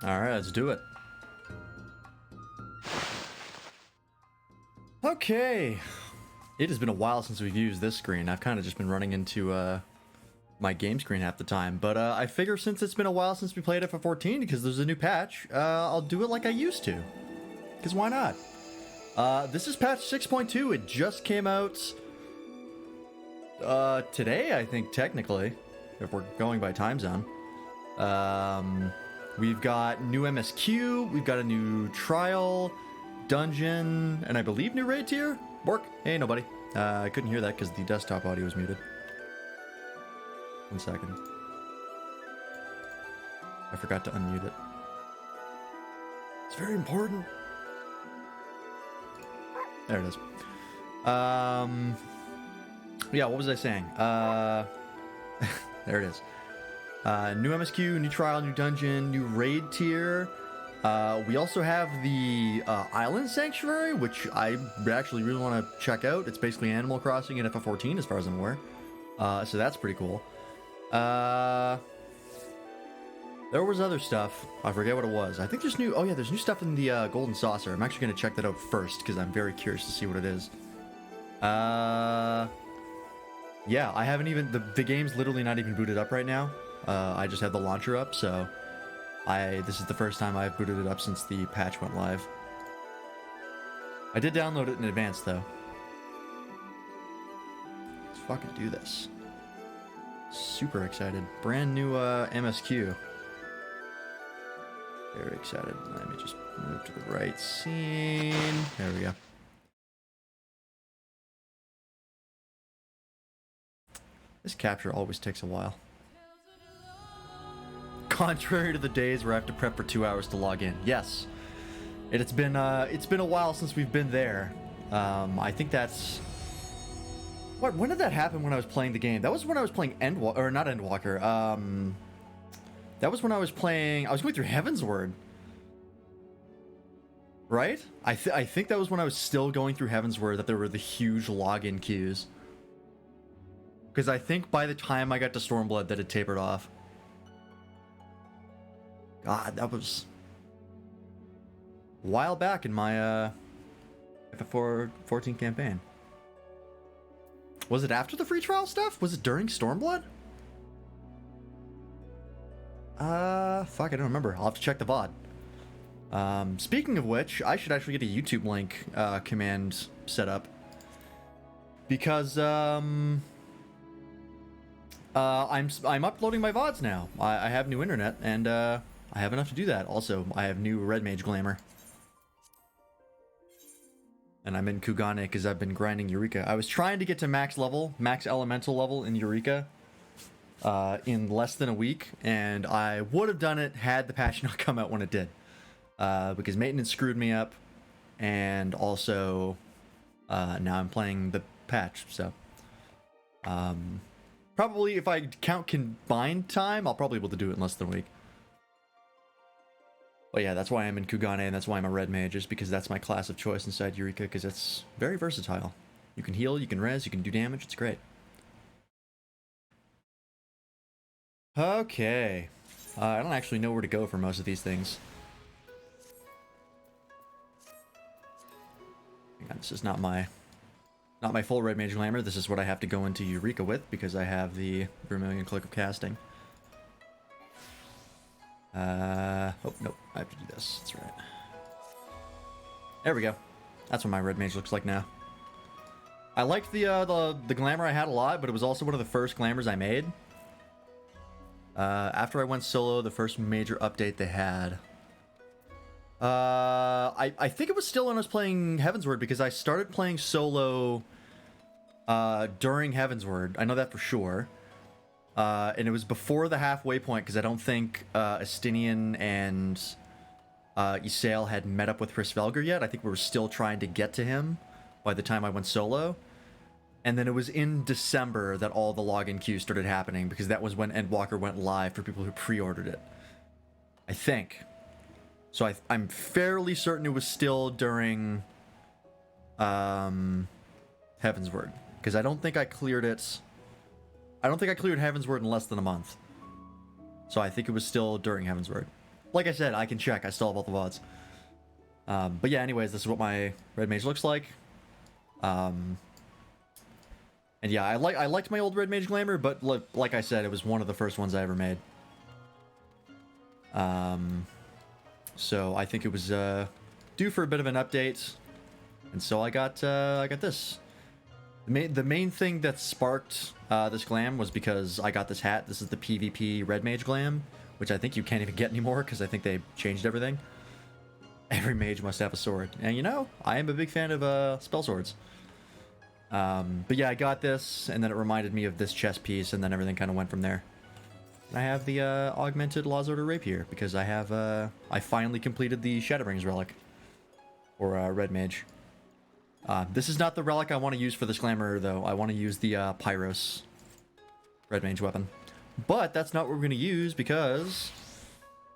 Alright, let's do it. Okay. It has been a while since we've used this screen. I've kind of just been running into my game screen half the time. But I figure since it's been a while since we played FF14, because there's a new patch, I'll do it like I used to. Because why not? This is patch 6.2. It just came out today, I think, technically, if we're going by time zone. We've got new MSQ, we've got a new trial, dungeon, and I believe new raid tier? Bork? Hey, nobody. I couldn't hear that because the desktop audio was muted. 1 second. I forgot to unmute it. It's very important. There it is. Yeah, what was I saying? There it is. New MSQ, new trial, new dungeon, new raid tier. We also have the Island Sanctuary, which I actually really want to check out. It's basically Animal Crossing in FF14, as far as I'm aware. So that's pretty cool. There was other stuff. I forget what it was. I think there's new... Oh, yeah, there's new stuff in the Golden Saucer. I'm actually going to check that out first, because I'm very curious to see what it is. Yeah, I haven't even... The game's literally not even booted up right now. I just have the launcher up, so... This is the first time I've booted it up since the patch went live. I did download it in advance, though. Let's fucking do this. Super excited. Brand new MSQ. Very excited. Let me just move to the right scene. There we go. This capture always takes a while. Contrary to the days where I have to prep for 2 hours to log in. Yes. It's been a while since we've been there. I think that's... When did that happen when I was playing the game? That was when I was playing Endwalker, or not Endwalker. That was when I was playing... I was going through Heavensward. Right? I think that was when I was still going through Heavensward that there were the huge login queues. Because I think by the time I got to Stormblood that it tapered off. God, that was a while back in my FF14 campaign. Was it after the free trial stuff? Was it during Stormblood? Fuck, I don't remember. I'll have to check the VOD. Speaking of which, I should actually get a YouTube link command set up. Because I'm uploading my VODs now. I have new internet, and I have enough to do that. Also, I have new Red Mage Glamour. And I'm in Kugane because I've been grinding Eureka. I was trying to get to max elemental level in Eureka in less than a week. And I would have done it had the patch not come out when it did. Because maintenance screwed me up. And also, now I'm playing the patch. So, probably if I count combined time, I'll probably be able to do it in less than a week. But yeah, that's why I'm in Kugane, and that's why I'm a red mage, just because that's my class of choice inside Eureka, because it's very versatile. You can heal, you can res, you can do damage, it's great. Okay. I don't actually know where to go for most of these things. Hang on, this is not my full red mage glamour. This is what I have to go into Eureka with, because I have the Vermilion Cloak of Casting. Oh, nope, I have to do this, that's right. There we go. That's what my red mage looks like now. I liked the glamour I had a lot, but it was also one of the first glamours I made. After I went solo, the first major update they had. I think it was still when I was playing Heavensward, because I started playing solo during Heavensward. I know that for sure. And it was before the halfway point, because I don't think Estinian and Ysael had met up with Hrisvelgr yet. I think we were still trying to get to him by the time I went solo. And then it was in December that all the login queues started happening, because that was when Endwalker went live for people who pre-ordered it. I think. So I'm fairly certain it was still during Heavensward, because I don't think I cleared it... I don't think I cleared Heavensward in less than a month. So I think it was still during Heavensward. like I said, I can check. I still have all the VODs. But yeah, anyways, this is what my red mage looks like. And yeah, I liked my old red mage glamour, but like I said, it was one of the first ones I ever made. So I think it was due for a bit of an update, and so I got this. The main thing that sparked this glam was because I got this hat. This is the PvP red mage glam, which I think you can't even get anymore because I think they changed everything. Every mage must have a sword, and you know, I am a big fan of spell swords. But yeah, I got this, and then it reminded me of this chest piece, and then everything kind of went from there. I have the augmented Law's Order rapier because I have I finally completed the Shadowbring's relic, or red mage. This is not the relic I want to use for this glamour though. I want to use the Pyros red mage weapon, but that's not what we're gonna use because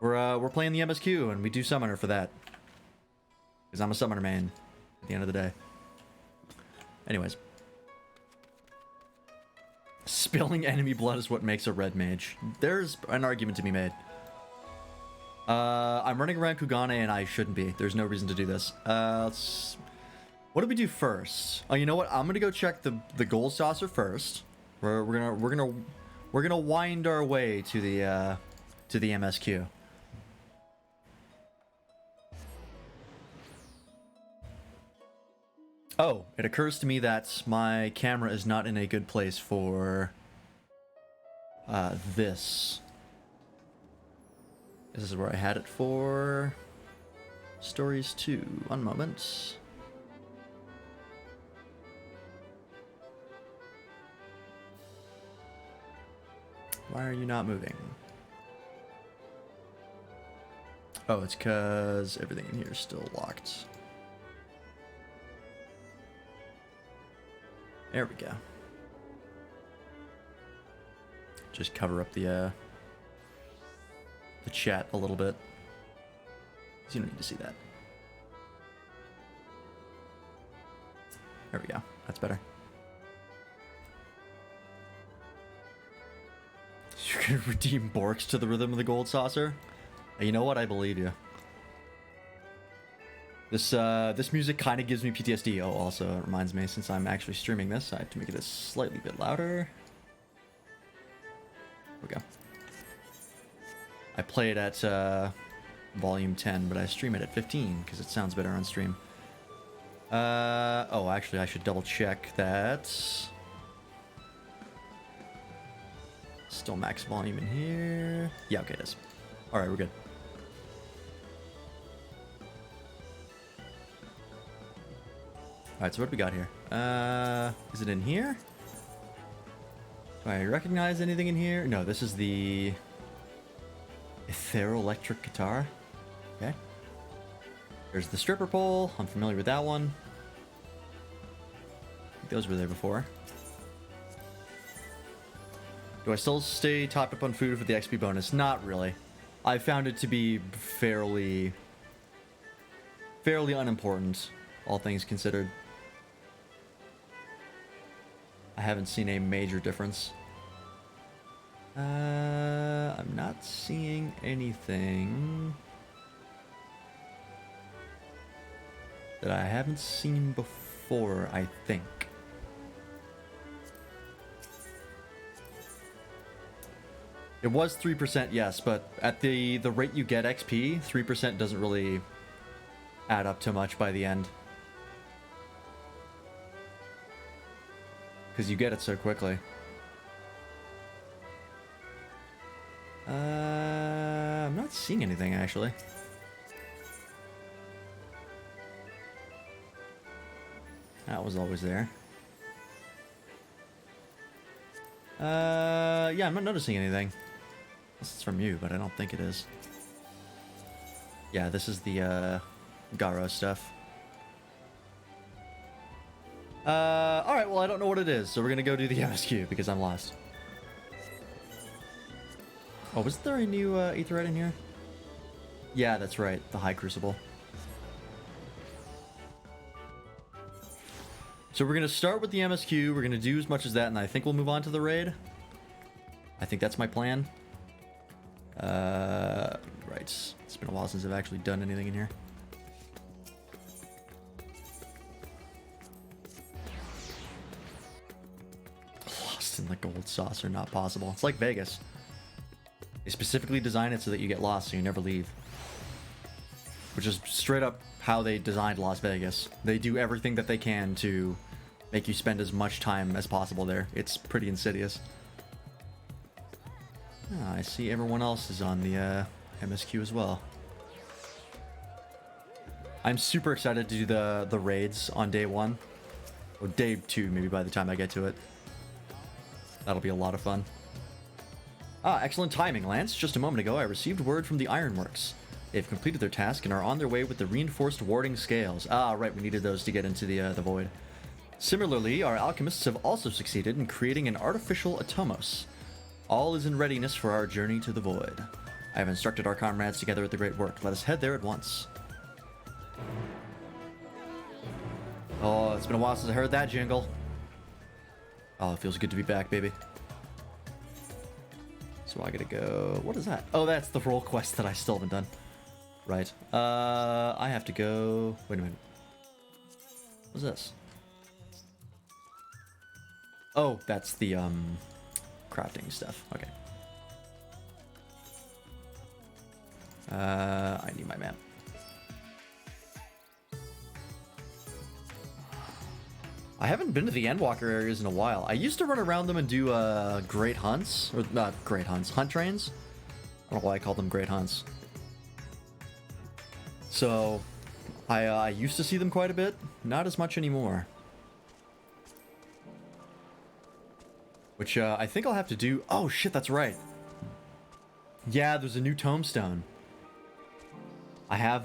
we're playing the MSQ and we do summoner for that because I'm a summoner main at the end of the day. Anyways. Spilling enemy blood is what makes a red mage. There's an argument to be made. I'm running around Kugane and I shouldn't be. There's no reason to do this. What do we do first? Oh, you know what? I'm gonna go check the gold saucer first. We're gonna wind our way to the MSQ. Oh, it occurs to me that my camera is not in a good place for this. This is where I had it for Stories 2. One moment. Why are you not moving? Oh, it's because everything in here is still locked. There we go. Just cover up the chat a little bit. You don't need to see that. There we go. That's better. You're gonna redeem Borks to the rhythm of the gold saucer? You know what? I believe you. This music kind of gives me PTSD. Oh, also, it reminds me, since I'm actually streaming this, I have to make it a slightly bit louder. There we go. I play it at volume 10, but I stream it at 15 because it sounds better on stream. Oh, actually, I should double check that. Still max volume in here. Yeah, okay, it is. All right, we're good. Alright, so what do we got here? Is it in here? Do I recognize anything in here? No, this is the ethereal electric guitar. Okay. There's the stripper pole. I'm familiar with that one. I think those were there before. Do I still stay topped up on food for the XP bonus? Not really. I found it to be fairly unimportant, all things considered. I haven't seen a major difference. I'm not seeing anything that I haven't seen before, I think. It was 3%, yes, but at the rate you get XP, 3% doesn't really add up to much by the end. Because you get it so quickly. I'm not seeing anything, actually. That was always there. Yeah, I'm not noticing anything. Unless it's from you, but I don't think it is. Yeah, this is the Garo stuff. Alright, well, I don't know what it is, so we're gonna go do the MSQ because I'm lost. Oh, was there a new Aetherite in here? Yeah, that's right, the High Crucible. So we're gonna start with the MSQ, we're gonna do as much as that, and I think we'll move on to the raid. I think that's my plan. Right. It's been a while since I've actually done anything in here. Lost in the gold saucer, not possible. It's like Vegas. They specifically design it so that you get lost so you never leave. Which is straight up how they designed Las Vegas. They do everything that they can to make you spend as much time as possible there. It's pretty insidious. Oh, I see everyone else is on the MSQ as well. I'm super excited to do the raids on day 1. Or day 2, maybe by the time I get to it. That'll be a lot of fun. Ah, excellent timing, Lance. Just a moment ago, I received word from the Ironworks. They've completed their task and are on their way with the reinforced warding scales. Ah, right, we needed those to get into the Void. Similarly, our alchemists have also succeeded in creating an artificial Atomos. All is in readiness for our journey to the Void. I have instructed our comrades together at the great work. Let us head there at once. Oh, it's been a while since I heard that jingle. Oh, it feels good to be back, baby. So I gotta go... What is that? Oh, that's the role quest that I still haven't done. Right. I have to go... Wait a minute. What's this? Oh, that's the, crafting stuff. Okay. I need my map. I haven't been to the Endwalker areas in a while. I used to run around them and do great hunts, or not great hunts, hunt trains. I don't know why I call them great hunts. So I used to see them quite a bit, not as much anymore. Which I think I'll have to do. Oh shit, that's right. Yeah, there's a new tombstone. I have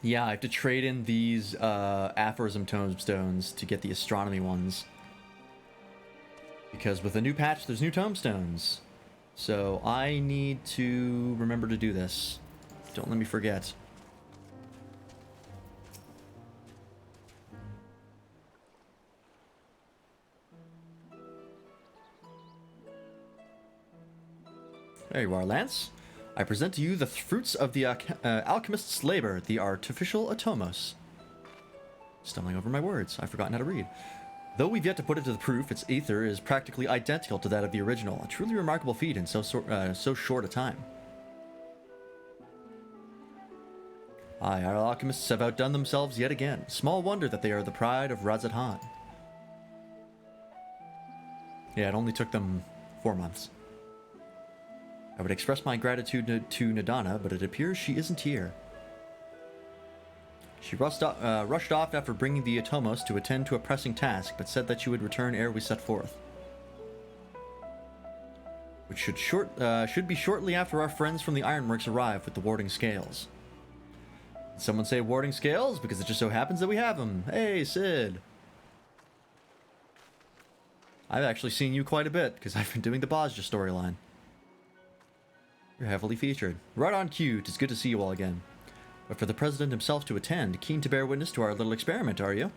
yeah, I have to trade in these aphorism tombstones to get the astronomy ones. Because with the new patch, there's new tombstones. So I need to remember to do this. Don't let me forget. There you are, Lance. I present to you the fruits of the alchemist's labor, the artificial Atomos. Stumbling over my words, I've forgotten how to read. Though we've yet to put it to the proof, its ether is practically identical to that of the original. A truly remarkable feat in so short a time. Aye, our alchemists have outdone themselves yet again. Small wonder that they are the pride of Razat Han. Yeah, it only took them 4 months. I would express my gratitude to Nadana, but it appears she isn't here. She rushed off after bringing the Atomos to attend to a pressing task, but said that she would return ere we set forth. Which should be shortly after our friends from the Ironworks arrive with the warding scales. Did someone say warding scales? Because it just so happens that we have them. Hey, Sid! I've actually seen you quite a bit, because I've been doing the Bozja storyline. You're heavily featured. Right on cue, 'tis good to see you all again. But for the President himself to attend, keen to bear witness to our little experiment, are you?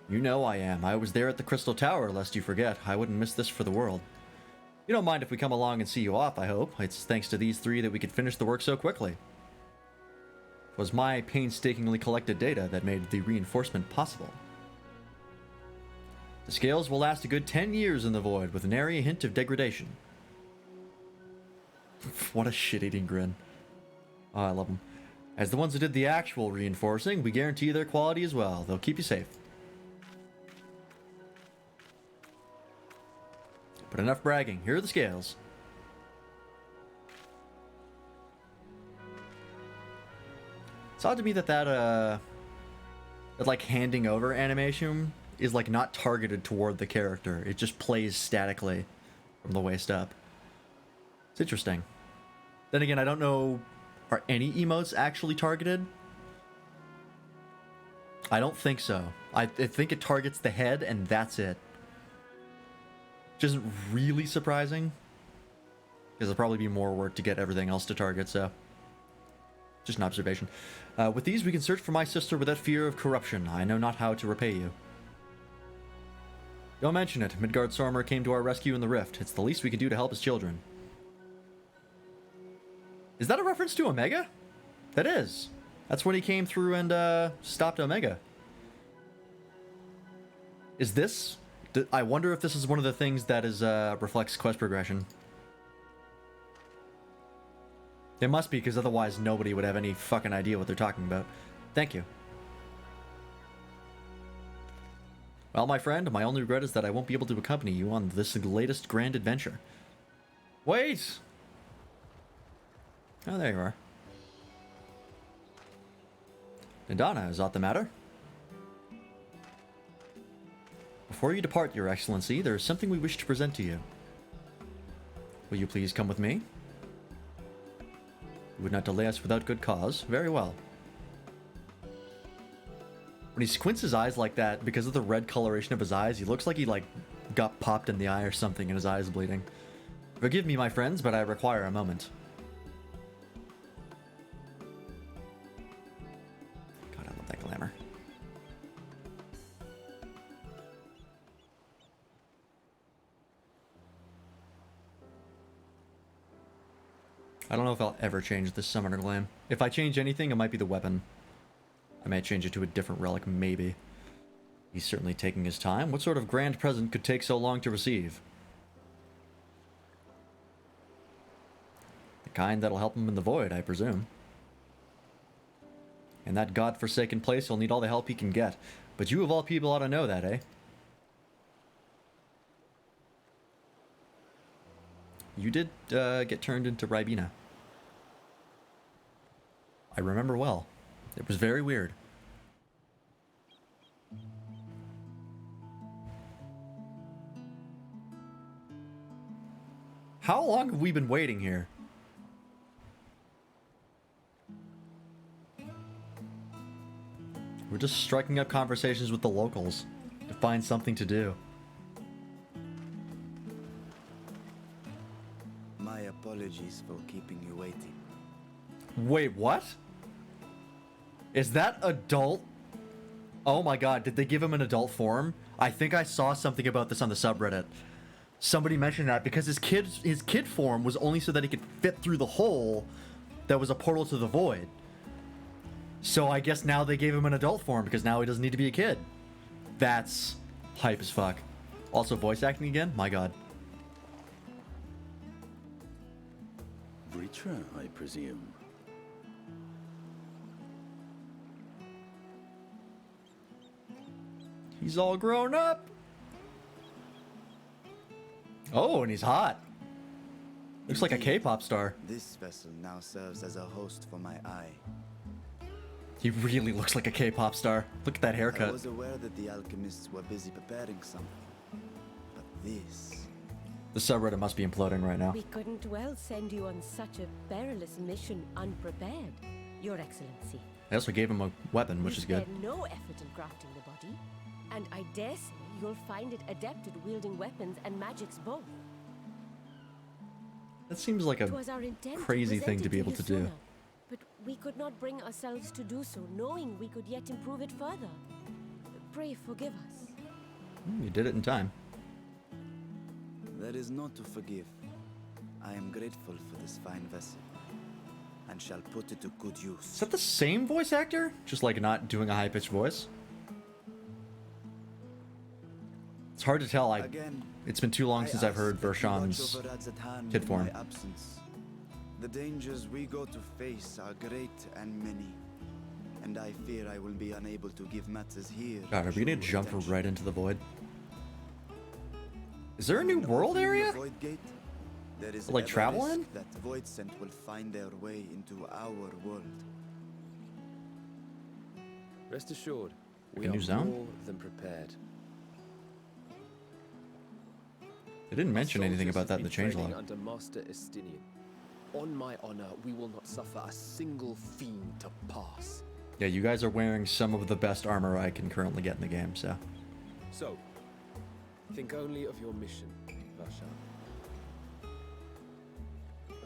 You know I am. I was there at the Crystal Tower, lest you forget. I wouldn't miss this for the world. You don't mind if we come along and see you off, I hope. It's thanks to these three that we could finish the work so quickly. It was my painstakingly collected data that made the reinforcement possible. The scales will last a good 10 years in the Void, with nary a hint of degradation. What a shit-eating grin. Oh, I love them. As the ones who did the actual reinforcing, we guarantee their quality as well. They'll keep you safe. But enough bragging. Here are the scales. It's odd to me that like handing over animation is like not targeted toward the character. It just plays statically from the waist up. It's interesting. Then again, I don't know, are any emotes actually targeted? I don't think so. I think it targets the head and that's it. Which isn't really surprising, because there'll probably be more work to get everything else to target, so just an observation. With these, we can search for my sister without fear of corruption. I know not how to repay you. Don't mention it. Midgard Sormer came to our rescue in the rift. It's the least we can do to help his children. Is that a reference to Omega? That is. That's when he came through and stopped Omega. Is this... I wonder if this is one of the things that is reflects quest progression. It must be, because otherwise nobody would have any fucking idea what they're talking about. Thank you. Well, my friend, my only regret is that I won't be able to accompany you on this latest grand adventure. Wait! Oh, there you are. Nidana, is that the matter? Before you depart, Your Excellency, there is something we wish to present to you. Will you please come with me? You would not delay us without good cause. Very well. When he squints his eyes like that, because of the red coloration of his eyes, he looks like he, like, got popped in the eye or something and his eye is bleeding. Forgive me, my friends, but I require a moment. God, I love that glamour. I don't know if I'll ever change this Summoner Glam. If I change anything, it might be the weapon. I might change it to a different relic, maybe. He's certainly taking his time. What sort of grand present could take so long to receive? The kind that'll help him in the void, I presume. In that god-forsaken place, he'll need all the help he can get. But you of all people ought to know that, eh? You did get turned into Ribena. I remember well. It was very weird. How long have we been waiting here? We're just striking up conversations with the locals to find something to do. My apologies for keeping you waiting. Wait, what? Is that adult? Oh my god, did they give him an adult form? I think I saw something about this on the subreddit. Somebody mentioned that because his kid form was only so that he could fit through the hole that was a portal to the void. So I guess now they gave him an adult form because now he doesn't need to be a kid. That's hype as fuck. Also voice acting again? My god. Britra, I presume. He's all grown up. Oh, and he's hot. Looks like a K-pop star. This vessel now serves as a host for my eye. He really looks like a K-pop star. Look at that I haircut. was aware that the alchemists were busy preparing something, but this... The subreddit must be imploding right now. We couldn't well send you on such a perilous mission unprepared, Your Excellency. They also gave him a weapon, which is good. Spared no effort in crafting the body, and I dare say you'll find it adept at wielding weapons and magics both. That seems like a It was our intent crazy present thing it to be you able to do. sooner, but we could not bring ourselves to do so, knowing we could yet improve it further. Pray forgive us. You did it in time. There is not to forgive. I am grateful for this fine vessel, and shall put it to good Is use. that the same voice actor? Just like not doing a high-pitched voice? It's hard to tell. Again, It's been too long since I've heard Vershawn's kid form. Absence. The dangers we go to face are great and many, and I fear I will be unable to give matters here. God, are we gonna due jump attention. right into the void? Is there a new In world opening the area? Void Gate, there is Like ever travel risk in? that Void Scent will find their way into our world. Rest assured, Like we a are new zone? more than prepared. They didn't mention anything about that in the changelog. Under Master Estinian. On my honor, we will not suffer a single fiend to pass. Yeah, you guys are wearing some of the best armor I can currently get in the game, so. So, think only of your mission, Varshan.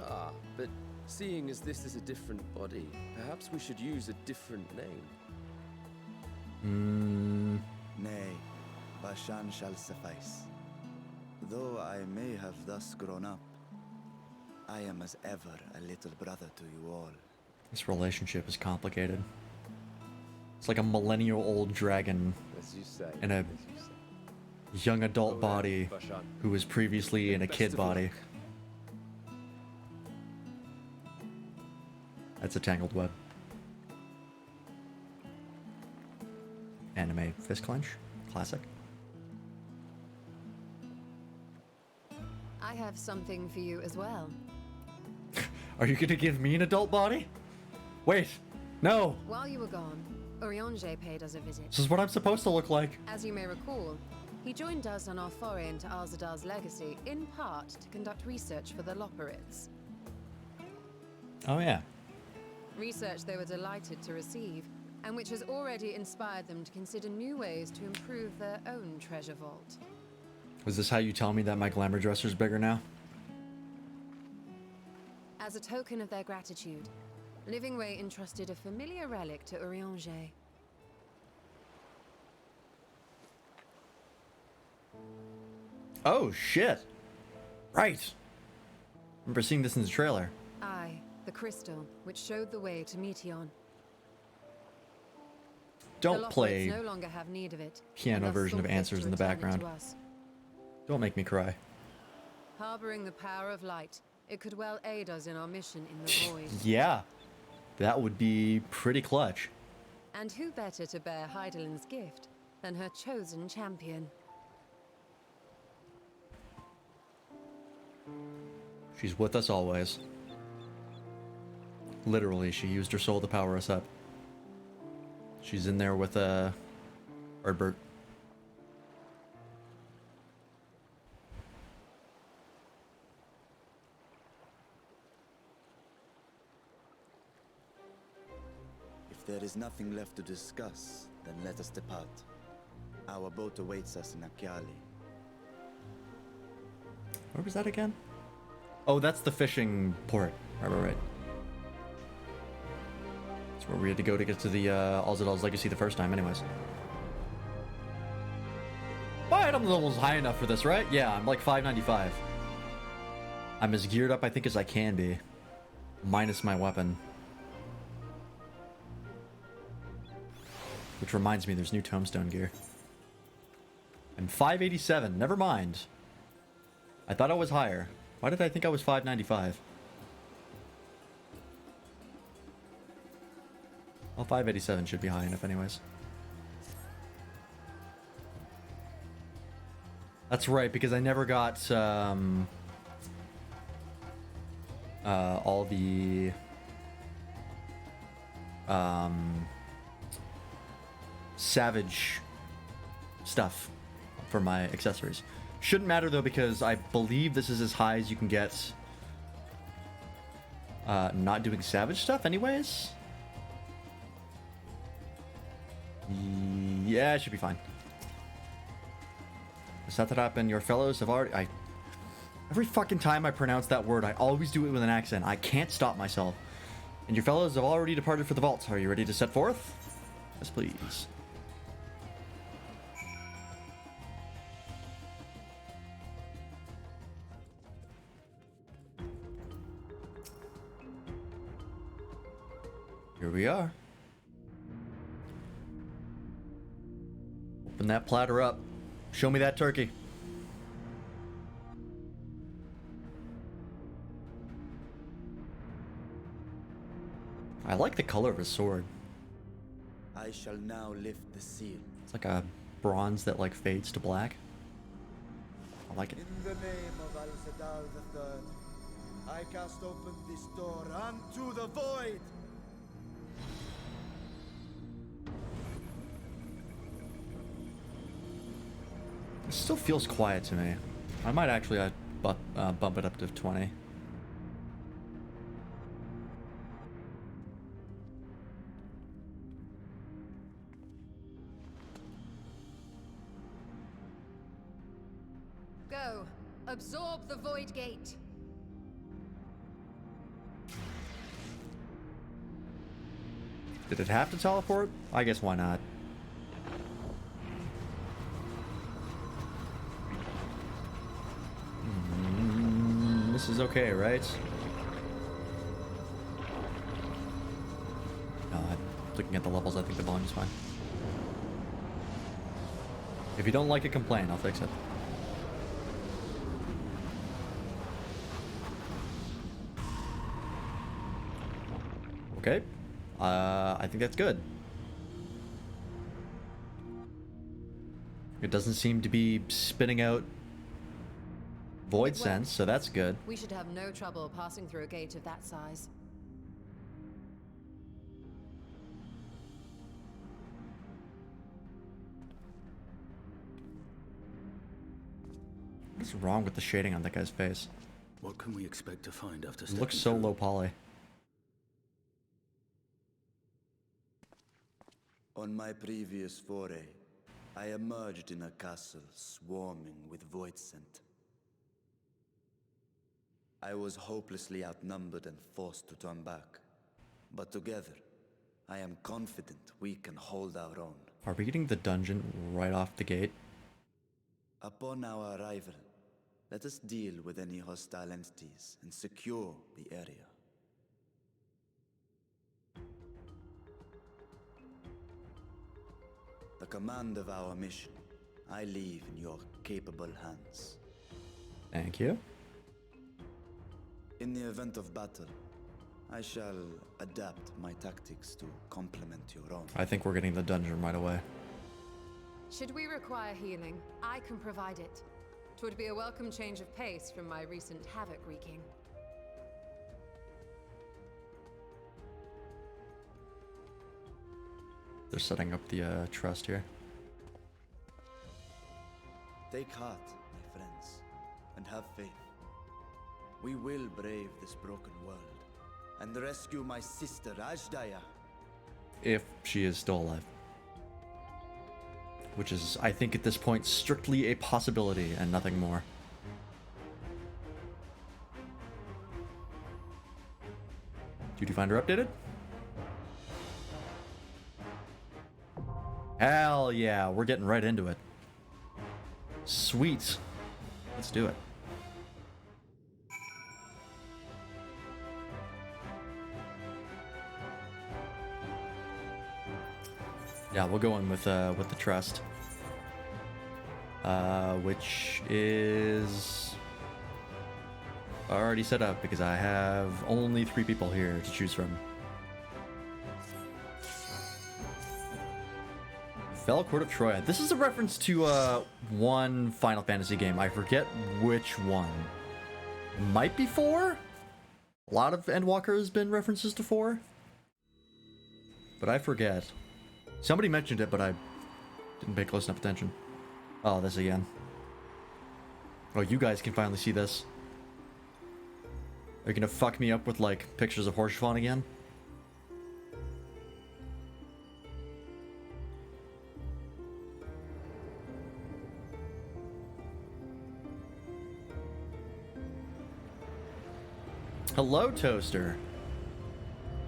Ah, but seeing as this is a different body, perhaps we should use a different name. Nay, Bashan shall suffice. Though I may have thus grown up, I am as ever a little brother to you all. This relationship is complicated. It's like a millennial-old dragon As you say. in a As you say. young adult Go body there, Vashan. who was previously in a Best kid of body. luck. That's a tangled web. Anime fist clench. Classic. I have something for you as well. Are you gonna give me an adult body? Wait. No. While you were gone, Urianger paid us a visit. This is what I'm supposed to look like. As you may recall, he joined us on our foray into Alzadal's legacy, in part to conduct research for the Loperids. Oh yeah. Research they were delighted to receive, and which has already inspired them to consider new ways to improve their own treasure vault. Is this how you tell me that my glamour dresser's bigger now? As a token of their gratitude, Livingway entrusted a familiar relic to Urianger. Oh shit. Right. Remember seeing this in the trailer. Aye, the crystal, which showed the way to Meteon. Don't The Loperids play no longer have need of it, piano and thus version saw of fit Answers to in the return it background. to us. Don't make me cry. Harboring the power of light, it could well aid us in our mission in the void. Yeah. That would be pretty clutch. And who better to bear Heidelin's gift than her chosen champion? She's with us always. Literally, she used her soul to power us up. She's in there with Ardbert. If there is nothing left to discuss, then let us depart. Our boat awaits us in Akyali. Where was that again? Oh, that's the fishing port. Right. That's where we had to go to get to the Alzadal's Legacy the first time anyways. My item level's high enough for this, right? Yeah, I'm like 595. I'm as geared up, I think, as I can be. Minus my weapon. Which reminds me, there's new tombstone gear. I'm 587. Never mind. I thought I was higher. Why did I think I was 595? Well, 587 should be high enough anyways. That's right, because I never got all the savage stuff for my accessories. Shouldn't matter though, because I believe this is as high as you can get not doing savage stuff anyways. Yeah, it should be fine. Satrap and your fellows have already... Every fucking time I pronounce that word, I always do it with an accent. I can't stop myself. And your fellows have already departed for the vault. Are you ready to set forth? Yes, please. Here we are. Open that platter up. Show me that turkey. I like the color of his sword. I shall now lift the seal. It's like a bronze that like fades to black. I like it. In the name of Al-Sadar III, I cast open this door unto the void. It still feels quiet to me. I might actually bump it up to 20. Go, absorb the void gate. Did it have to teleport? I guess why not? This is okay, right? looking at the levels, I think the volume's fine. If you don't like it, complain. I'll fix it. Okay. I think that's good. It doesn't seem to be spitting out void sense, so that's good. We should have no trouble passing through a gate of that size. What's wrong with the shading on that guy's face? What can we expect to find after It looks so low poly. On my previous foray, I emerged in a castle swarming with void scent. I was hopelessly outnumbered and forced to turn back. But together, I am confident we can hold our own. Are we getting the dungeon right off the gate? Upon our arrival, let us deal with any hostile entities and secure the area. The command of our mission, I leave in your capable hands. Thank you. In the event of battle, I shall adapt my tactics to complement your own. I think we're getting the dungeon right away. Should we require healing, I can provide it. 'Twould be a welcome change of pace from my recent havoc wreaking. They're setting up the trust here. Take heart, my friends, and have faith. We will brave this broken world and rescue my sister Ajdaya. If she is still alive. Which is, I think at this point, strictly a possibility and nothing more. Duty Finder updated? Hell yeah, we're getting right into it. Sweet. Let's do it. Yeah, we'll go in with the trust, which is already set up because I have only 3 people here to choose from. Fell Court of Troya. This is a reference to one Final Fantasy game. I forget which one. It might be 4. A lot of Endwalker has been references to 4, but I forget. Somebody mentioned it, but I didn't pay close enough attention. Oh, this again. Oh, you guys can finally see this. Are you gonna fuck me up with, like, pictures of Horsefon again? Hello, Toaster.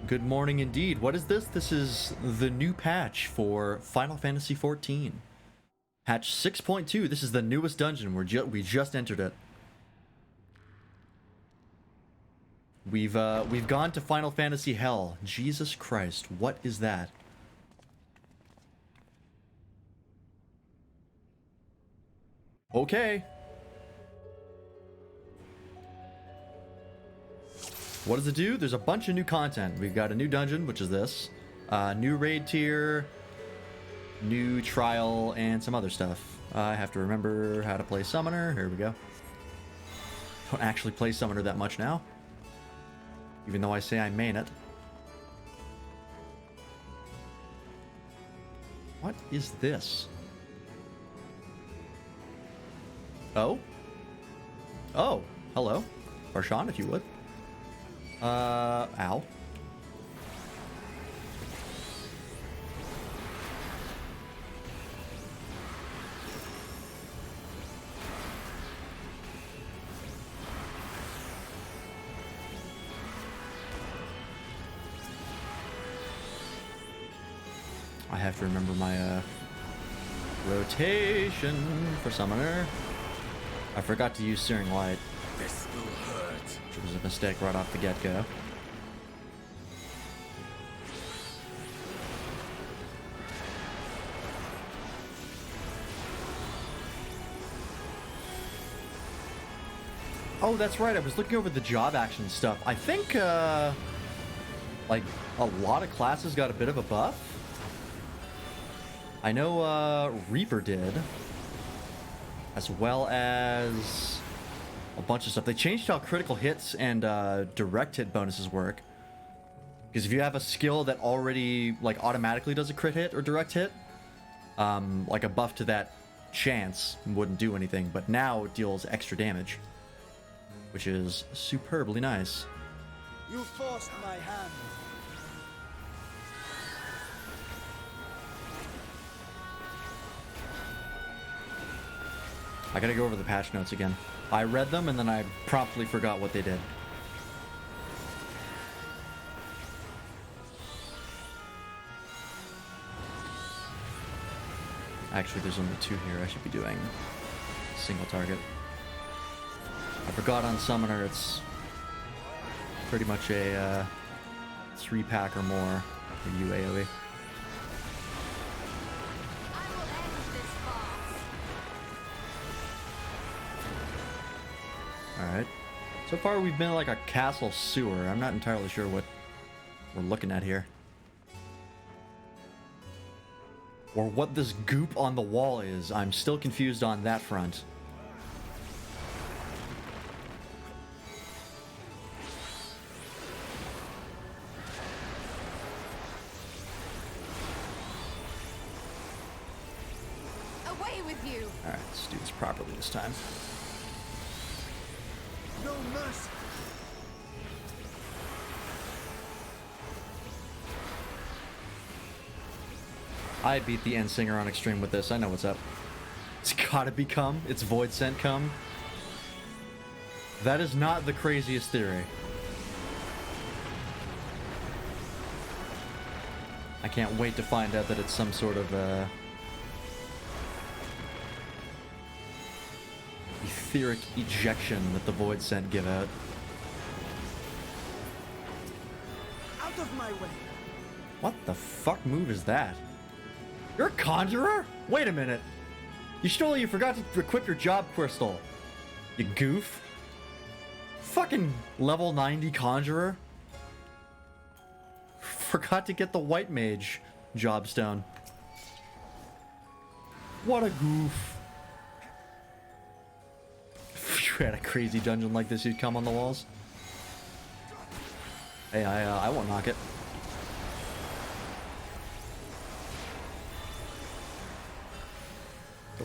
Good morning indeed. What is this? This is the new patch for Final Fantasy XIV. Patch 6.2. This is the newest dungeon. We just entered it. We've gone to Final Fantasy Hell. Jesus Christ, what is that? Okay. What does it do? There's a bunch of new content. We've got a new dungeon, which is this. New raid tier, new trial, and some other stuff. I have to remember how to play Summoner. Here we go. Don't actually play Summoner that much now, even though I say I main it. What is this? Oh? Oh, hello. Barshan, if you would. Ow. I have to remember my, rotation for Summoner. I forgot to use Searing Light. This will hurt. Which was a mistake right off the get-go. Oh, that's right. I was looking over the job action stuff. I think, like, a lot of classes got a bit of a buff. I know, Reaper did. As well as a bunch of stuff. They changed how critical hits and, direct hit bonuses work. Because if you have a skill that already, like, automatically does a crit hit or direct hit, like a buff to that chance wouldn't do anything. But now it deals extra damage, which is superbly nice. You forced my hand. I gotta go over the patch notes again. I read them and then I promptly forgot what they did. Actually, there's only 2 here. I should be doing single target. I forgot on Summoner it's pretty much a 3-pack or more for you AoE. Alright. So far we've been like a castle sewer. I'm not entirely sure what we're looking at here. Or what this goop on the wall is. I'm still confused on that front. Away with you! Alright, let's do this properly this time. No mercy. I beat the End Singer on Extreme with this. I know what's up. It's gotta be cum. It's Void Scent cum. That is not the craziest theory. I can't wait to find out that it's some sort of etheric ejection that the Void Scent give out. Out of my way. What the fuck move is that? You're a conjurer? Wait a minute. You forgot to equip your job crystal. You goof. Fucking level 90 conjurer. Forgot to get the white mage job stone. What a goof. If you had a crazy dungeon like this, you'd come on the walls. Hey, I won't knock it.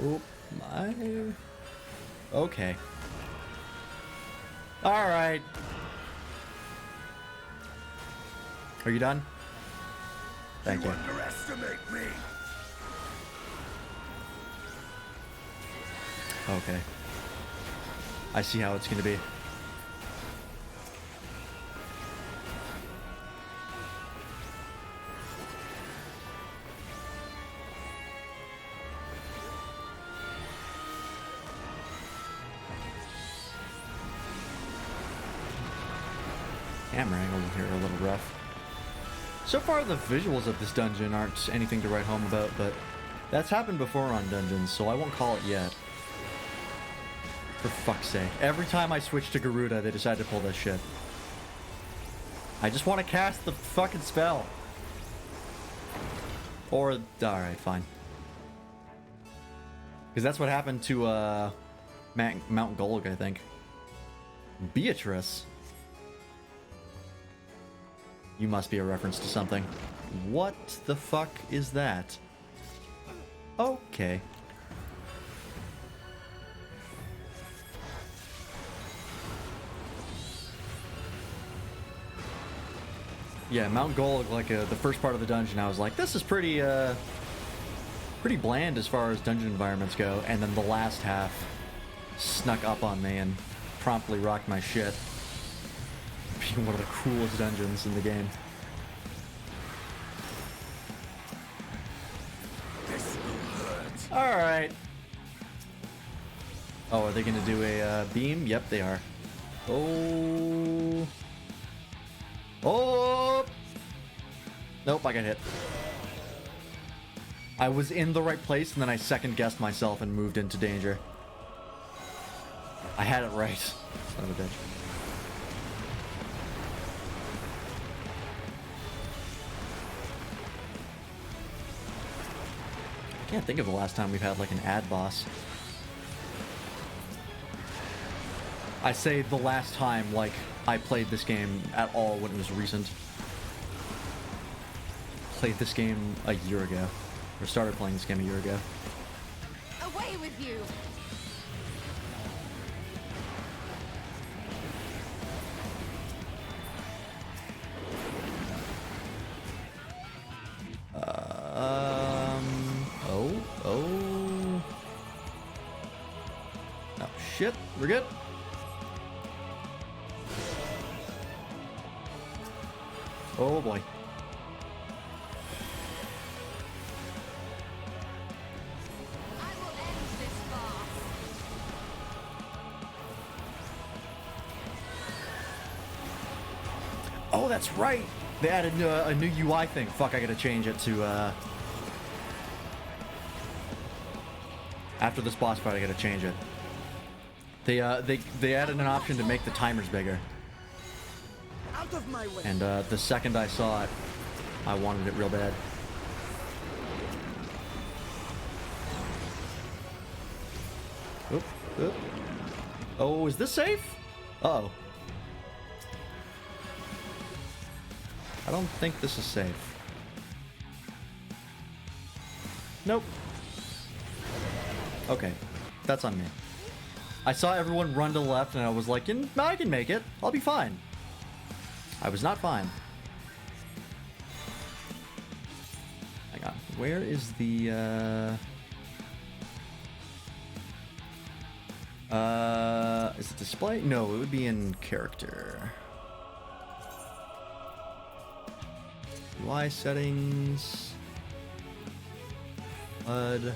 Oh my. Okay. Alright. Are you done? Thank you. Underestimate me. Okay. I see how it's gonna be. Camera angle here are a little rough. So far, the visuals of this dungeon aren't anything to write home about, but that's happened before on dungeons, so I won't call it yet. For fuck's sake. Every time I switch to Garuda, they decide to pull this shit. I just want to cast the fucking spell. Or, alright, fine. Because that's what happened to, Mount Golg, I think. Beatrice. You must be a reference to something. What the fuck is that? Okay. Yeah, Mount Golg, like the first part of the dungeon, I was like, this is pretty bland as far as dungeon environments go. And then the last half snuck up on me and promptly rocked my shit. Being one of the coolest dungeons in the game. This will hurt. Alright. Oh, are they gonna do a beam? Yep, they are. Oh. Oh! Nope, I got hit. I was in the right place and then I second guessed myself and moved into danger. I had it right. Son of a bitch. I can't think of the last time we've had like an ad boss. I say the last time like I played this game at all when it was recent. Played this game a year ago. Or started playing this game a year ago. Away with you! Oh. Oh, shit. We're good. Oh, boy. I will end this farce. Oh, that's right. They added a new UI thing. Fuck, I gotta change it to, after this boss fight, I gotta change it. They added an option to make the timers bigger. Out of my way. And, the second I saw it, I wanted it real bad. Oop, oop. Oh, is this safe? Uh-oh. I don't think this is safe. Nope. Okay, that's on me. I saw everyone run to the left and I was like, I can make it. I'll be fine. I was not fine. Hang on. Where is the, is it display? No, it would be in character. UI settings. HUD.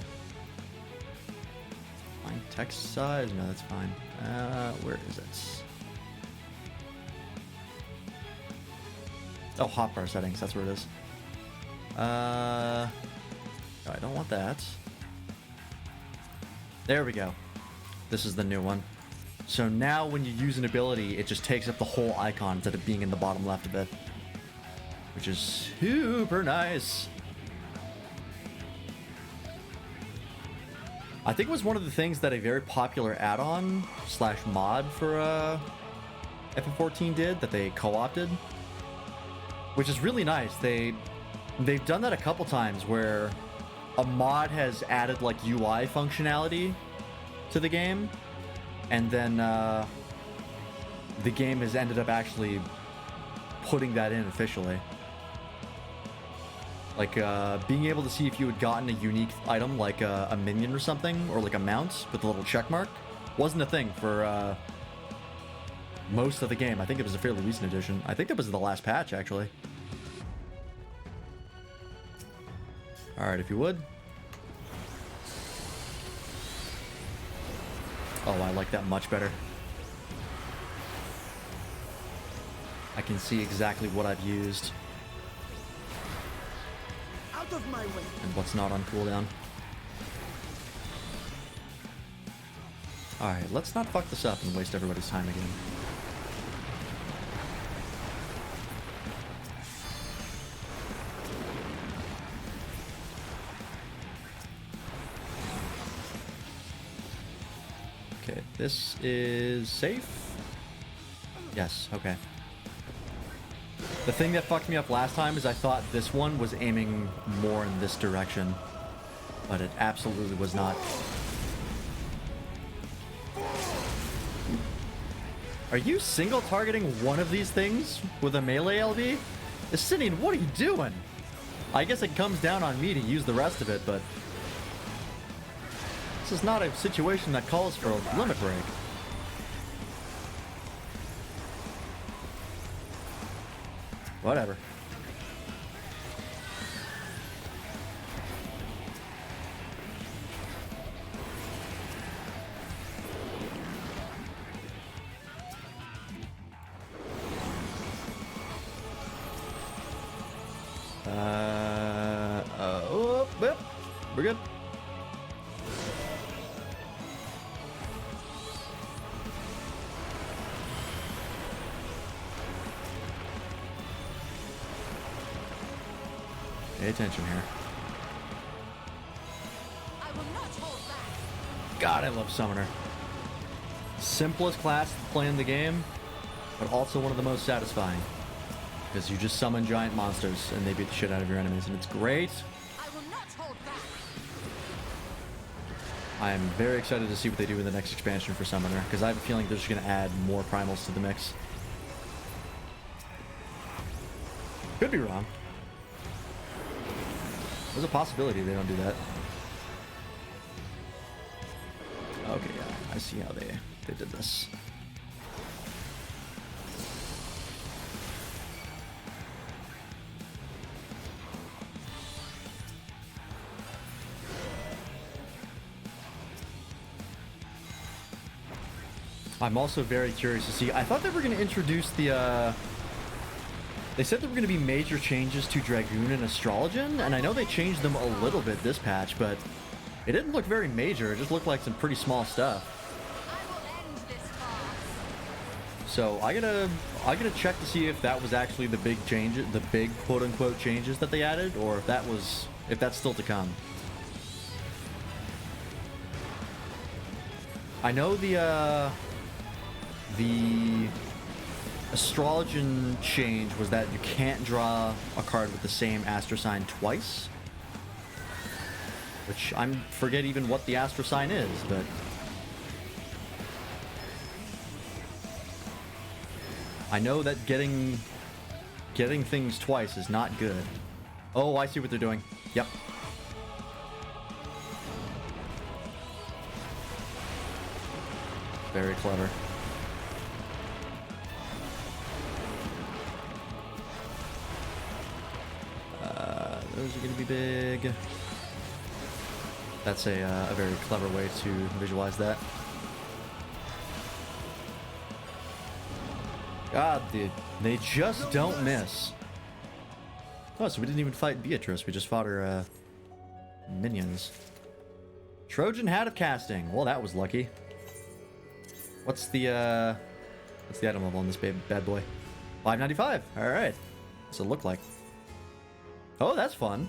Fine text size? No, that's fine. Where is it? Oh, hotbar settings. That's where it is. I don't want that. There we go. This is the new one. So now when you use an ability, it just takes up the whole icon instead of being in the bottom left of it. Which is super nice. I think it was one of the things that a very popular add-on / mod for FF14 did that they co-opted, which is really nice. They've done that a couple times where a mod has added like UI functionality to the game, and then the game has ended up actually putting that in officially. Like, being able to see if you had gotten a unique item, like a minion or something, or like a mount with a little check mark, wasn't a thing for most of the game. I think it was a fairly recent addition. I think that was the last patch, actually. Alright, if you would. Oh, I like that much better. I can see exactly what I've used. Of my way. And what's not on cooldown. Alright, let's not fuck this up and waste everybody's time again. Okay, this is safe? Yes, okay. The thing that fucked me up last time is I thought this one was aiming more in this direction, but it absolutely was not. Are you single targeting one of these things with a melee LB? Asinian, what are you doing? I guess it comes down on me to use the rest of it, but this is not a situation that calls for a limit break. Whatever. Yep, we're good. Pay attention here. I will not hold back. God, I love Summoner. Simplest class to play in the game, but also one of the most satisfying. Because you just summon giant monsters and they beat the shit out of your enemies, and it's great. I will not hold back. I am very excited to see what they do in the next expansion for Summoner, because I have a feeling they're just going to add more primals to the mix. Could be wrong. There's a possibility they don't do that. Okay, yeah, I see how they did this. I'm also very curious to see. I thought they were going to introduce the, they said there were going to be major changes to Dragoon and Astrologian, and I know they changed them a little bit this patch, but it didn't look very major. It just looked like some pretty small stuff. I will end this farce. So I gotta check to see if that was actually the big changes, the big quote unquote changes that they added, or if that's still to come. I know the Astrologian change was that you can't draw a card with the same astro sign twice. Which I forget even what the astro sign is, but I know that getting things twice is not good. Oh, I see what they're doing. Yep. Very clever. Those are going to be big. That's a very clever way to visualize that. God, dude, they just don't miss. Oh, so we didn't even fight Beatrice. We just fought her minions. Trojan Hat of Casting. Well, that was lucky. What's the item level on this bad boy? 595. All right. What's it look like? Oh, that's fun.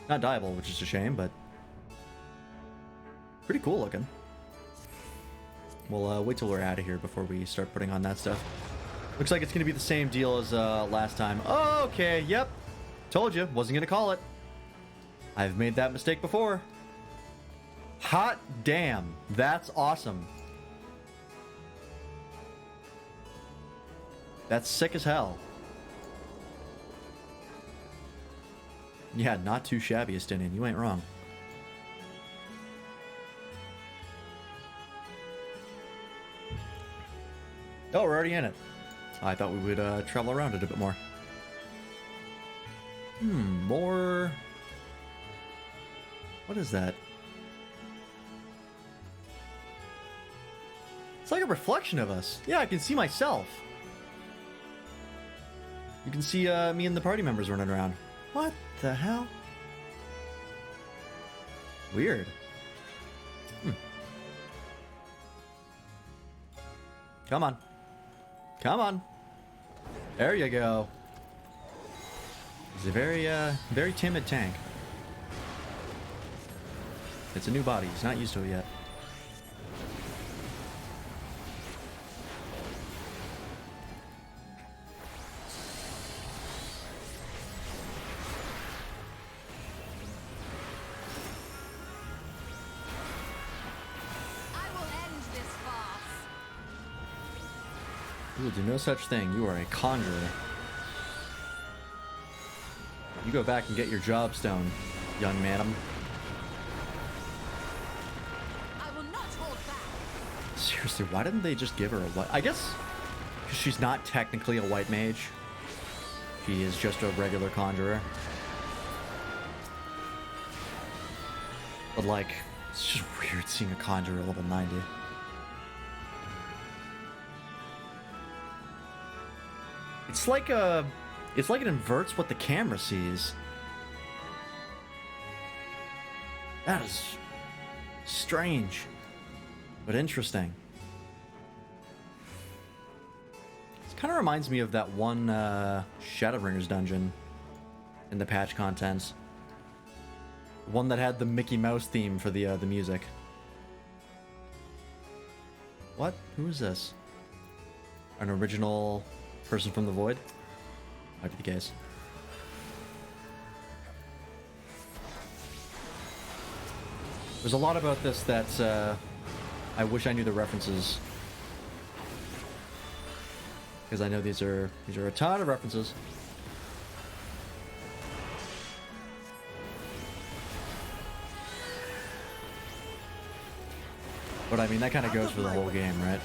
Not dyeable, which is a shame, but pretty cool looking. We'll wait till we're out of here before we start putting on that stuff. Looks like it's going to be the same deal as last time. Oh, okay, yep. Told you, wasn't going to call it. I've made that mistake before. Hot damn, that's awesome. That's sick as hell. Yeah, not too shabby, Estinian. You ain't wrong. Oh, we're already in it. I thought we would travel around it a bit more. More... What is that? It's like a reflection of us. Yeah, I can see myself. You can see me and the party members running around. What the hell? Weird. Come on. Come on. There you go. He's a very timid tank. It's a new body. He's not used to it yet. You will do no such thing. You are a conjurer. You go back and get your job stone, young madam. I will not hold back. Seriously, why didn't they just give her a white... I guess because she's not technically a white mage. She is just a regular conjurer. But like, it's just weird seeing a conjurer level 90. It's like it inverts what the camera sees. That is strange, but interesting. This kind of reminds me of that one Shadowbringers dungeon in the patch contents. One that had the Mickey Mouse theme for the music. What? Who is this? An original person from the void? Might be the case. There's a lot about this that I wish I knew the references. Because I know these are a ton of references. But I mean, that kind of goes for the whole game, right?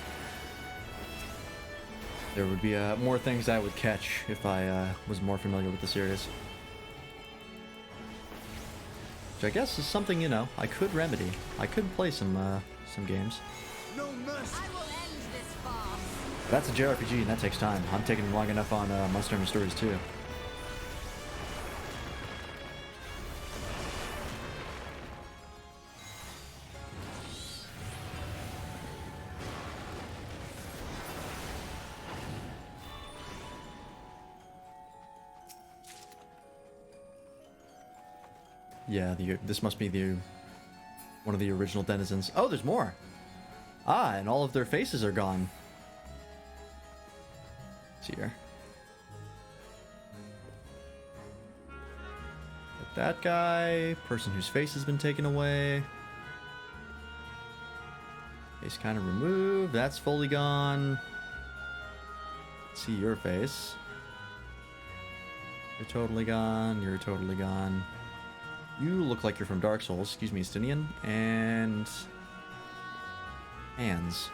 There would be more things I would catch if I was more familiar with the series. Which I guess is something, you know, I could remedy. I could play some games. No mercy. But that's a JRPG and that takes time. I'm taking long enough on Monster Hunter Stories too. Yeah, this must be one of the original denizens. Oh, there's more. Ah, and all of their faces are gone. Let's see here. Got that guy, person whose face has been taken away. Face kind of removed. That's fully gone. Let's see your face. You're totally gone. You're totally gone. You look like you're from Dark Souls. Excuse me, Estinian. And hands.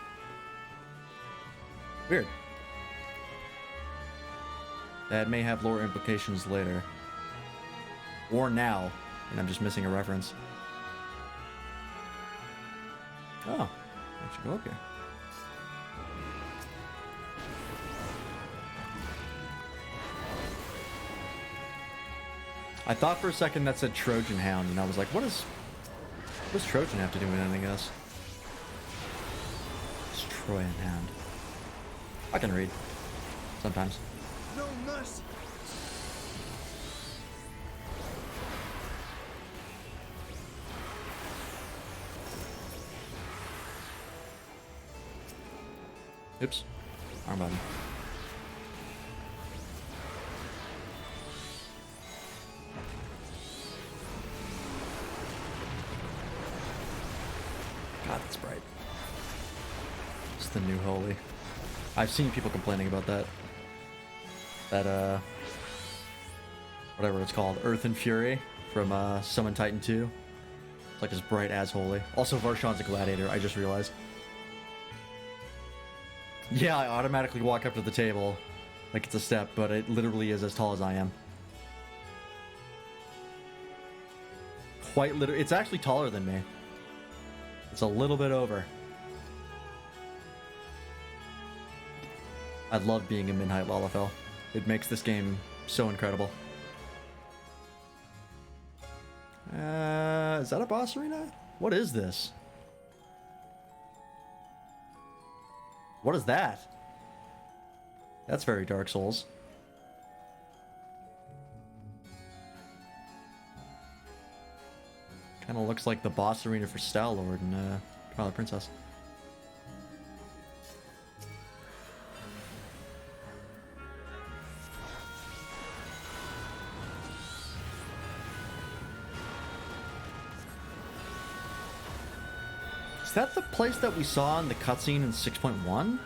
Weird. That may have lore implications later. Or now. And I'm just missing a reference. Oh. I should go up here. I thought for a second that said Trojan Hound, and I was like, what does Trojan have to do with anything else? It's Trojan Hound. I can read. Sometimes. No mercy. Oops. Arm button. God, that's bright. It's the new holy. I've seen people complaining about that. Whatever it's called, Earth and Fury from Summon Titan 2. It's like as bright as holy. Also, Varshan's a gladiator, I just realized. Yeah, I automatically walk up to the table like it's a step, but it literally is as tall as I am. Quite literally. It's actually taller than me. It's a little bit over. I love being a mid-height Lalafell. It makes this game so incredible. Is that a boss arena? What is this? What is that? That's very Dark Souls. Kind of looks like the boss arena for Star-Lord and Twilight Princess. Is that the place that we saw in the cutscene in 6.1?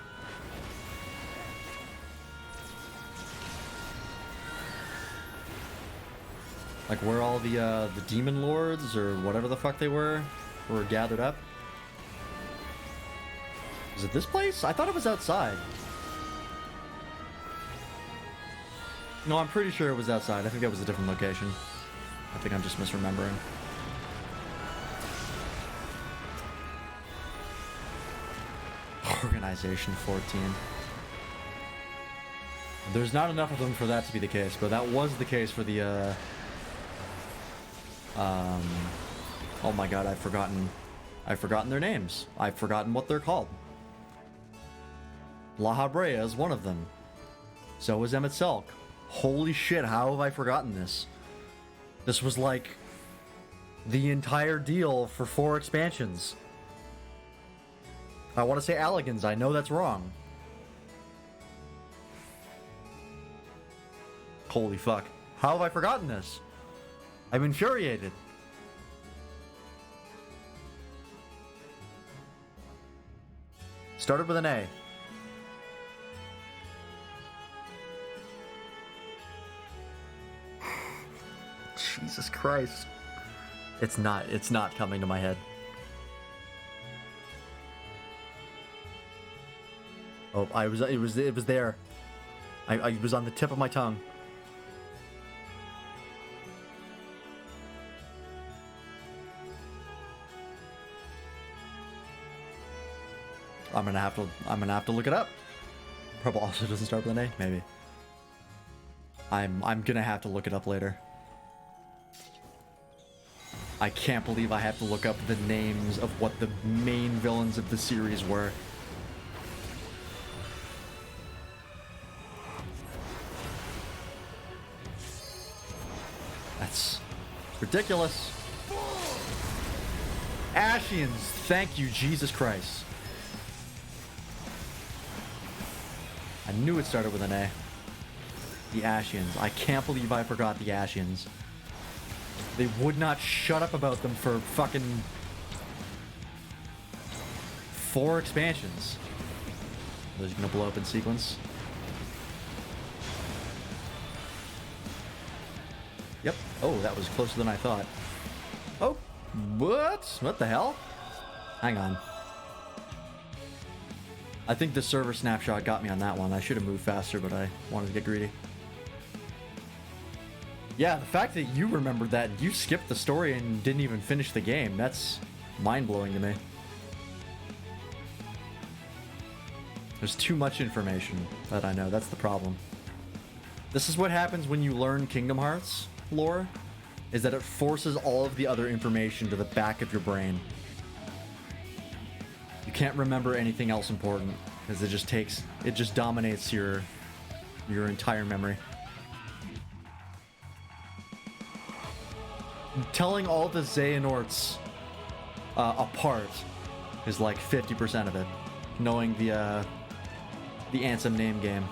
Like where all the demon lords or whatever the fuck they were gathered up? Is it this place? I thought it was outside. No, I'm pretty sure it was outside. I think that was a different location. I think I'm just misremembering. Organization 14. There's not enough of them for that to be the case, but that was the case for the oh my god, I've forgotten their names. I've forgotten what they're called. La Habrea is one of them. So is Emmett Selk. Holy shit, how have I forgotten this? This was like the entire deal for 4 expansions. I want to say Alligans. I know that's wrong. Holy fuck. How have I forgotten this? I'm infuriated. Started with an A. Jesus Christ. It's not coming to my head. Oh, it was there. I was on the tip of my tongue. I'm gonna have to look it up. Probably also doesn't start with an A, maybe. I'm gonna have to look it up later. I can't believe I have to look up the names of what the main villains of the series were. That's ridiculous. Ashians, thank you, Jesus Christ. I knew it started with an A. The Ashians. I can't believe I forgot the Ashians. They would not shut up about them for fucking 4 expansions. Are those gonna blow up in sequence? Yep. Oh, that was closer than I thought. Oh, what? What the hell? Hang on. I think the server snapshot got me on that one. I should have moved faster, but I wanted to get greedy. Yeah, the fact that you remembered that and you skipped the story and didn't even finish the game, that's mind-blowing to me. There's too much information that I know. That's the problem. This is what happens when you learn Kingdom Hearts lore, is that it forces all of the other information to the back of your brain. You can't remember anything else important because it just dominates your entire memory. Telling all the Xehanorts apart is like 50% of it. Knowing the Ansem name game.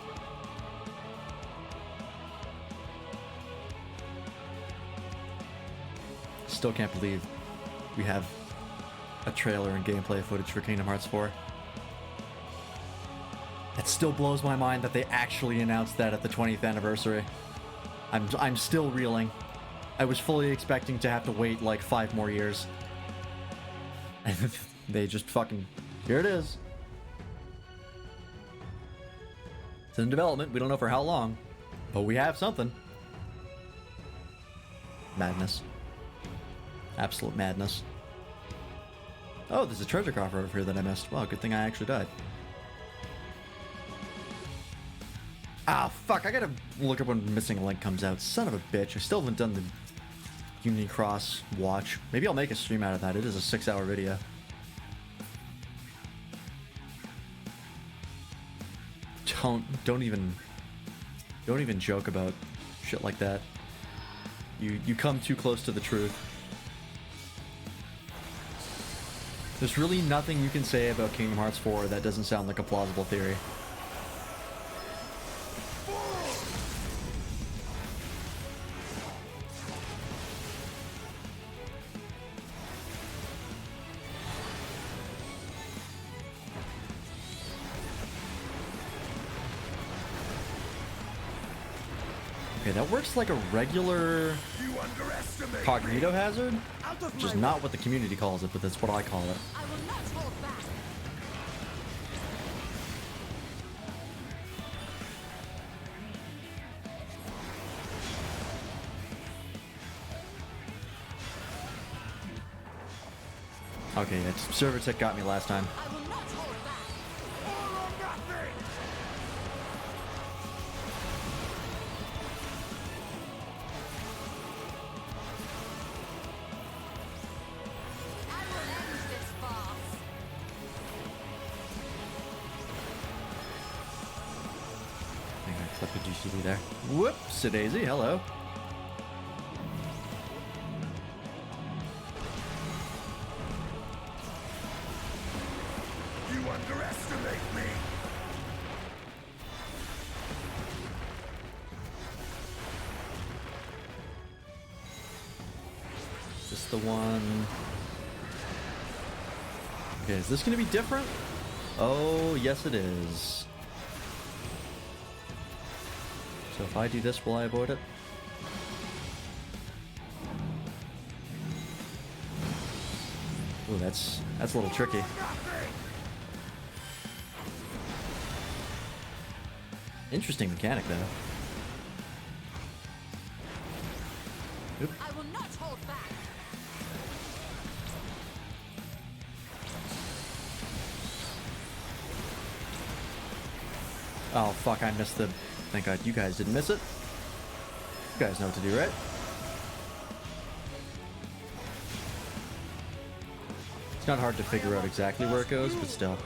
Still can't believe we have a trailer and gameplay footage for Kingdom Hearts 4. It still blows my mind that they actually announced that at the 20th anniversary. I'm still reeling. I was fully expecting to have to wait like 5 more years. And they just fucking... Here it is. It's in development. We don't know for how long. But we have something. Madness. Absolute madness. Oh, there's a treasure coffer over here that I missed. Well, good thing I actually died. Ah, fuck. I gotta look up when Missing Link comes out. Son of a bitch. I still haven't done the Unity Cross watch. Maybe I'll make a stream out of that. It is a 6-hour video. Don't even joke about shit like that. You come too close to the truth. There's really nothing you can say about Kingdom Hearts 4 that doesn't sound like a plausible theory. Okay, that works like a regular cognito hazard, which is not what the community calls it, but that's what I call it. I will not hold back. Okay, that server tech got me last time. I will not hold back. All or nothing! I will end this farce. I think I clipped a GCD there. Whoops, a daisy, hello. underestimate me? Is this the one? Okay, is this gonna be different? Oh, yes it is. So if I do this, will I avoid it? Ooh, that's a little tricky. Interesting mechanic, though. Oop. I will not hold back. Oh, fuck, I missed the... Thank God you guys didn't miss it. You guys know what to do, right? It's not hard to figure out exactly where it goes, but still.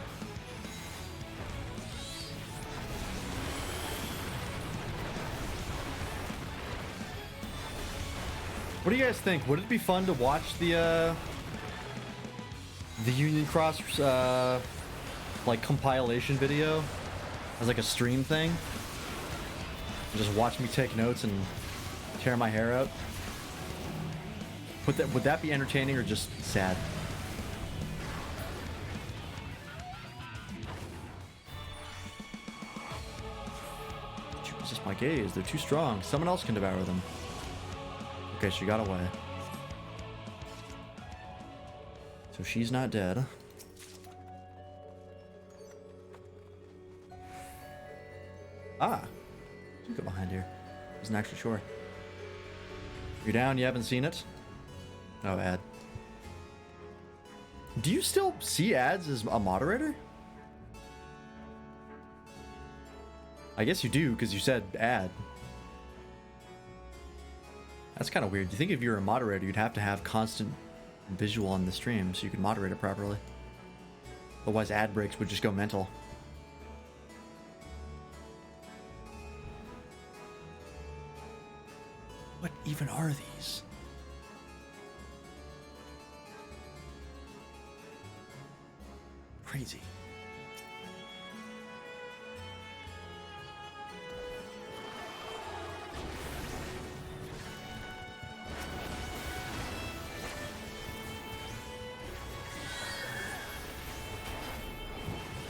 What do you guys think? Would it be fun to watch the Union Cross like compilation video as like a stream thing? And just watch me take notes and tear my hair out? Would that be entertaining or just sad? Jesus, my gaze. They're too strong. Someone else can devour them. Okay, she got away. So she's not dead. Ah. Let's go behind here. Wasn't actually sure. You're down, you haven't seen it? No ad. Do you still see ads as a moderator? I guess you do, because you said ad. That's kind of weird. You think if you were a moderator, you'd have to have constant visual on the stream so you could moderate it properly. Otherwise, ad breaks would just go mental. What even are these? Crazy.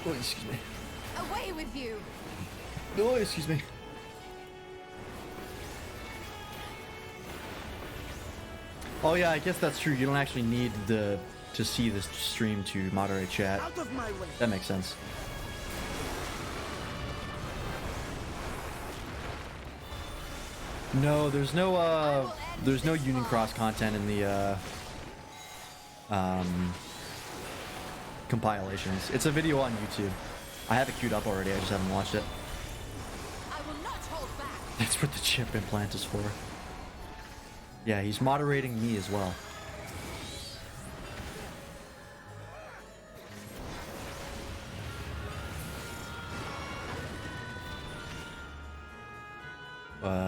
Oh, excuse me. Away with you! Oh, excuse me. Oh yeah, I guess that's true. You don't actually need to see this stream to moderate chat. Out of my way. That makes sense. No, there's no Union Cross content in the compilations. It's a video on YouTube. I have it queued up already, I just haven't watched it. I will not hold back. That's what the chip implant is for. Yeah, he's moderating me as well.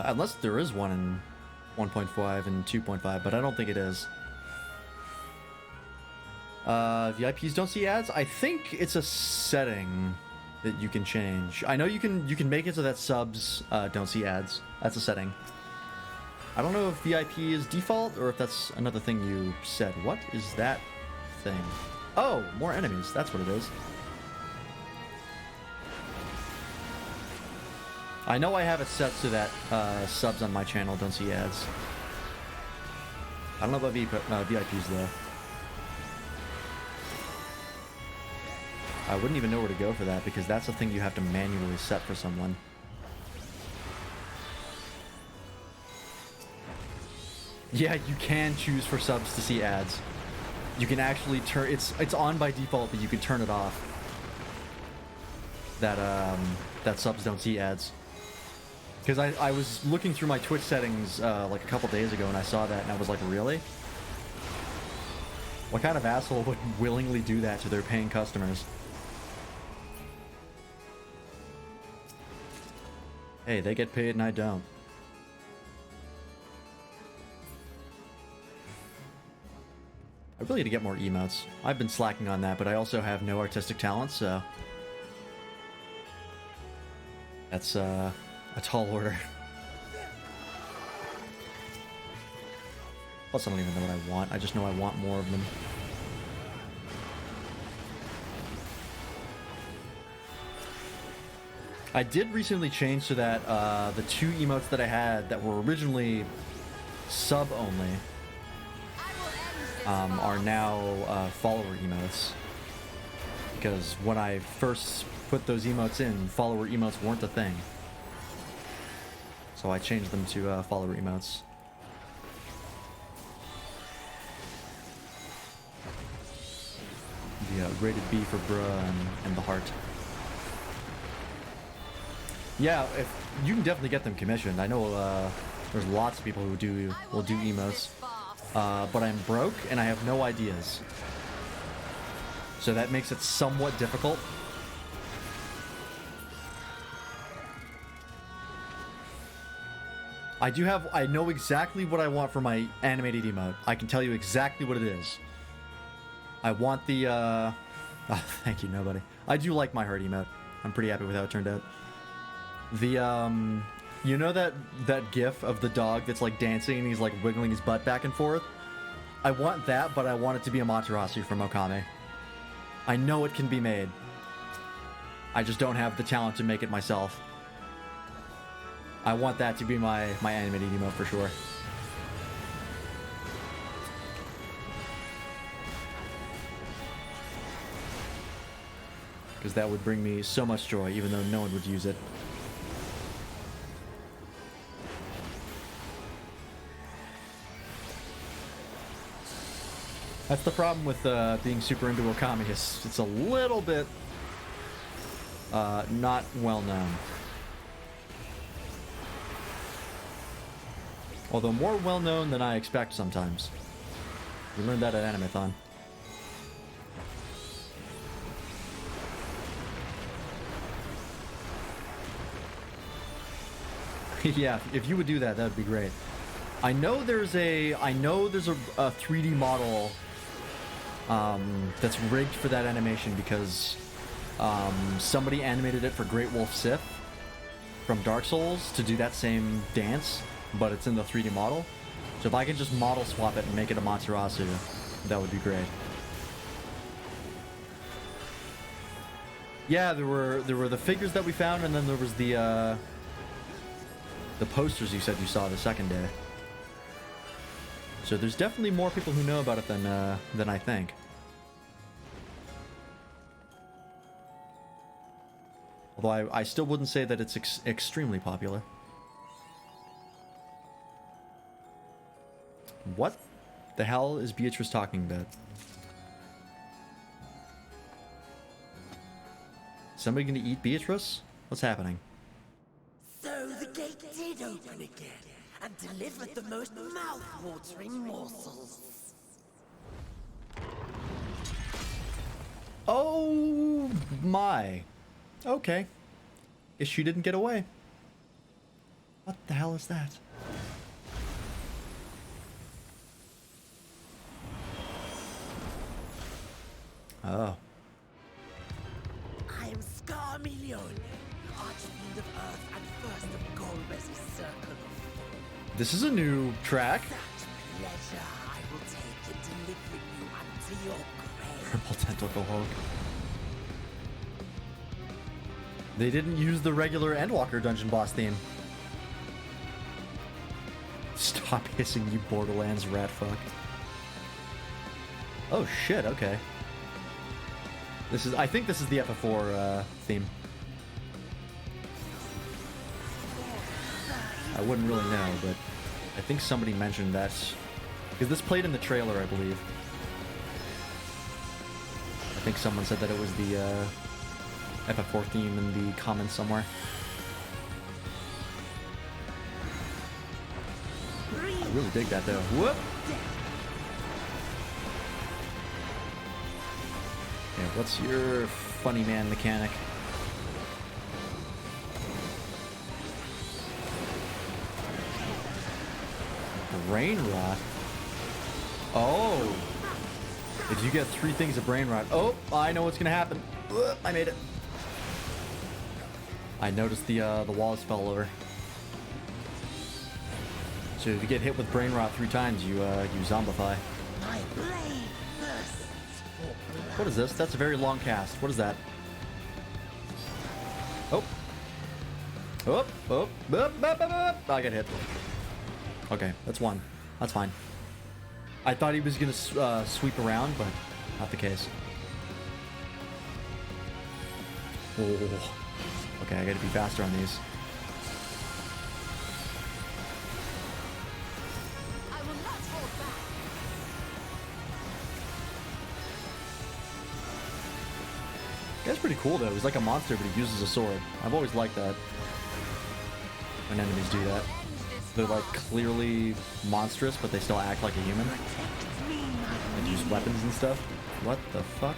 Unless there is one in 1.5 and 2.5, but I don't think it is. VIPs don't see ads? I think it's a setting that you can change. I know you can make it so that subs don't see ads. That's a setting. I don't know if VIP is default or if that's another thing you said. What is that thing? Oh, more enemies. That's what it is. I know I have it set so that subs on my channel don't see ads. I don't know about VIPs though. I wouldn't even know where to go for that because that's a thing you have to manually set for someone. Yeah, you can choose for subs to see ads. You can actually turn it's on by default, but you can turn it off. That subs don't see ads. Because I was looking through my Twitch settings like a couple days ago and I saw that and I was like, really? What kind of asshole would willingly do that to their paying customers? Hey, they get paid and I don't. I really need to get more emotes. I've been slacking on that, but I also have no artistic talent, so that's a tall order. Plus, I don't even know what I want. I just know I want more of them. I did recently change so that the 2 emotes that I had that were originally sub only are now follower emotes. Because when I first put those emotes in, follower emotes weren't a thing. So I changed them to follower emotes. The rated B for bruh and the heart. Yeah, if you can definitely get them commissioned. I know there's lots of people who will do emotes, but I'm broke and I have no ideas, so that makes it somewhat difficult. I know exactly what I want for my animated emote. I can tell you exactly what it is. I want the oh, thank you, nobody. I do like my heart emote. I'm pretty happy with how it turned out. The you know that gif of the dog that's like dancing and he's like wiggling his butt back and forth? I want that, but I want it to be Amaterasu from Okame. I know it can be made. I just don't have the talent to make it myself. I want that to be my animated emote for sure. Because that would bring me so much joy, even though no one would use it. That's the problem with being super into Okami. It's a little bit not well known. Although more well known than I expect sometimes. We learned that at Animathon. Yeah, if you would do that, that would be great. I know there's a 3D model that's rigged for that animation because somebody animated it for Great Wolf Sith from Dark Souls to do that same dance, but it's in the 3D model. So if I could just model swap it and make it Amaterasu, that would be great. Yeah, there were the figures that we found, and then there was the posters you said you saw the second day. So there's definitely more people who know about it than I think. Although I still wouldn't say that it's extremely popular. What the hell is Beatrice talking about? Somebody gonna eat Beatrice? What's happening? So the gate did open again and delivered the most mouth-watering morsels. Oh my. Okay. Guess she didn't get away. What the hell is that? Oh. I am Scarmelion, Archfiend of Earth and first of Golbez's Circle. This is a new track. That pleasure I will take in delivering you unto your grave. Purple Tentacle Hulk. They didn't use the regular Endwalker dungeon boss theme. Stop hissing, you Borderlands rat fuck. Oh shit, okay. I think this is the FF4 theme. I wouldn't really know, but I think somebody mentioned that. Because this played in the trailer, I believe. I think someone said that it was the FF4 theme in the comments somewhere. I really dig that though. Whoop! Yeah, what's your funny man mechanic? Brain rot. Oh. If you get 3 things of brain rot, oh, I know what's gonna happen. Ugh, I made it. I noticed the walls fell over. So if you get hit with brain rot 3 times, you zombify. My blade thirsts for blood. What is this? That's a very long cast. What is that? Oh. Oh, oh, I got hit. Okay, that's 1. That's fine. I thought he was gonna sweep around, but not the case. Oh. Okay, I gotta be faster on these. I will not hold back. That's pretty cool though. He's like a monster, but he uses a sword. I've always liked that when enemies do that. They're like clearly monstrous, but they still act like a human and use weapons and stuff. What the fuck?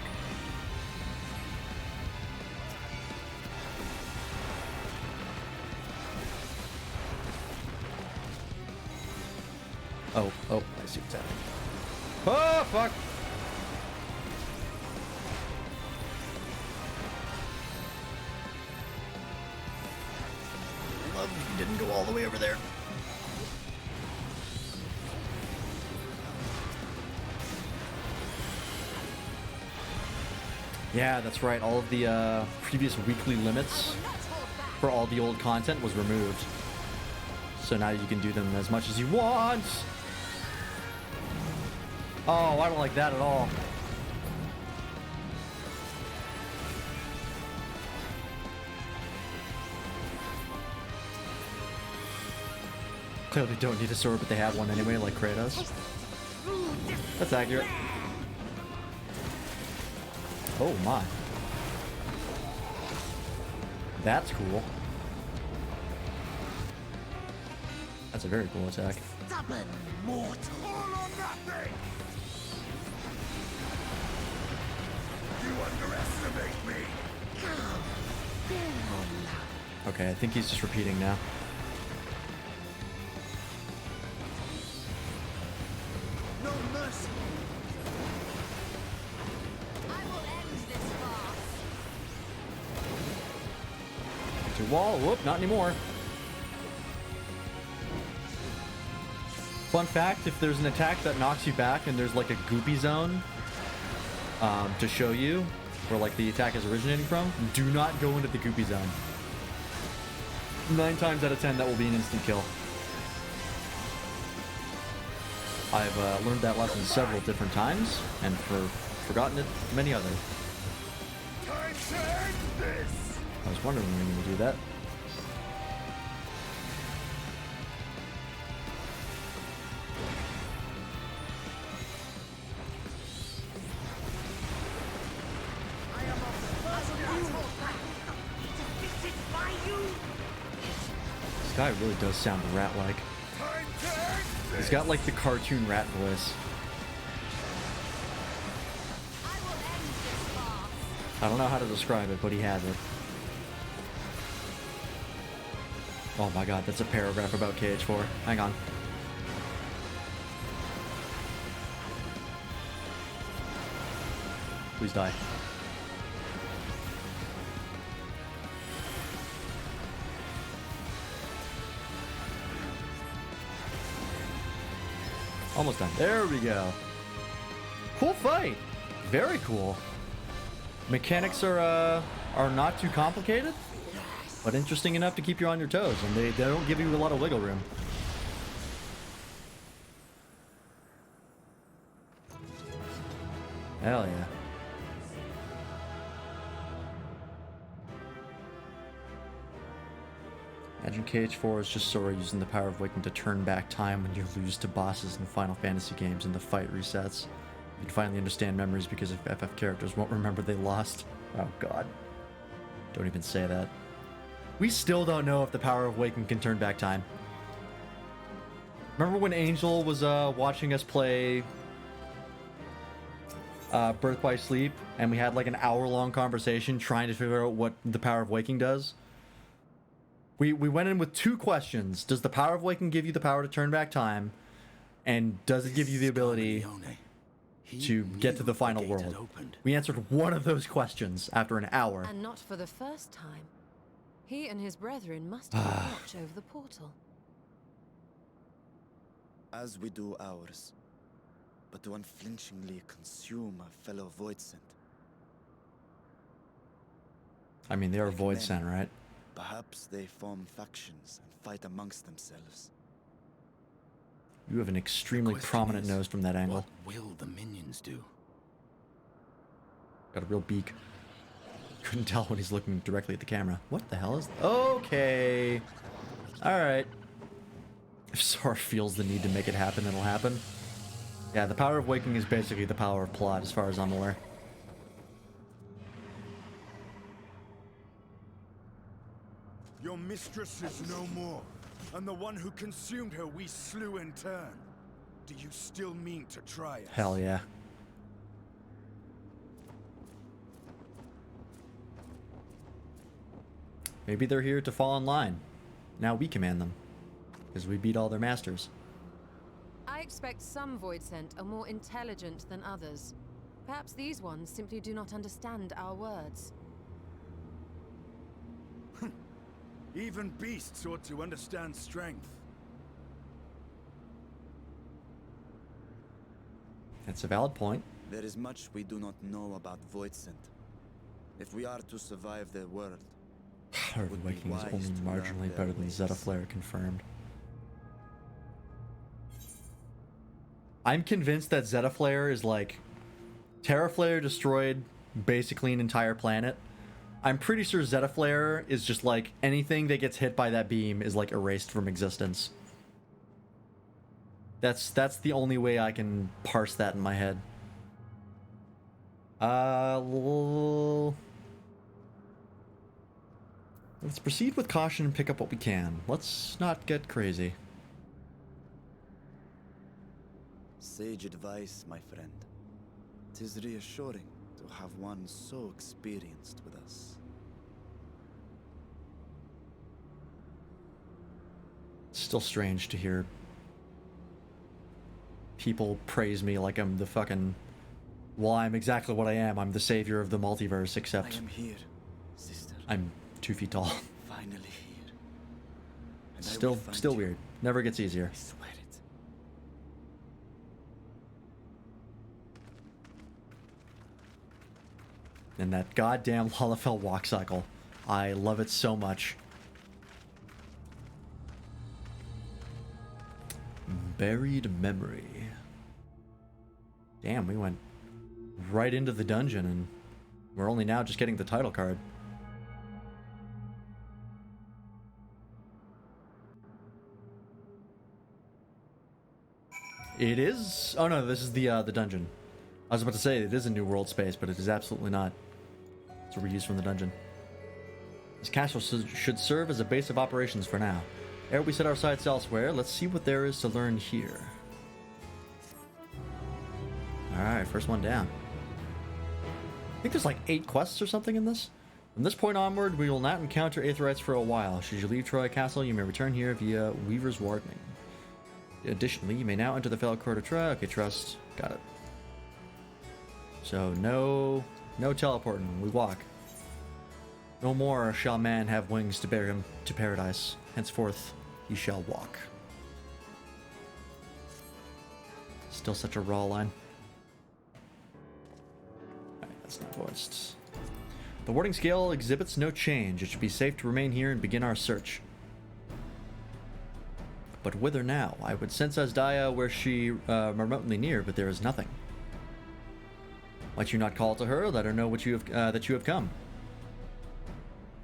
Oh, I see what's happening. Oh, fuck! Love you didn't go all the way over there. Yeah, that's right. All of the previous weekly limits for all the old content was removed. So now you can do them as much as you want. Oh, I don't like that at all. Clearly don't need a sword, but they have one anyway, like Kratos. That's accurate. Oh my. That's cool. That's a very cool attack. Stubborn mortal. All or nothing! You underestimate me! Come, bear on love. Okay, I think he's just repeating now. No mercy! I will end this farce. To wall. Whoop, not anymore. Fun fact, if there's an attack that knocks you back and there's like a goopy zone to show you where like the attack is originating from, do not go into the goopy zone. 9 times out of 10 that will be an instant kill. I've learned that lesson several different times and forgotten it many others. Time to end this! I was wondering when you were going to do that. This guy really does sound rat-like. Time to end this! He's got like the cartoon rat voice. I will end this farce. I don't know how to describe it, but he has it. Oh my god, that's a paragraph about KH4. Hang on. Please die. Almost done. There we go. Cool fight. Very cool. Mechanics are not too complicated, but interesting enough to keep you on your toes, and they don't give you a lot of wiggle room. Hell yeah. Imagine KH4 is just Sora using the power of Waking to turn back time when you lose to bosses in Final Fantasy games and the fight resets. You can finally understand memories because if FF characters won't remember they lost. Oh god. Don't even say that. We still don't know if the power of Waking can turn back time. Remember when Angel was watching us play Birth by Sleep and we had like an hour-long conversation trying to figure out what the power of Waking does? We went in with 2 questions. Does the power of Waking give you the power to turn back time? And does it give you the ability to get to the final world. We answered one of those questions after an hour. And not for the first time. He and his brethren must keep watch over the portal. As we do ours, but to unflinchingly consume a fellow Voidsent. I mean, they are Void Sent, right? Perhaps they form factions and fight amongst themselves. You have an extremely prominent nose from that angle. What will the minions do? Got a real beak. Couldn't tell when he's looking directly at the camera. What the hell is... Okay. Alright. If Sora feels the need to make it happen, it'll happen. Yeah, the power of waking is basically the power of plot, as far as I'm aware. Your mistress is no more, and the one who consumed her we slew in turn. Do you still mean to try us? Hell yeah. Maybe they're here to fall in line. Now we command them. Because we beat all their masters. I expect some Voidsent are more intelligent than others. Perhaps these ones simply do not understand our words. Even beasts ought to understand strength. That's a valid point. There is much we do not know about Voidsent. If we are to survive their world, Power of Waking is only marginally better than Zetaflare, confirmed. I'm convinced that Zetaflare is like... Terraflare destroyed basically an entire planet. I'm pretty sure Zetaflare is just like anything that gets hit by that beam is like erased from existence. That's the only way I can parse that in my head. Let's proceed with caution and pick up what we can. Let's not get crazy. sage advice, my friend. 'Tis reassuring to have one so experienced with us. It's still strange to hear people praise me like I'm the fucking... Well, I'm exactly what I am. I'm the savior of the multiverse, I except am here, sister. I'm 2 feet tall. Finally here. And I will Still find you. weird. Never gets easier. I swear it. And that goddamn Lalafell walk cycle. I love it so much. Buried memory. Damn, we went right into the dungeon and we're only now just getting the title card. It is... Oh no, this is the dungeon. I was about to say it is a new world space, but it is absolutely not. It's a reuse from the dungeon. This castle should serve as a base of operations for now. Ere we set our sights elsewhere, let's see what there is to learn here. Alright, first one down. I think there's like 8 quests or something in this. From this point onward, we will not encounter Aetherites for a while. Should you leave Troy Castle, you may return here via Weaver's Wardening. Additionally, you may now enter the Fell Court of Troy. Okay, trust. Got it. So, no teleporting. We walk. No more shall man have wings to bear him to paradise. Henceforth, he shall walk. Still such a raw line. Alright, that's not voiced. The warding scale exhibits no change. It should be safe to remain here and begin our search. But whither now? I would sense Asdaya were she remotely near, but there is nothing. Might you not call to her? Let her know what you have, that you have come.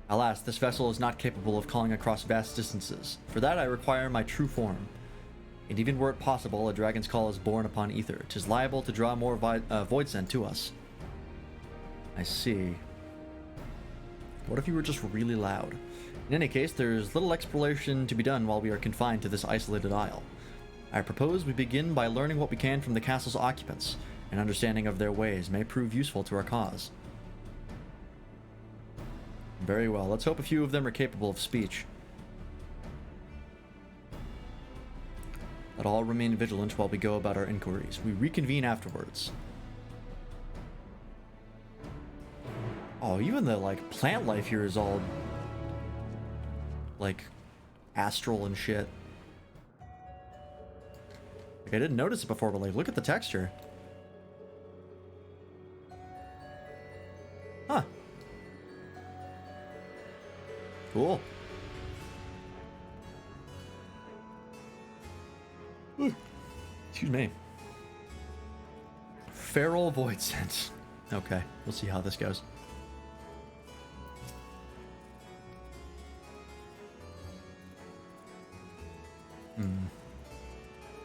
Alas, this vessel is not capable of calling across vast distances. For that I require my true form. And even were it possible, a dragon's call is born upon ether. 'Tis liable to draw more void sent to us. I see. What if you were just really loud? In any case, there is little exploration to be done while we are confined to this isolated isle. I propose we begin by learning what we can from the castle's occupants. An understanding of their ways may prove useful to our cause. Very well, let's hope a few of them are capable of speech. Let all remain vigilant while we go about our inquiries. We reconvene afterwards. Oh, even the, like, plant life here is all, like, astral and shit. Like, I didn't notice it before, but, like, look at the texture. Huh. Cool. Ooh. Excuse me. Feral Void Sense. Okay, we'll see how this goes.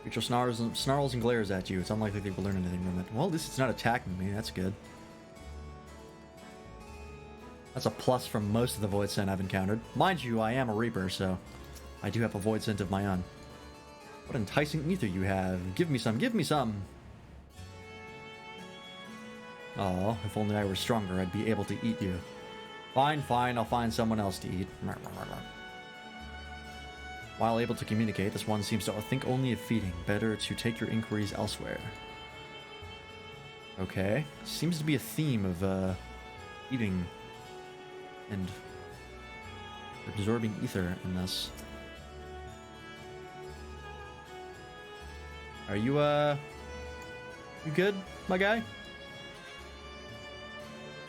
Creature snarls and glares at you. It's unlikely they will learn anything from it. Well, at least it's not attacking me. That's good. That's a plus from most of the Void Scent I've encountered. Mind you, I am a Reaper, so I do have a Void Scent of my own. What enticing ether you have. Give me some, give me some! Oh, if only I were stronger, I'd be able to eat you. Fine, fine, I'll find someone else to eat. While able to communicate, this one seems to think only of feeding. Better to take your inquiries elsewhere. Okay. Seems to be a theme of, eating and absorbing ether in this. Are you, you good, my guy?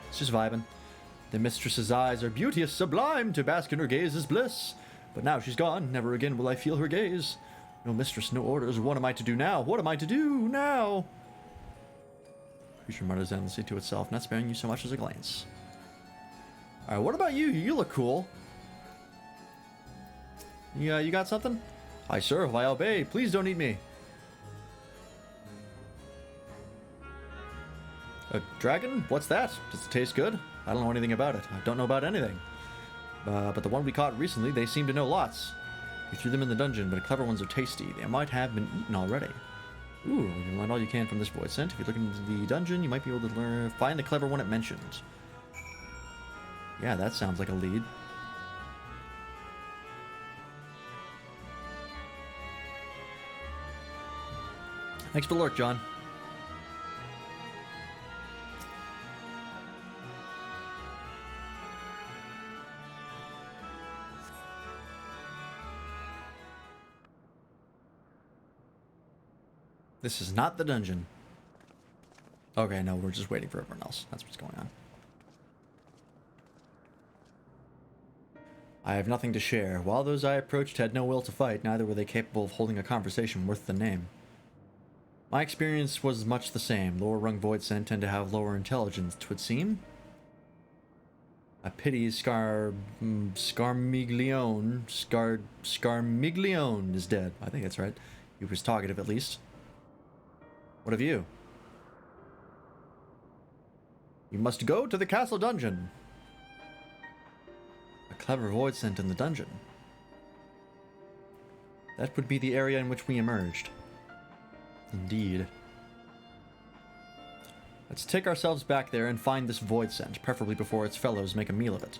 It's just vibing. The mistress's eyes are beauteous, sublime, to bask in her gaze is bliss. But now she's gone, never again will I feel her gaze. No mistress, no orders, what am I to do now? What am I to do now? Creature mutters endlessly to itself, not sparing you so much as a glance. Alright, what about you? You look cool. You got something? I serve, I obey, please don't eat me. A dragon? What's that? Does it taste good? I don't know anything about it. I don't know about anything. But the one we caught recently, they seem to know lots. We threw them in the dungeon, but clever ones are tasty. They might have been eaten already. Ooh, you learn all you can from this void scent. If you look into the dungeon, you might be able to find the clever one it mentioned. Yeah, that sounds like a lead. Thanks for the lurk, John. This is not the dungeon. Okay, no, we're just waiting for everyone else. That's what's going on. I have nothing to share. While those I approached had no will to fight, neither were they capable of holding a conversation worth the name. My experience was much the same. Lower rung void scent tend to have lower intelligence, 'twould seem. I pity Scarmiglione is dead. I think that's right. He was talkative at least. What of you? You must go to the castle dungeon. A clever void scent in the dungeon. That would be the area in which we emerged. Indeed. Let's take ourselves back there and find this void scent, preferably before its fellows make a meal of it.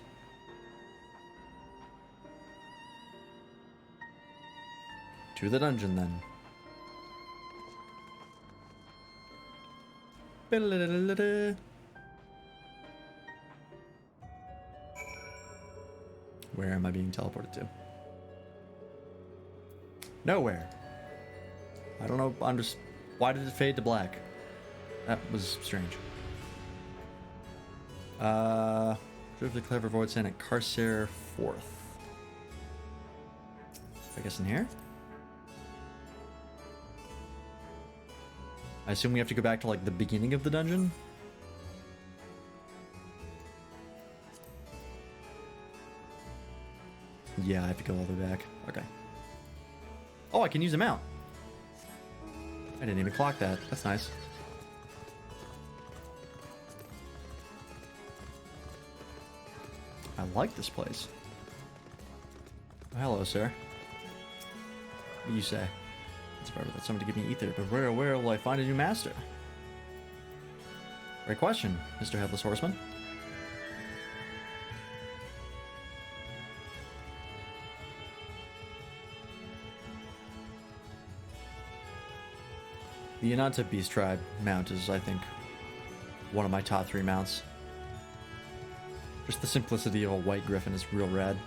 To the dungeon, then. Where am I being teleported to? Nowhere. I don't know. Why did it fade to black? That was strange. Drove the clever void scent at Carcer 4th. I guess in here? I assume we have to go back to, like, the beginning of the dungeon? Yeah, I have to go all the way back. Okay. Oh, I can use a mount. I didn't even clock that. That's nice. I like this place. Oh, hello, sir. What do you say? It's better that someone to give me ether, but where will I find a new master? Great question, Mr. Headless Horseman. The Ananta Beast Tribe mount is, I think, one of my top 3 mounts. Just the simplicity of a white griffin is real rad.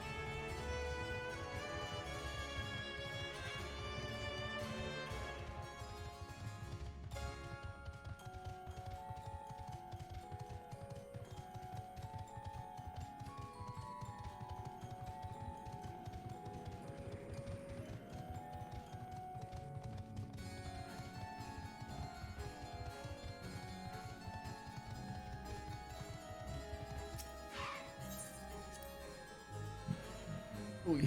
Ooh.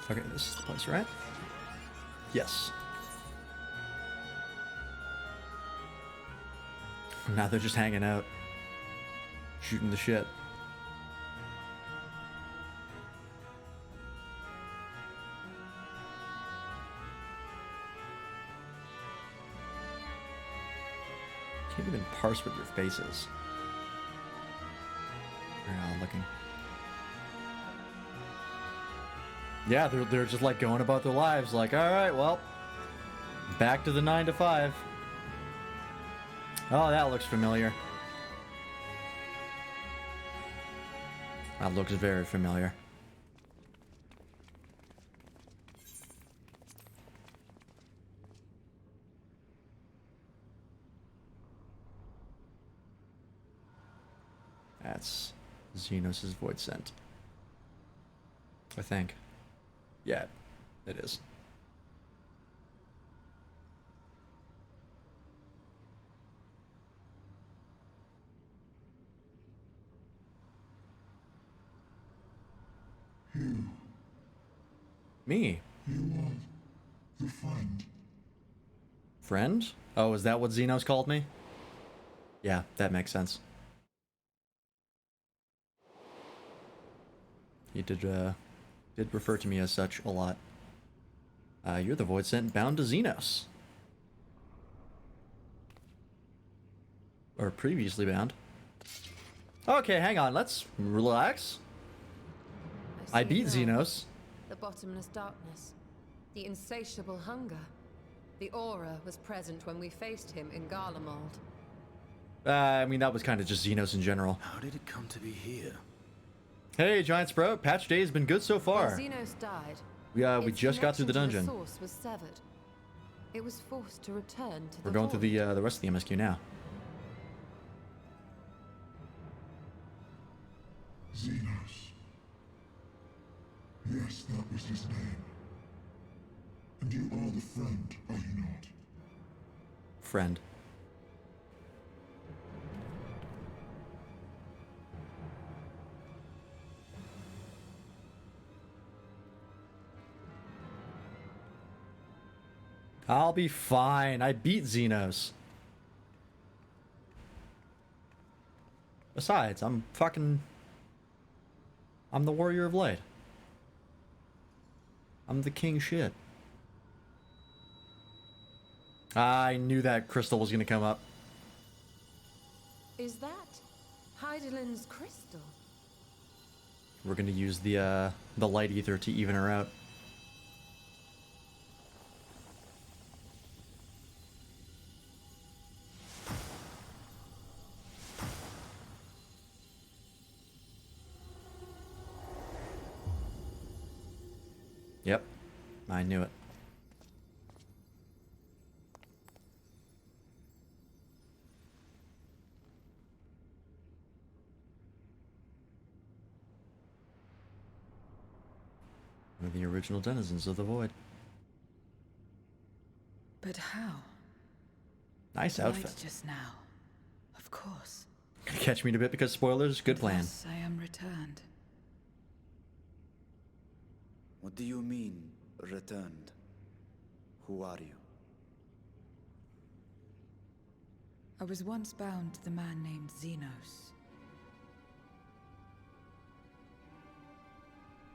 Okay, this is the place, right? Yes. Now they're just hanging out, shooting the shit. Can't even parse what your face is. Very odd looking. Yeah, they're just like going about their lives, like, all right, well, back to the 9 to 5. Oh, that looks familiar. That looks very familiar. That's Xenos' void scent. I think. Yeah, it is. You. Me? You are the friend. Friend? Oh, is that what Xenos called me? Yeah, that makes sense. He did refer to me as such a lot. You're the void sent bound to Xenos. Or previously bound. Okay, hang on, let's relax. I beat Xenos. The bottomless darkness. The insatiable hunger. The aura was present when we faced him in Garlemald. I mean, that was kind of just Xenos in general. How did it come to be here? Hey, Giant Sprout, patch day has been good so When far. Xenos died, We its just got through the connection to dungeon. source was severed. It was forced to return to We're the going through void. the rest of the MSQ now. Xenos. Yes, that was his name. And you are the friend, are you not? Friend. I'll be fine. I beat Xenos. Besides, I'm the Warrior of Light. I'm the king shit. I knew that crystal was gonna come up. Is that Heidelin's crystal? We're gonna use the light ether to even her out. Yep, I knew it. One of the original denizens of the void. But how? Nice Light outfit. just now. Of course. Gonna catch me in a bit because spoilers. Good plan. Thus I am returned. What do you mean, returned? Who are you? I was once bound to the man named Xenos.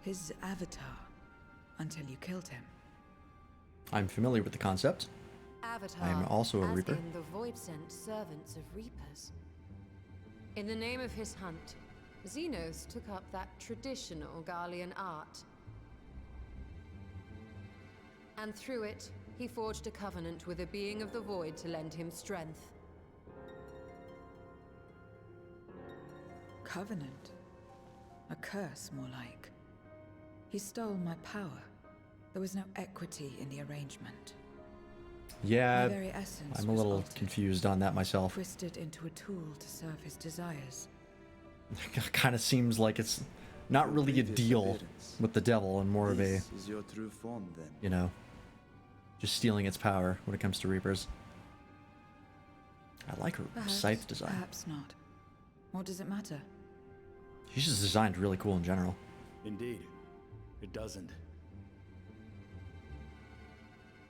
His avatar, until you killed him. I'm familiar with the concept. Avatar, I am also a as Reaper. in the void-sent servants of Reapers. In the name of his hunt, Xenos took up that traditional Garlean art. And through it, he forged a covenant with a being of the void to lend him strength. Covenant? A curse, more like. He stole my power. There was no equity in the arrangement. Yeah, My very essence I'm a was little altered, confused on that myself. twisted into a tool to serve his desires. Kind of seems like it's not really a deal with the devil and more of a, This is your true form, then. you know, just stealing its power when it comes to Reapers. I like her scythe design. Perhaps not. What does it matter? She's just designed really cool in general. Indeed, it doesn't.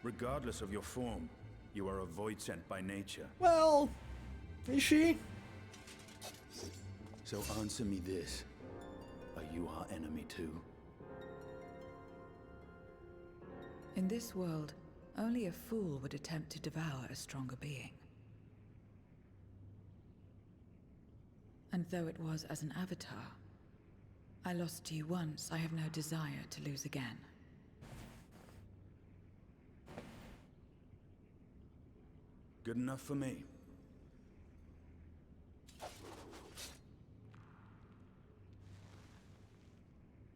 Regardless of your form, you are a void sent by nature. Well, is she? So answer me this. Are you our enemy too? In this world, only a fool would attempt to devour a stronger being. And though it was as an avatar, I lost to you once, I have no desire to lose again. Good enough for me.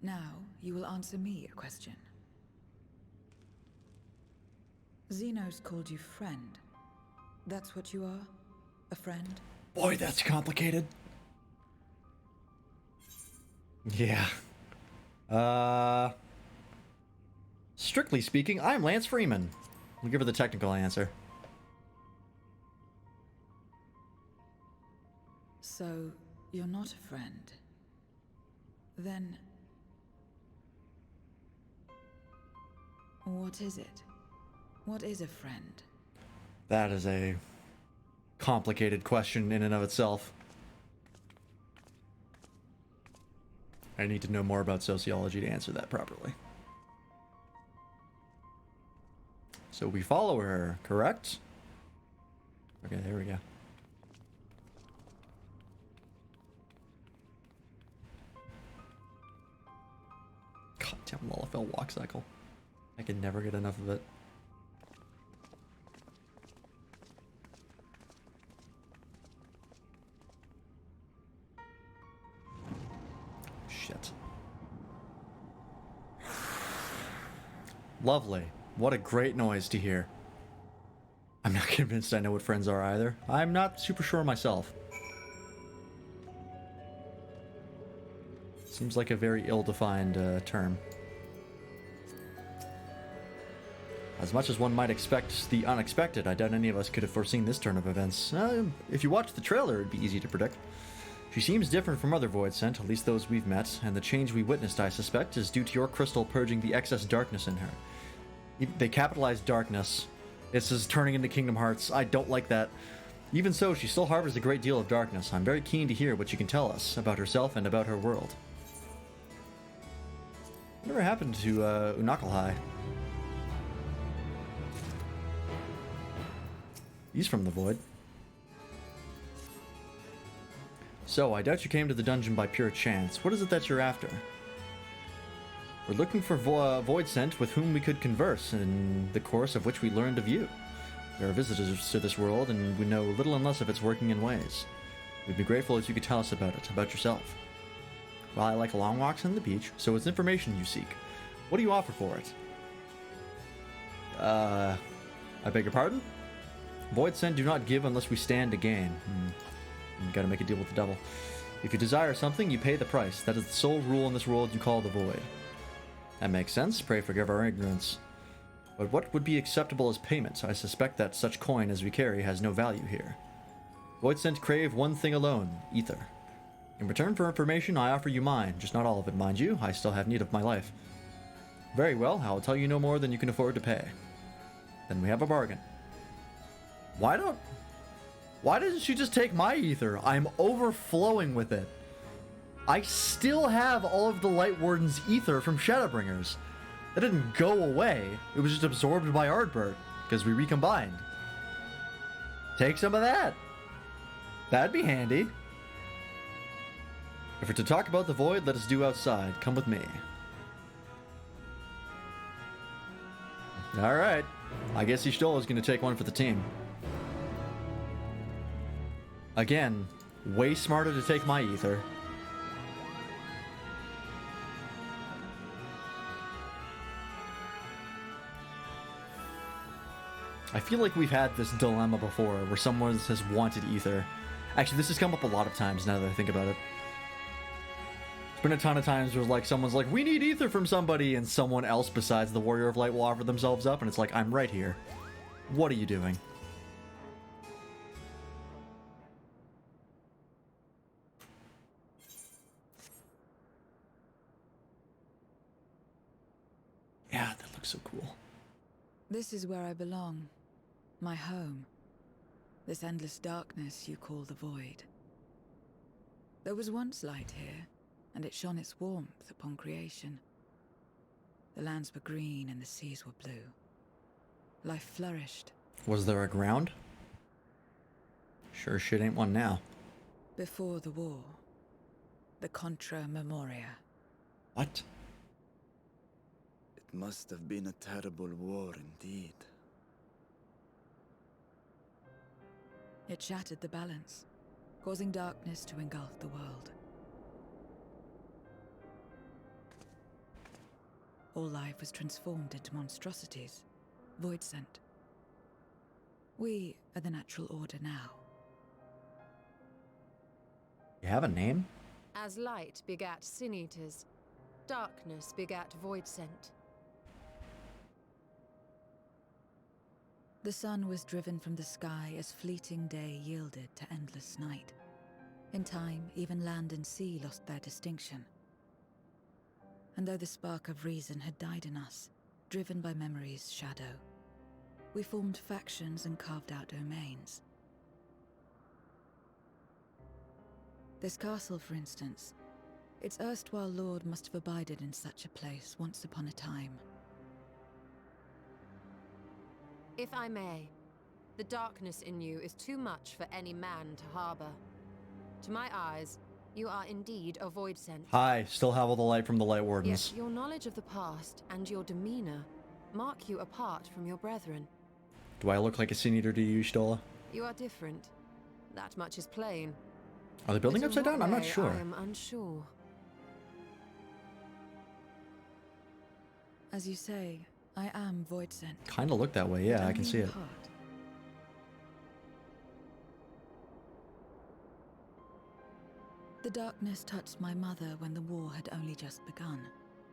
Now, you will answer me a question. Xenos called you friend. That's what you are? A friend? Boy, that's complicated. Yeah. Strictly speaking, I'm Lance Freeman. We'll give her the technical answer. So, you're not a friend. Then... what is it? What is a friend? That is a complicated question in and of itself. I need to know more about sociology to answer that properly. So we follow her, correct? Okay, there we go. Goddamn Lullafell walk cycle. I can never get enough of it. Shit. Lovely. What a great noise to hear. I'm not convinced I know what friends are either. I'm not super sure myself. Seems like a very ill-defined term. As much as one might expect the unexpected, I doubt any of us could have foreseen this turn of events. If you watch the trailer, it'd be easy to predict. She seems different from other Void Sent, at least those we've met, and the change we witnessed, I suspect, is due to your crystal purging the excess darkness in her. They capitalized darkness. This is turning into Kingdom Hearts. I don't like that. Even so, she still harbors a great deal of darkness. I'm very keen to hear what you can tell us about herself and about her world. Whatever happened to Unakalhai? He's from the Void. So, I doubt you came to the dungeon by pure chance. What is it that you're after? We're looking for Void Sent with whom we could converse, in the course of which we learned of you. We are visitors to this world, and we know little unless of its working in ways. We'd be grateful if you could tell us about it, about yourself. Well, I like long walks on the beach, so it's information you seek. What do you offer for it? I beg your pardon? Void Sent do not give unless we stand to gain. You gotta make a deal with the devil. If you desire something, you pay the price. That is the sole rule in this world you call the Void. That makes sense. Pray forgive our ignorance. But what would be acceptable as payment? I suspect that such coin as we carry has no value here. Void Sent crave one thing alone, ether. In return for information, I offer you mine. Just not all of it, mind you. I still have need of my life. Very well, I will tell you no more than you can afford to pay. Then we have a bargain. Why doesn't she just take my ether? I'm overflowing with it. I still have all of the Light Warden's ether from Shadowbringers. That didn't go away. It was just absorbed by Ardbert, because we recombined. Take some of that. That'd be handy. If we're to talk about the Void, let us do outside. Come with me. Alright. I guess Y'shtola is going to take one for the team. Again, way smarter to take my ether. I feel like we've had this dilemma before, where someone has wanted ether. Actually, this has come up a lot of times now that I think about it. There's been a ton of times where like someone's like, we need ether from somebody, and someone else besides the Warrior of Light will offer themselves up, and it's like, I'm right here. What are you doing? Yeah, that looks so cool. This is where I belong. My home. This endless darkness you call the Void. There was once light here, and it shone its warmth upon creation. The lands were green and the seas were blue. Life flourished. Was there a ground? Sure shit ain't one now. Before the war. The Contra Memoria. What? It must have been a terrible war indeed. It shattered the balance, causing darkness to engulf the world. All life was transformed into monstrosities, void sent. We are the natural order now. You have a name? As light begat sin eaters, darkness begat void sent. The sun was driven from the sky as fleeting day yielded to endless night. In time, even land and sea lost their distinction. And though the spark of reason had died in us, driven by memory's shadow, we formed factions and carved out domains. This castle, for instance, its erstwhile lord must have abided in such a place once upon a time. If I may, the darkness in you is too much for any man to harbor. To my eyes, you are indeed a void sent. Hi, still have all the light from the Light Wardens. Yet your knowledge of the past and your demeanor mark you apart from your brethren. Do I look like a Sin Eater to you, Y'shtola? You are different. That much is plain. Are they building But in upside what down? I'm not way, sure. I am unsure. As you say, I am void sent. Kinda look that way, yeah, but I can only see in it. part. The darkness touched my mother when the war had only just begun,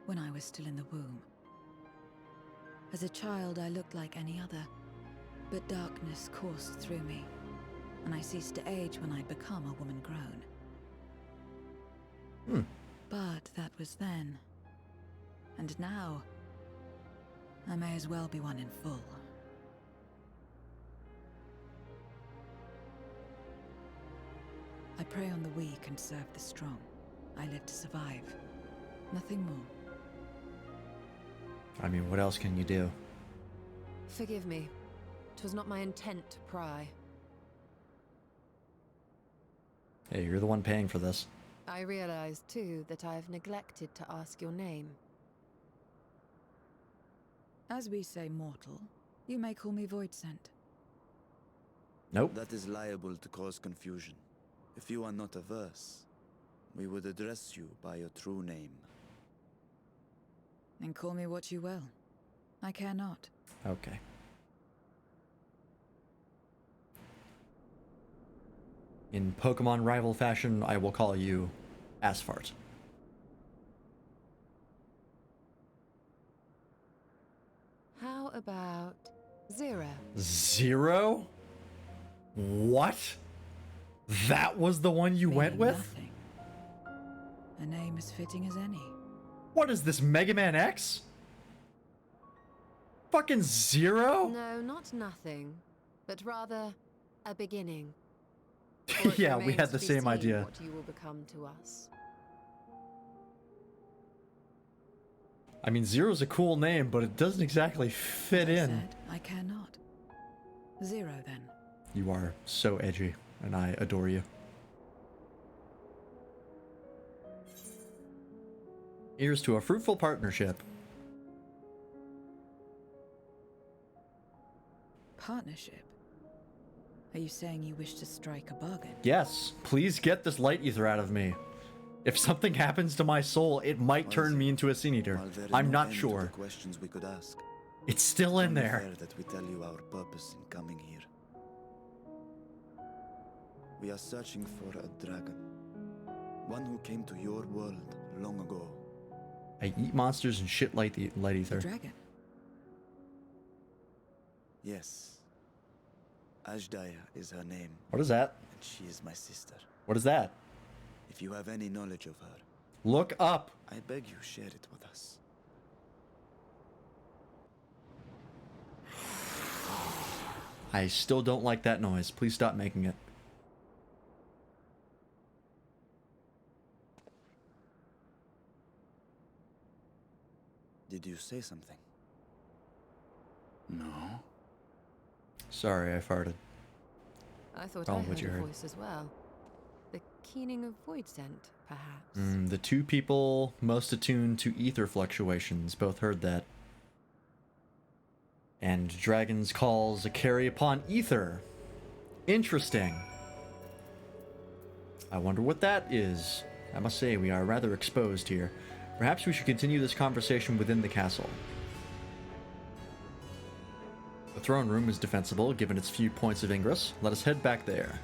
when I was still in the womb. As a child, I looked like any other, but darkness coursed through me, and I ceased to age when I'd become a woman grown. But that was then. And now, I may as well be one in full. I prey on the weak and serve the strong. I live to survive. Nothing more. I mean, what else can you do? Forgive me. 'Twas not my intent to pry. Hey, you're the one paying for this. I realize, too, that I have neglected to ask your name. As we say mortal, you may call me void sent. Nope. That is liable to cause confusion. If you are not averse, we would address you by your true name. Then call me what you will. I care not. Okay. In Pokemon rival fashion, I will call you Asphalt. How about Zero? Zero? What? That was the one you went Meaning with? nothing. A name as fitting as any. What is this, Mega Man X? Fucking Zero? No, not nothing, but rather a beginning. For it Yeah, we remains had to the be same seen idea. What you will become to us. I mean, Zero's a cool name, but it doesn't exactly fit As I in. said, I care not. Zero, then. You are so edgy, and I adore you. Here's to a fruitful partnership. partnership? Are you saying you wish to strike a bargain? Yes, please get this light ether out of me. If something happens to my soul, it might turn me into a sin eater. While there is I'm no not end to sure. the questions we could ask, It's still in only there. fair that we tell you our purpose in coming here. We are searching for a dragon. One who came to your world long ago. I eat monsters and shit light ether. A dragon? Yes. Ajdaya is her name, What is that? and she is my sister. What is that? If you have any knowledge of her, Look up. I beg you share it with us. I still don't like that noise. Please stop making it. Did you say something? No. Sorry, I farted. I thought Oh, I what heard you a heard. voice as well. The keening of void scent, perhaps. The two people most attuned to ether fluctuations both heard that. And dragons' calls carry upon ether. Interesting. I wonder what that is. I must say, we are rather exposed here. Perhaps we should continue this conversation within the castle. The throne room is defensible, given its few points of ingress. Let us head back there.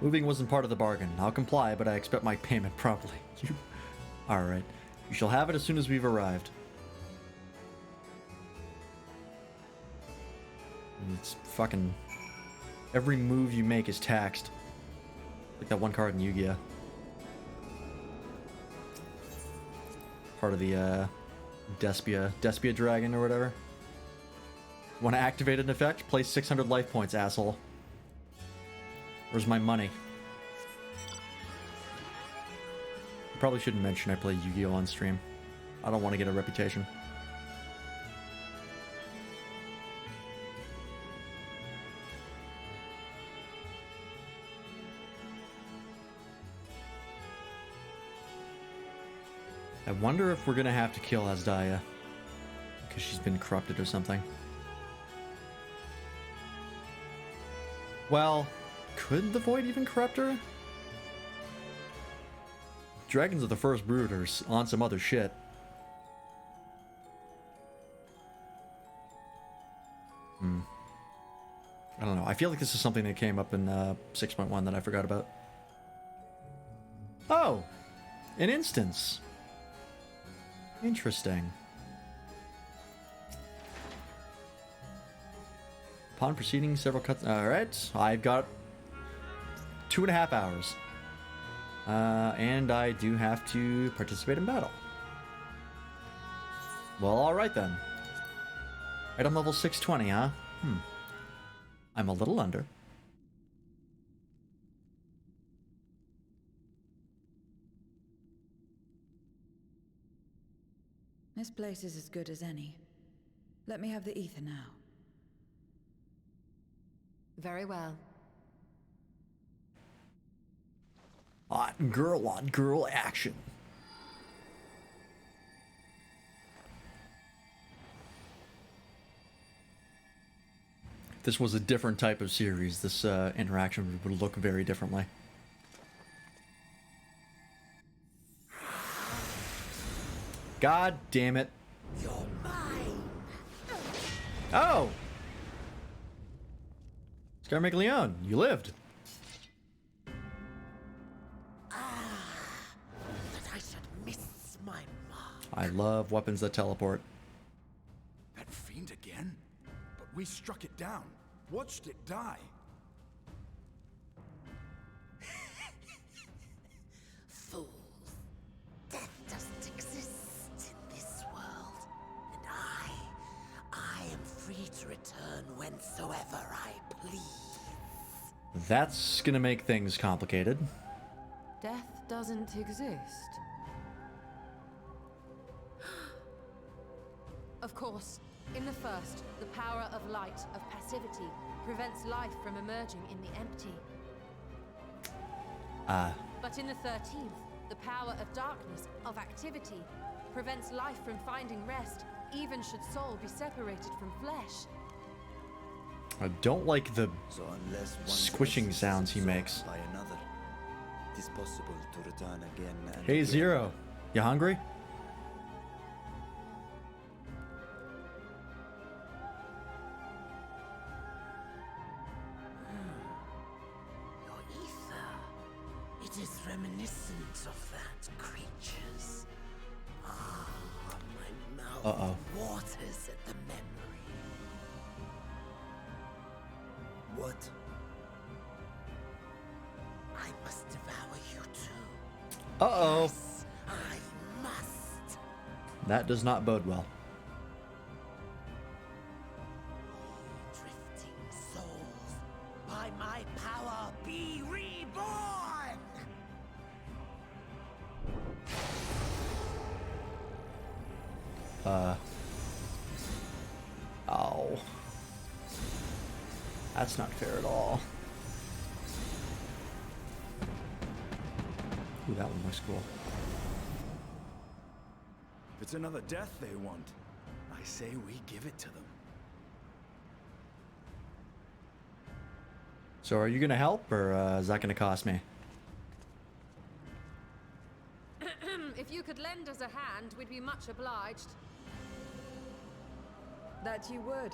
Moving wasn't part of the bargain. I'll comply, but I expect my payment promptly. You... Alright. You shall have it as soon as we've arrived. It's fucking... Every move you make is taxed. Like that one card in Yu-Gi-Oh! Part of the, Despia Dragon or whatever. Want to activate an effect? Place 600 life points, asshole. Where's my money? Probably shouldn't mention I play Yu-Gi-Oh! On stream. I don't want to get a reputation. I wonder if we're gonna have to kill Azdaya. Because she's been corrupted or something. Well, could the Void even corrupt her? Dragons are the first brooders on some other shit. I don't know. I feel like this is something that came up in 6.1 that I forgot about. Oh! An instance. Interesting. Upon proceeding several cuts... Alright, I've got 2.5 hours. And I do have to participate in battle. Well, alright then. Item level 620, huh? I'm a little under. This place is as good as any. Let me have the ether now. Very well. Hot girl action. If this was a different type of series, this interaction would look very differently. God damn it. You're mine. Oh! Scarmaglione, you lived. That I should miss my mark. I love weapons that teleport. That fiend again? But we struck it down. Watched it die. Fools. Death doesn't exist in this world. And I am free to return whensoever I please. That's gonna make things complicated. Death doesn't exist. Of course, in the first, the power of light, of passivity, prevents life from emerging in the empty. But in the 13th, the power of darkness, of activity, prevents life from finding rest, even should soul be separated from flesh. I don't like the So unless one squishing curse is sounds he absorbed makes. by another, it is possible to return again and Hey, again. Zero. You hungry? Your ether. It is reminiscent of that creature's. Ah, my mouth Uh-oh. waters at the memory. What? I must devour you too. Uh-oh. Yes, I must. That does not bode well. Drifting souls, by my power be reborn! Oh. That's not fair at all. Ooh, that one looks cool. If it's another death they want, I say we give it to them. So are you gonna help, or is that gonna cost me? If you could lend us a hand, we'd be much obliged. That you would.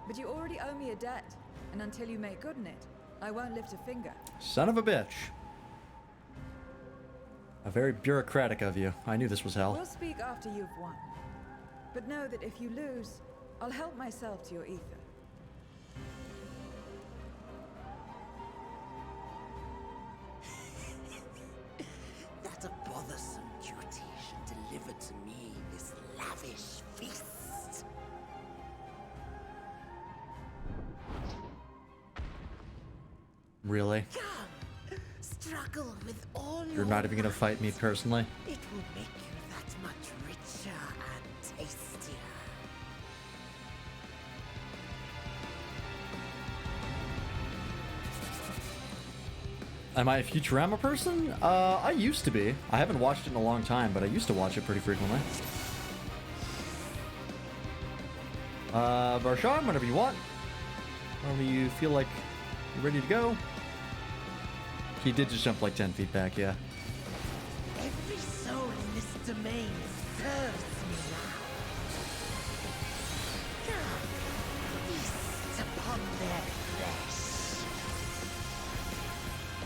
But you already owe me a debt, and until you make good on it, I won't lift a finger. Son of a bitch. Very bureaucratic of you. I knew this was hell. We'll speak after you've won. But know that if you lose, I'll help myself to your ether. That a bothersome duty should deliver to me this lavish feast. Really? Come, struggle with all You're not even gonna fight me personally? It will make you that much richer and tastier. Am I a Futurama person? I used to be. I haven't watched it in a long time, but I used to watch it pretty frequently. Varshan, whenever you want. Whenever you feel like you're ready to go. He did just jump like 10 feet back, yeah. Every soul in this domain serves me now. Come, feast upon their flesh.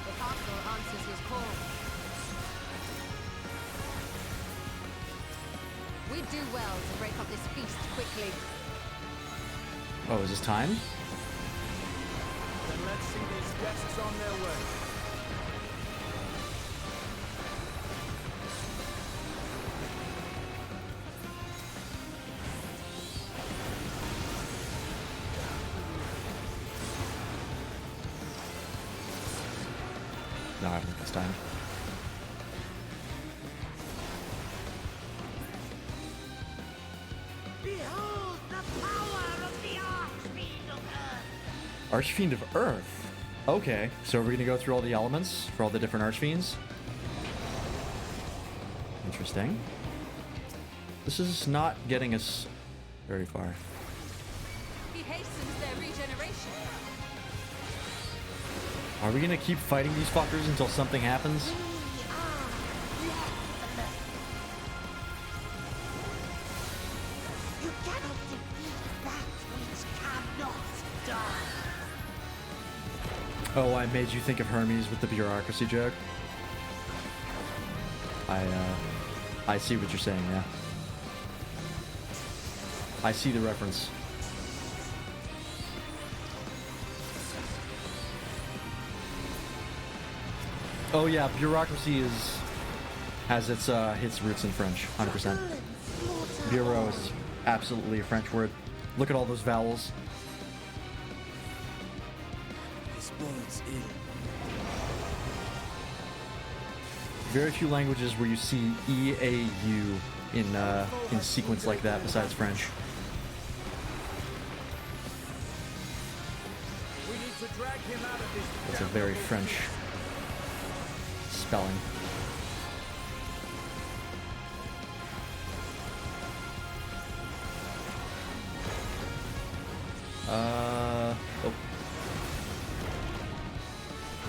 The castle answers his call. We do well to break up this feast quickly. Oh, is this time? Then let's see these guests on their way. No, I don't think it's time. Behold the power of the Archfiend of Earth. Archfiend of Earth. Okay, so we're gonna go through all the elements for all the different Archfiends. Interesting. This is not getting us very far. He hastens their regeneration. Are we gonna keep fighting these fuckers until something happens? You cannot defeat that which cannot die. Oh, I made you think of Hermes with the bureaucracy joke. I see what you're saying, yeah. I see the reference. Oh yeah, bureaucracy has its roots in French, 100%. Bureau is absolutely a French word. Look at all those vowels. This bodes ill. Very few languages where you see E-A-U in sequence like that besides French. We need to drag him out of this. It's a very French spelling. Oh,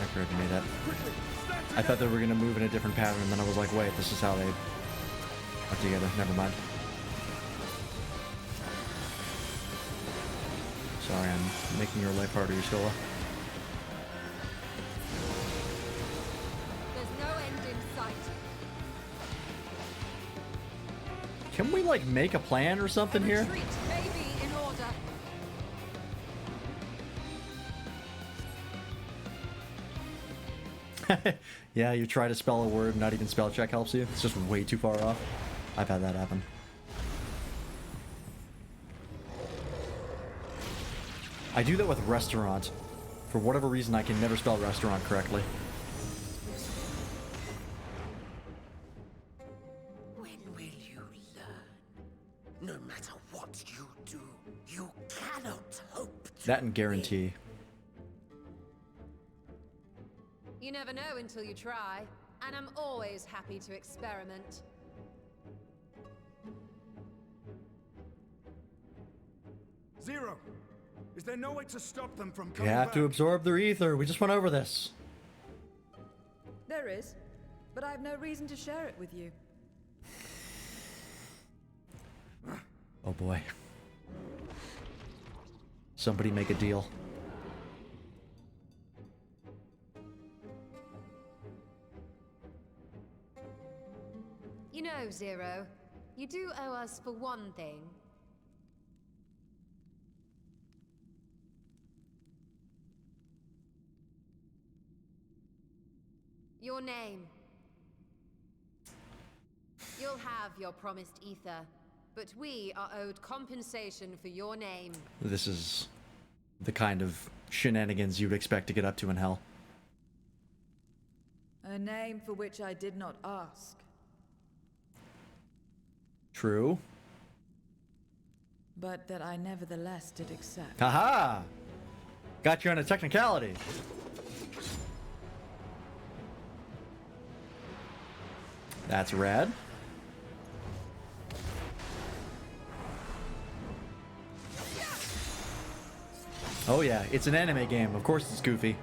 occurred to me that I thought they were going to move in a different pattern, and then I was like, wait, this is how they put together. Never mind. Sorry, I'm making your life harder, Yuskola. There's no end in sight. Can we, like, make a plan or something here? Retreat may be in order. Yeah, you try to spell a word, not even spell check helps you. It's just way too far off. I've had that happen. I do that with restaurant. For whatever reason, I can never spell restaurant correctly. When will you learn? No matter what you do, you cannot hope to That and guarantee. You never know until you try, and I'm always happy to experiment. Zero! Is there no way to stop them from You coming have back? to absorb their ether. We just went over this. There is, but I have no reason to share it with you. Oh boy. Somebody make a deal. You know, Zero, you do owe us for one thing. Your name. You'll have your promised ether, but we are owed compensation for your name. This is the kind of shenanigans you'd expect to get up to in hell. A name for which I did not ask. True. But that I nevertheless did accept. Haha! Got you on a technicality. That's rad. Oh yeah, it's an anime game. Of course it's goofy.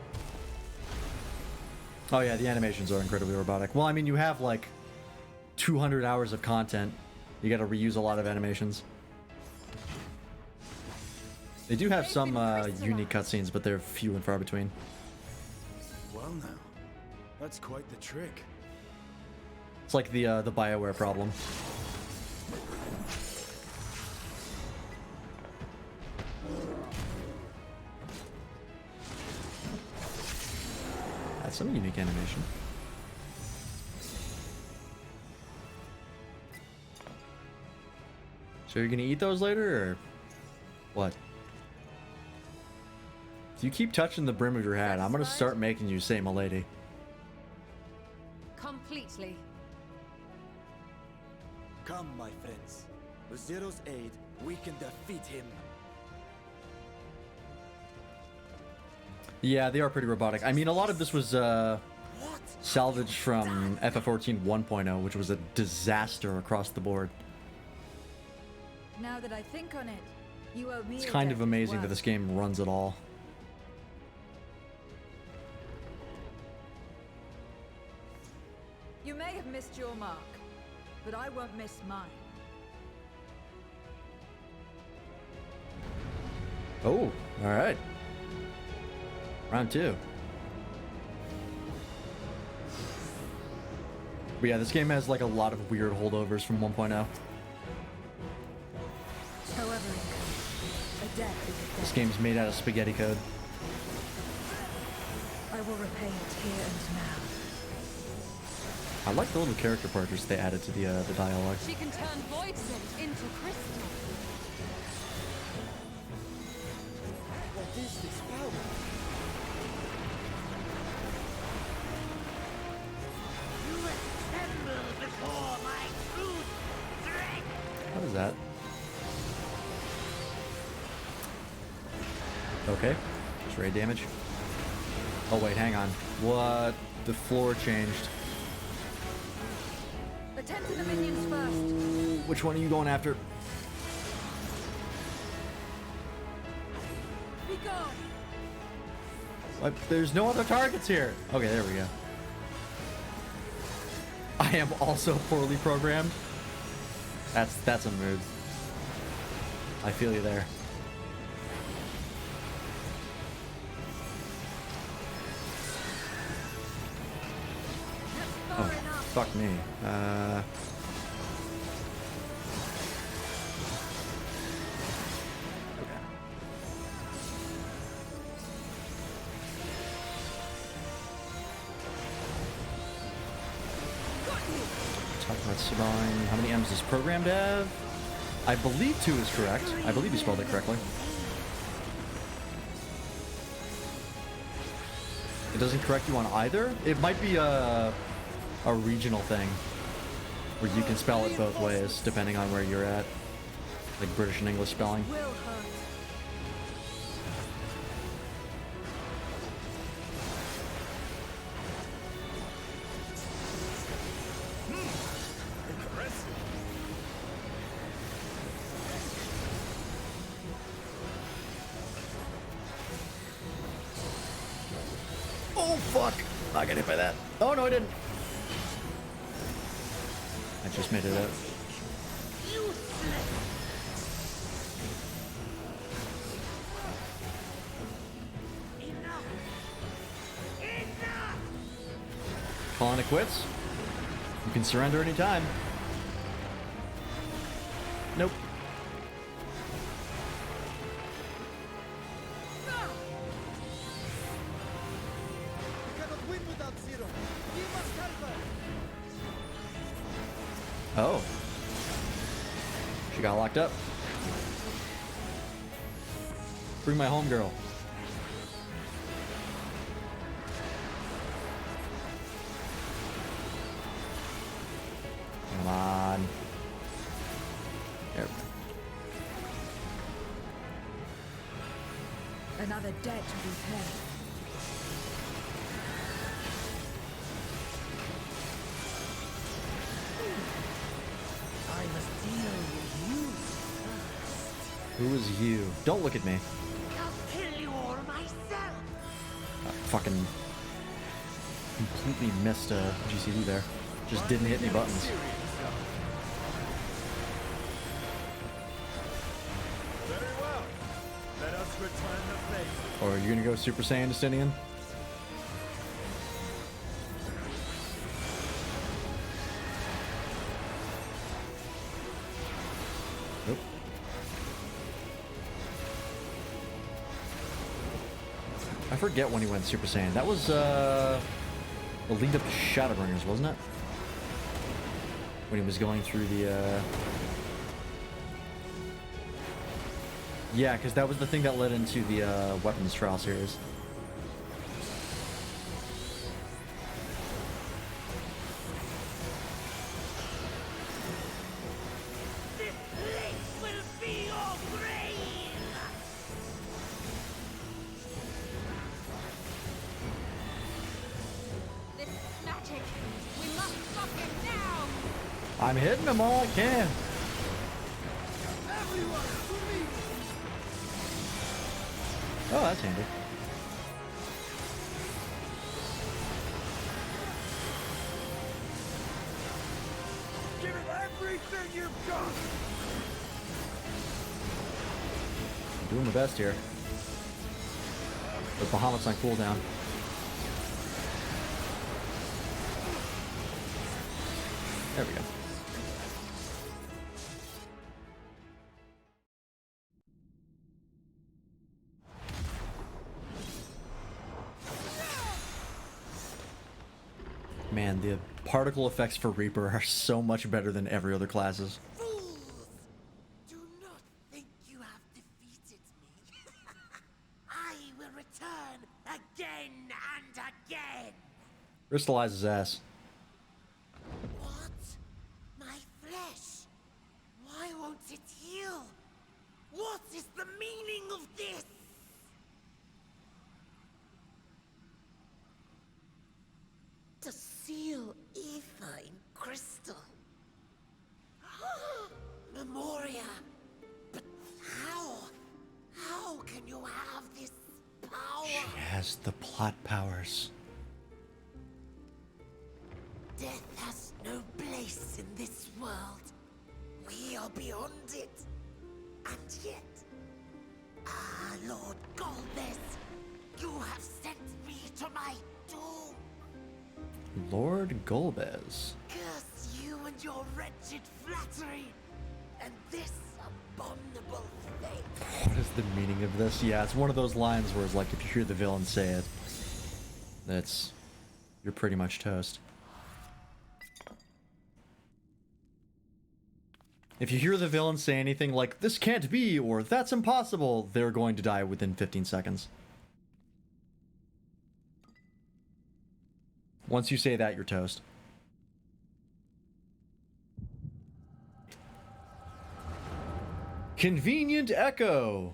Oh yeah, the animations are incredibly robotic. Well, I mean, you have like 200 hours of content. You gotta reuse a lot of animations. They do have some unique cutscenes, but they're few and far between. Well now, that's quite the trick. It's like the BioWare problem. That's some unique animation. So you're gonna eat those later, or what? If you keep touching the brim of your hat, I'm gonna start making you say "milady." Completely. Come, my friends. With Zero's aid, we can defeat him. Yeah, they are pretty robotic. I mean, a lot of this was salvaged from FF14 1.0, which was a disaster across the board. Now that I think on it, you owe me. It's a kind debt of as amazing well. that this game runs it all. You may have missed your mark, but I won't miss mine. Oh, all right. Round 2. But yeah, this game has like a lot of weird holdovers from 1.0. However, a debt is a This debt. game's made out of spaghetti code. I will repay it here and now. I like the little character portraits they added to the dialogue. She can turn void silt into crystal. What is this power? You assemble before my true strength! What is that? Okay, just raid damage. Oh wait, hang on. What? The floor changed. Attend to the minions first. Which one are you going after? Be gone. There's no other targets here. Okay, there we go. I am also poorly programmed. That's a mood. I feel you there. Oh, fuck me. Talk about Sabine. How many M's does programmed have? I believe 2 is correct. I believe you spelled it correctly. It doesn't correct you on either? It might be a regional thing where you can spell it both ways depending on where you're at. Like British and English spelling. Oh fuck! I got hit by that. Oh no, I didn't. I just made it up. Calling it quits. You can surrender anytime. Nope. Oh. She got locked up. Bring my home girl. Come on. There. Another debt to repay. I must deal with you first. Who is you? Don't look at me. I'll kill you all myself. Fucking completely missed GCD there. Just didn't hit any buttons. Very well. Let us return the favor. Or are you gonna go Super Saiyan Justinian? Nope. I forget when he went Super Saiyan. That was the lead up to Shadowbringers, wasn't it? When he was going through the yeah, because that was the thing that led into the weapons trial series. This place will be your grave. This is magic. We must stop him now. I'm hitting them all I can. Oh, that's handy. Give it everything you've got. I'm doing my best here. But Bahamut's on cooldown. There we go. Man, the particle effects for Reaper are so much better than every other classes. Fools! Do not think you have defeated me. I will return again and again. Crystallize his ass. What? My flesh? Why won't it heal? What is the meaning of this? To seal ether in crystal. Memoria. But how? How can you have this power? She has The plot powers. Death has no place in this world. We are beyond it. And yet... Ah, Lord Golbez, you have sent me to my doom. Lord Golbez. Curse you and your wretched flattery, and this abominable thing. What is the meaning of this? Yeah, it's one of those lines where it's like if you hear the villain say it, you're pretty much toast. If you hear the villain say anything like, this can't be, or that's impossible, they're going to die within 15 seconds. Once you say that, you're toast. Convenient echo!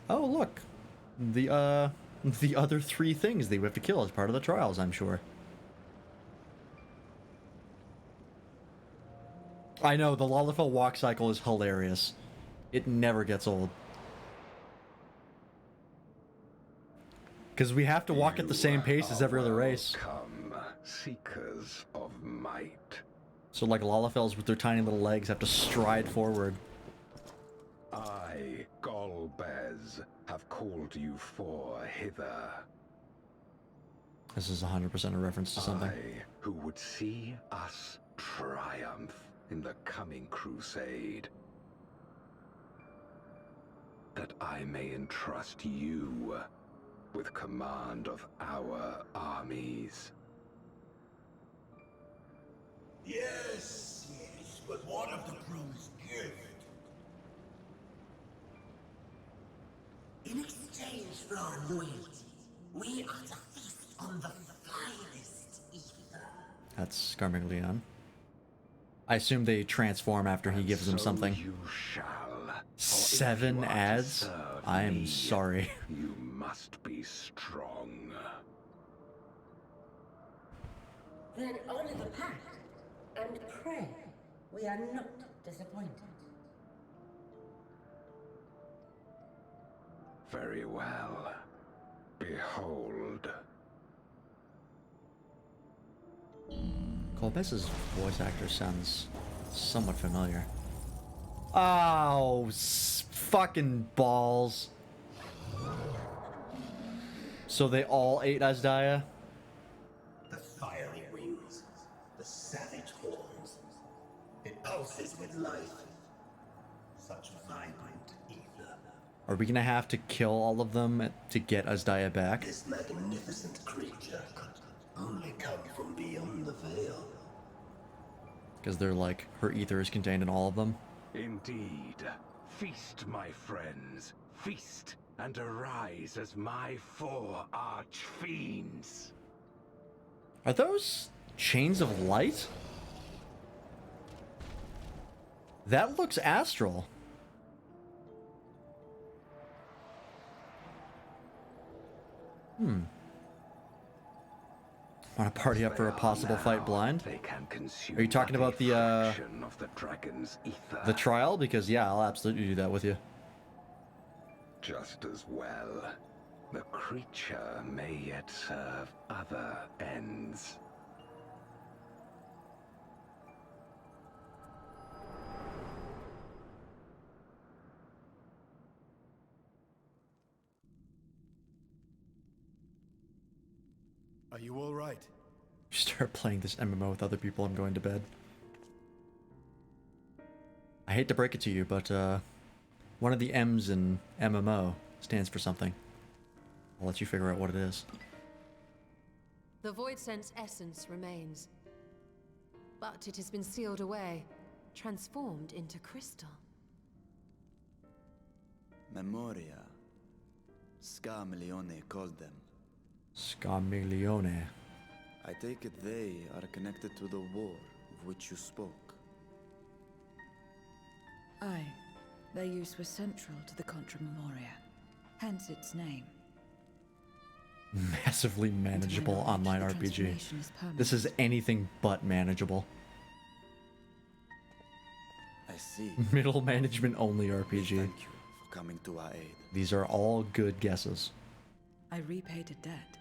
Oh, look. The other 3 things that we have to kill as part of the trials, I'm sure. I know, the Lalafell walk cycle is hilarious. It never gets old. Because we have to walk at the same pace as every other race. Come, seekers of might. So like Lalafells with their tiny little legs have to stride forward. I, Golbez, have called you for hither. This is 100% a reference to something. I, who would see us triumph in the coming crusade. That I may entrust you with command of our armies. Yes, but what of the crew's gift? In exchange for our loyalty, we are to feast on the finest ether. That's Scarmiglione. I assume they transform after he gives them something. You shall. 7 ads? I am sorry. You must be strong. Then honor the pact and pray we are not disappointed. Very well. Behold. Golbez's voice actor sounds somewhat familiar. Oh, fucking balls. So they all ate Azdaia? The fiery wings, the savage horns. It pulses with life. Such vibrant ether. Are we gonna have to kill all of them to get Azdaia back? This magnificent creature could only come from beyond the veil. Because they're like, her ether is contained in all of them? Indeed. Feast, my friends. Feast and arise as my 4 arch-fiends. Are those chains of light? That looks astral. Want to party up for a possible fight blind? Are you talking about the dragon's ether? The trial? Because yeah, I'll absolutely do that with you. Just as well. The creature may yet serve other ends. Are you all right? You start playing this MMO with other people, I'm going to bed. I hate to break it to you, but one of the M's in MMO stands for something. I'll let you figure out what it is. The Void Sense essence remains, but it has been sealed away, transformed into crystal. Memoria. Scarmiglione called them. Scarmiglione. I take it they are connected to the war of which you spoke. Aye. Their use was central to the Contra Memoria, hence its name. Massively manageable online RPG. This is anything but manageable. I I see. Middle management only We RPG. thank you for coming to our aid. These are all good guesses. I repaid a debt,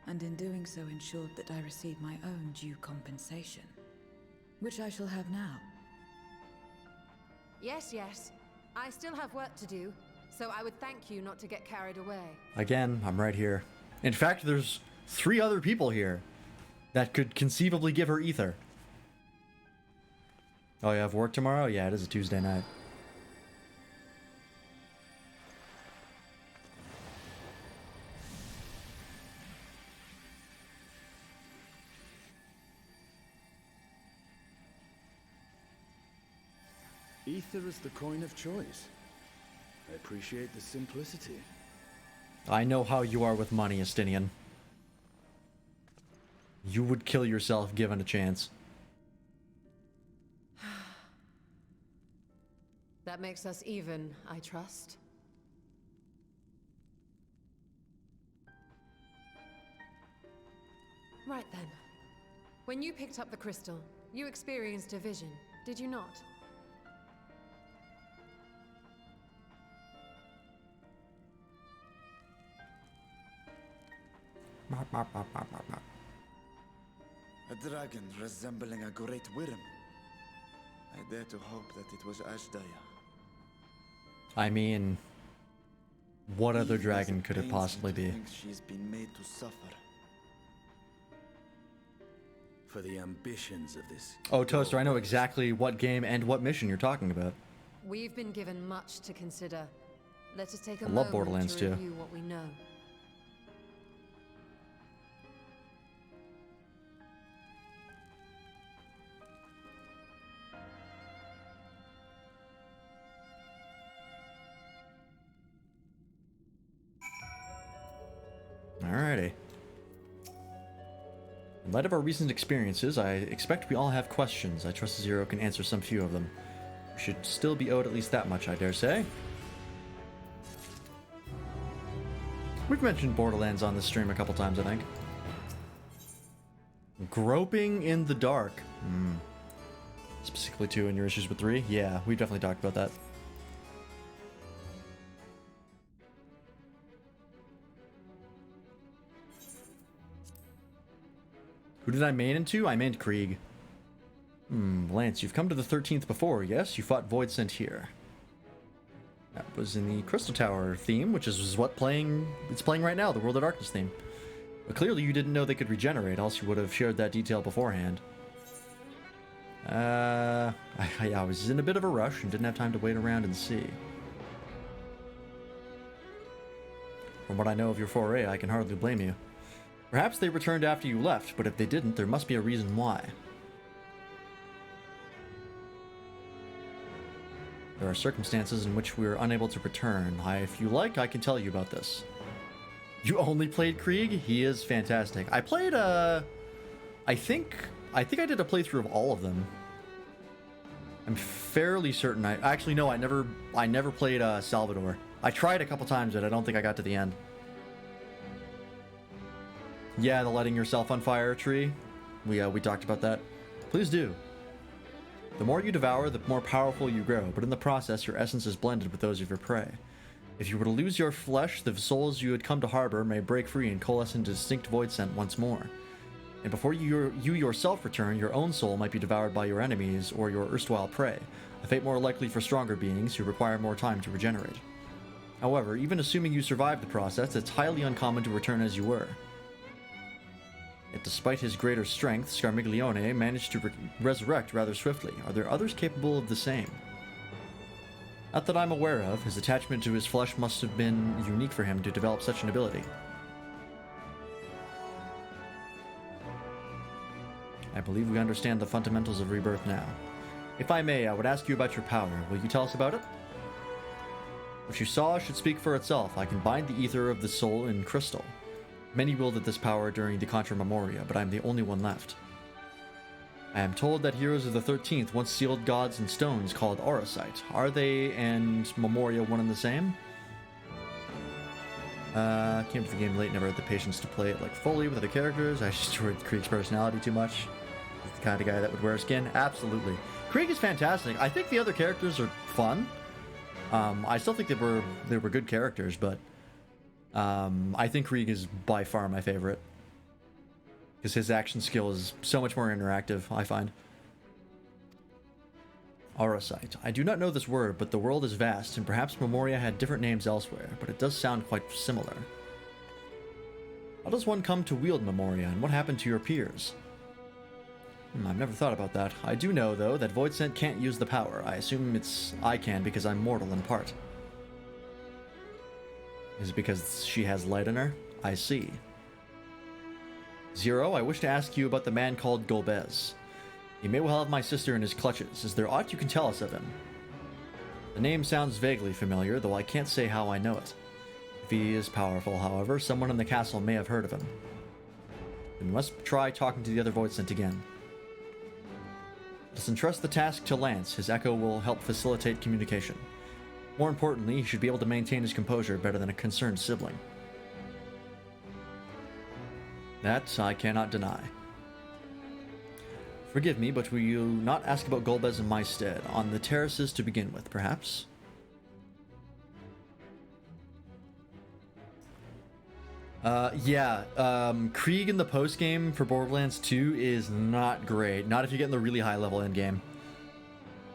and in doing so ensured that I received my own due compensation, which I shall have now. Yes, yes. I still have work to do, so I would thank you not to get carried away. Again, I'm right here. In fact, there's 3 other people here that could conceivably give her ether. Oh, you have work tomorrow? Yeah, it is a Tuesday night. Ether is the coin of choice. I appreciate the simplicity. I know how you are with money, Estinian. You would kill yourself given a chance. That makes us even, I trust. Right then. When you picked up the crystal, you experienced a vision, did you not? A dragon resembling a great wyrm. I dare to hope that it was Ashdaya. I mean, what other Eve dragon as could it pains possibly me to be? think she's been made to suffer. For the ambitions of this. Oh, Toaster, I know exactly what game and what mission you're talking about. We've been given much to consider. Let us take a I love moment Borderlands to 2. review what we know. Alrighty. In light of our recent experiences, I expect we all have questions. I trust Zero can answer some few of them. We should still be owed at least that much, I dare say. We've mentioned Borderlands on this stream a couple times, I think. Groping in the dark. Specifically 2 in your issues with 3? Yeah, we've definitely talked about that. Who did I main into? I mained Krieg. Lance, you've come to the 13th before, yes? You fought Void Sent here. That was in the Crystal Tower theme, which is what it's playing right now, the World of Darkness theme. But clearly you didn't know they could regenerate, else you would have shared that detail beforehand. I was in a bit of a rush and didn't have time to wait around and see. From what I know of your foray, I can hardly blame you. Perhaps they returned after you left, but if they didn't, there must be a reason why. There are circumstances in which we are unable to return. If you like, I can tell you about this. You only played Krieg? He is fantastic. I played, I think I did a playthrough of all of them. I'm fairly certain actually, no, I never played, Salvador. I tried a couple times, but I don't think I got to the end. Yeah, the letting yourself on fire tree. We talked about that. Please do. The more you devour, the more powerful you grow, but in the process, your essence is blended with those of your prey. If you were to lose your flesh, the souls you had come to harbor may break free and coalesce into distinct void scent once more. And before you yourself return, your own soul might be devoured by your enemies or your erstwhile prey, a fate more likely for stronger beings who require more time to regenerate. However, even assuming you survive the process, it's highly uncommon to return as you were. Yet despite his greater strength, Scarmiglione managed to resurrect rather swiftly. Are there others capable of the same? Not that I'm aware of. His attachment to his flesh must have been unique for him to develop such an ability. I believe we understand the fundamentals of rebirth now. If I may, I would ask you about your power. Will you tell us about it? What you saw should speak for itself. I can bind the ether of the soul in crystal. Many wielded this power during the Contra Memoria, but I'm the only one left. I am told that heroes of the 13th once sealed gods in stones called Auracite. Are they and Memoria one and the same? Came to the game late, never had the patience to play it fully with other characters. I just enjoyed Krieg's personality too much. He's the kind of guy that would wear skin. Absolutely. Krieg is fantastic. I think the other characters are fun. I still think they were good characters, but I think Krieg is by far my favorite. Because his action skill is so much more interactive, I find. Aurosite. I do not know this word, but the world is vast, and perhaps Memoria had different names elsewhere, but it does sound quite similar. How does one come to wield Memoria, and what happened to your peers? I've never thought about that. I do know, though, that Voidsent can't use the power. I assume I can because I'm mortal in part. Is it because she has light in her? I see. Zero, I wish to ask you about the man called Golbez. He may well have my sister in his clutches. Is there aught you can tell us of him? The name sounds vaguely familiar, though I can't say how I know it. If he is powerful, however, someone in the castle may have heard of him. We must try talking to the other Voidsent again. Let's entrust the task to Lance. His echo will help facilitate communication. More importantly, he should be able to maintain his composure better than a concerned sibling. That I cannot deny. Forgive me, but will you not ask about Golbez in my stead? On the terraces to begin with, perhaps? Krieg in the post-game for Borderlands 2 is not great. Not if you get in the really high-level endgame.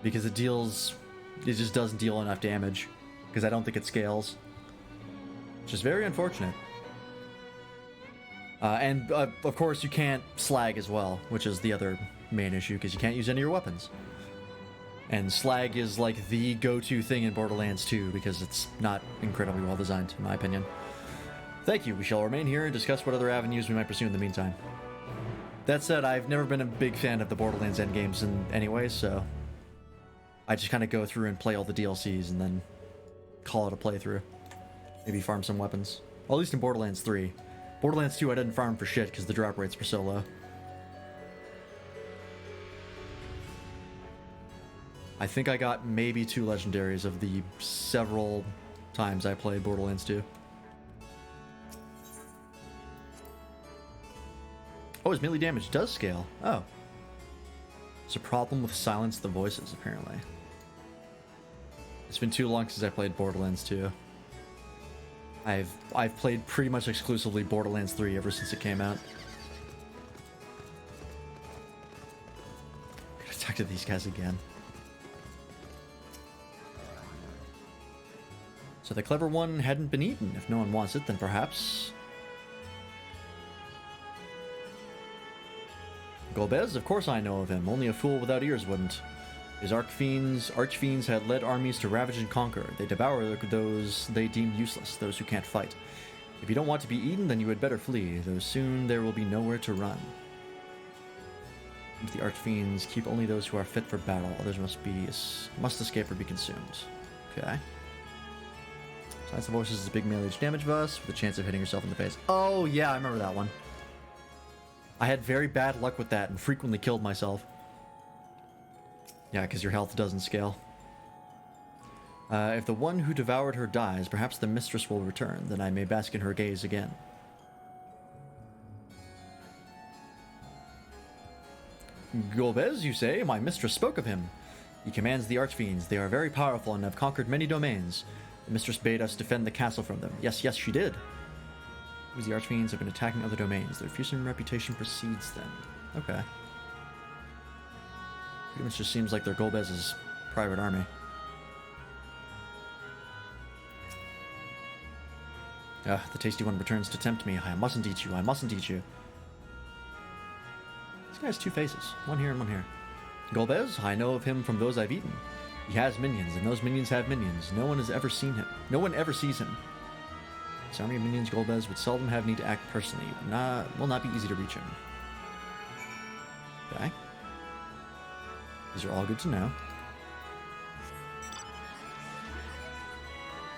Because it just doesn't deal enough damage. Because I don't think it scales. Which is very unfortunate. And of course you can't slag as well, which is the other main issue, because you can't use any of your weapons. And slag is like the go-to thing in Borderlands 2, because it's not incredibly well designed, in my opinion. Thank you. We shall remain here and discuss what other avenues we might pursue in the meantime. That said, I've never been a big fan of the Borderlands endgames anyway, so I just kind of go through and play all the DLCs and then call it a playthrough. Maybe farm some weapons. Well, at least in Borderlands 3. Borderlands 2 I didn't farm for shit because the drop rates were so low. I think I got maybe 2 legendaries of the several times I played Borderlands 2. Oh, his melee damage does scale. Oh. There's a problem with Silence the Voices, apparently. It's been too long since I played Borderlands 2. I've played pretty much exclusively Borderlands 3 ever since it came out. I'm gonna talk to these guys again. So the clever one hadn't been eaten. If no one wants it, then perhaps... Golbez? Of course I know of him. Only a fool without ears wouldn't. His archfiends had led armies to ravage and conquer. They devour those they deem useless, those who can't fight. If you don't want to be eaten, then you had better flee, though soon there will be nowhere to run. The archfiends keep only those who are fit for battle. Others must escape or be consumed. Okay. Silence the Voices is a big melee damage buff with a chance of hitting yourself in the face. Oh yeah, I remember that one. I had very bad luck with that and frequently killed myself. Yeah, because your health doesn't scale. If the one who devoured her dies, perhaps the mistress will return. Then I may bask in her gaze again. Golbez, you say? My mistress spoke of him. He commands the archfiends. They are very powerful and have conquered many domains. The mistress bade us defend the castle from them. Yes, she did. The archfiends have been attacking other domains. Their fearsome reputation precedes them. Okay. Pretty much just seems like they're Golbez's private army. The tasty one returns to tempt me. I mustn't eat you. I mustn't eat you. This guy has 2 faces. One here and one here. Golbez? I know of him from those I've eaten. He has minions, and those minions have minions. No one has ever seen him. No one ever sees him. His army of minions, Golbez, would seldom have need to act personally. Will not be easy to reach him. Okay. These are all good to know.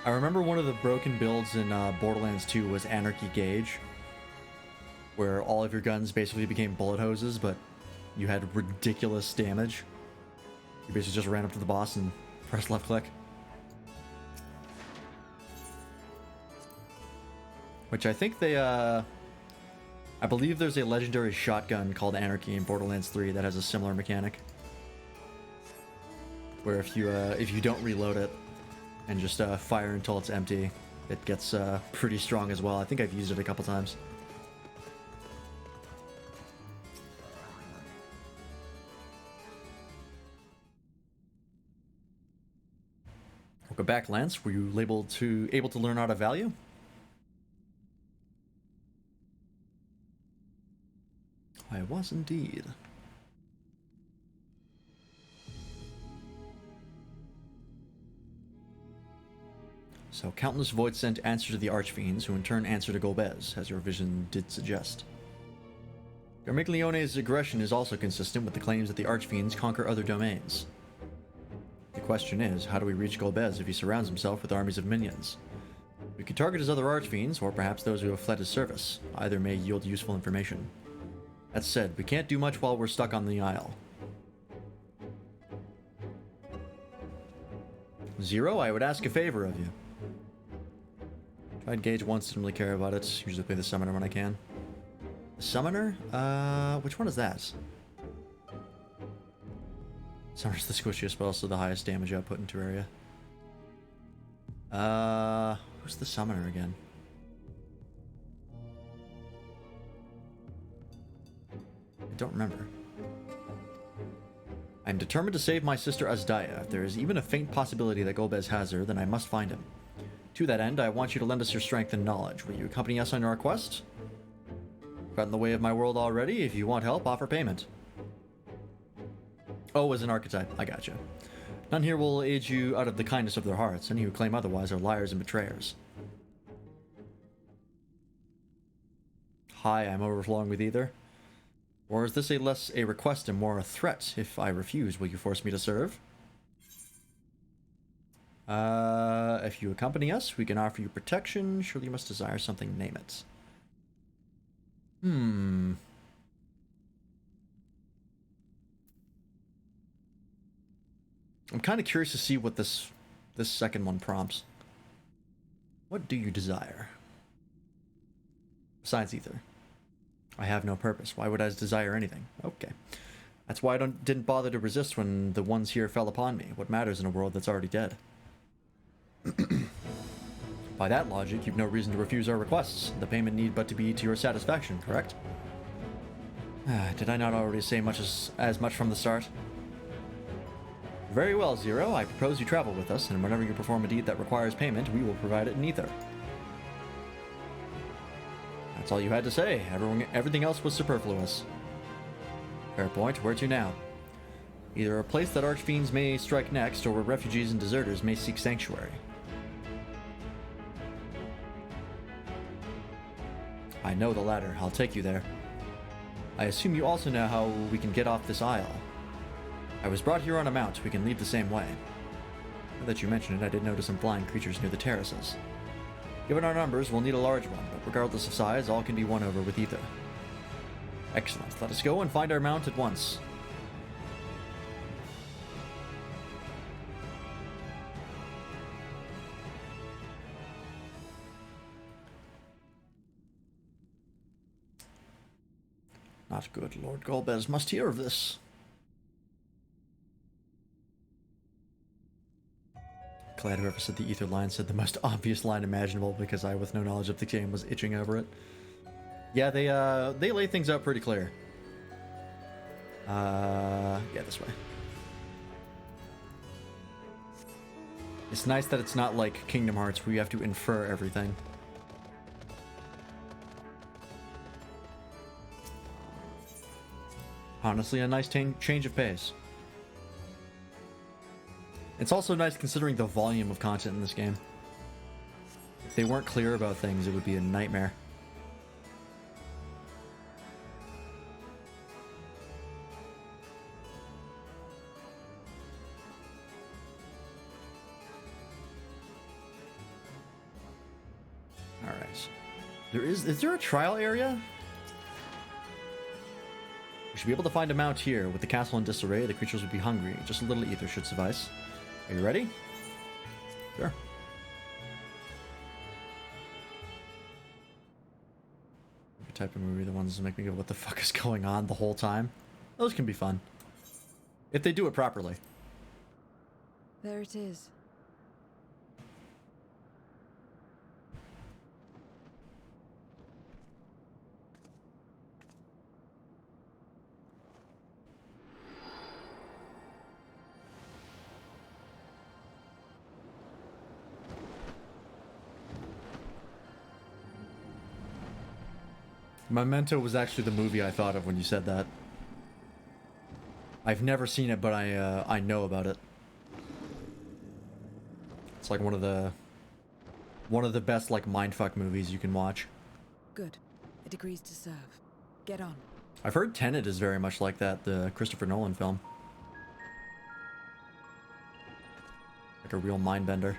I remember one of the broken builds in Borderlands 2 was Anarchy Gauge, where all of your guns basically became bullet hoses, but you had ridiculous damage. You basically just ran up to the boss and pressed left click. Which I think they, I believe there's a legendary shotgun called Anarchy in Borderlands 3 that has a similar mechanic. where if you don't reload it and just fire until it's empty, it gets pretty strong as well. I think I've used it a couple times. Welcome back, Lance. Were you able to learn out of value? I was indeed. So, countless voids sent answer to the Archfiends, who in turn answer to Golbez, as your vision did suggest. Garmiglione's aggression is also consistent with the claims that the Archfiends conquer other domains. The question is, how do we reach Golbez if he surrounds himself with armies of minions? We could target his other Archfiends, or perhaps those who have fled his service. Either may yield useful information. That said, we can't do much while we're stuck on the Isle. Zero, I would ask a favor of you. Try engage once, didn't really care about it. Usually play the Summoner when I can. The Summoner? Which one is that? Summoner's the squishiest, but also the highest damage output in Terraria. Who's the Summoner again? I don't remember. I am determined to save my sister Azdaia. If there is even a faint possibility that Golbez has her, then I must find him. To that end, I want you to lend us your strength and knowledge. Will you accompany us on our quest? Got in the way of my world already. If you want help, offer payment. Oh, as an archetype. I gotcha. None here will aid you out of the kindness of their hearts. Any who claim otherwise are liars and betrayers. Hi, I'm overflowing with either. Or is this less a request and more a threat? If I refuse, will you force me to serve? If you accompany us, we can offer you protection. Surely you must desire something, name it. I'm kind of curious to see what this second one prompts. What do you desire? Besides ether. I have no purpose. Why would I desire anything? Okay. That's why I didn't bother to resist when the ones here fell upon me. What matters in a world that's already dead? By that logic, you've no reason to refuse our requests. The payment need but to be to your satisfaction, correct? Did I not already say as much from the start? Very well, Zero. I propose you travel with us, and whenever you perform a deed that requires payment, we will provide it in ether. That's all you had to say. Everything else was superfluous. Fair point. Where to now? Either a place that Archfiends may strike next, or where refugees and deserters may seek sanctuary. I know the latter. I'll take you there. I assume you also know how we can get off this isle. I was brought here on a mount. We can leave the same way. Now that you mention it, I did notice some flying creatures near the terraces. Given our numbers, we'll need a large one, but regardless of size, all can be won over with ether. Excellent. Let us go and find our mount at once. Not good. Lord Golbez must hear of this. Glad whoever said the ether line said the most obvious line imaginable, because I, with no knowledge of the game, was itching over it. Yeah, they lay things out pretty clear. Yeah, this way. It's nice that it's not like Kingdom Hearts where you have to infer everything. Honestly, a nice change of pace. It's also nice considering the volume of content in this game. If they weren't clear about things, it would be a nightmare. Alright. Is there a trial area? We should be able to find a mount here. With the castle in disarray, the creatures would be hungry. Just a little ether should suffice. Are you ready? Sure. Every type of movie, the ones that make me go, what the fuck is going on the whole time? Those can be fun. If they do it properly. There it is. Memento was actually the movie I thought of when you said that. I've never seen it, but I know about it. It's like one of the best like mindfuck movies you can watch. Good. It agrees to serve. Get on. I've heard Tenet is very much like that, the Christopher Nolan film. Like a real mind bender.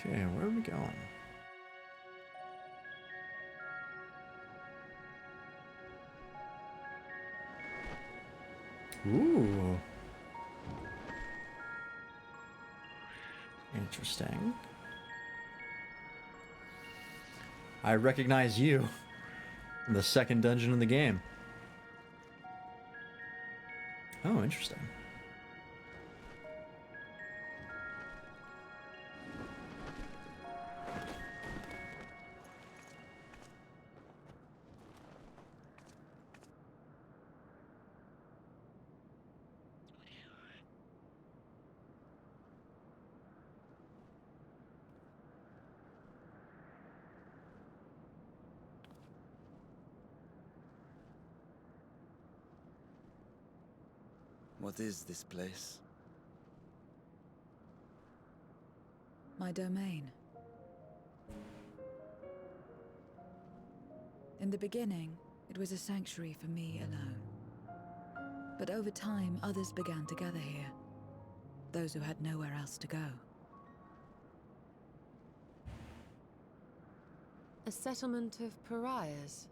Okay, where are we going? Ooh. Interesting. I recognize you from the second dungeon in the game. Oh, interesting. What is this place? My domain. In the beginning, it was a sanctuary for me alone. But over time, others began to gather here. Those who had nowhere else to go. A settlement of pariahs?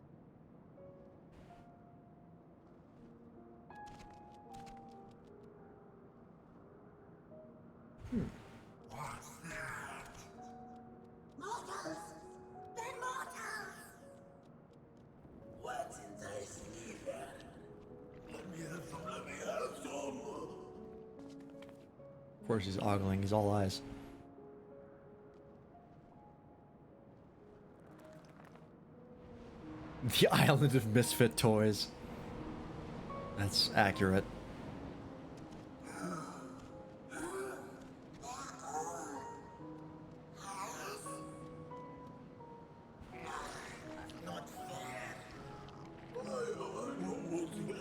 What's that? Mortals! They're mortals! What did they see here? Let me have some, let me have some! Of course he's ogling, he's all eyes. The Island of Misfit Toys. That's accurate. Not fair. I don't want to.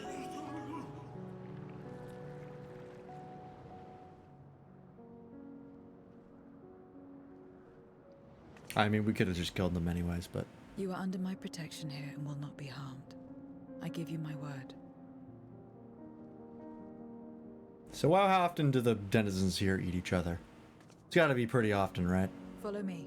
I mean, we could have just killed them anyways, but... You are under my protection here and will not be harmed. I give you my word. So how often do the denizens here eat each other? It's gotta be pretty often, right? Follow me.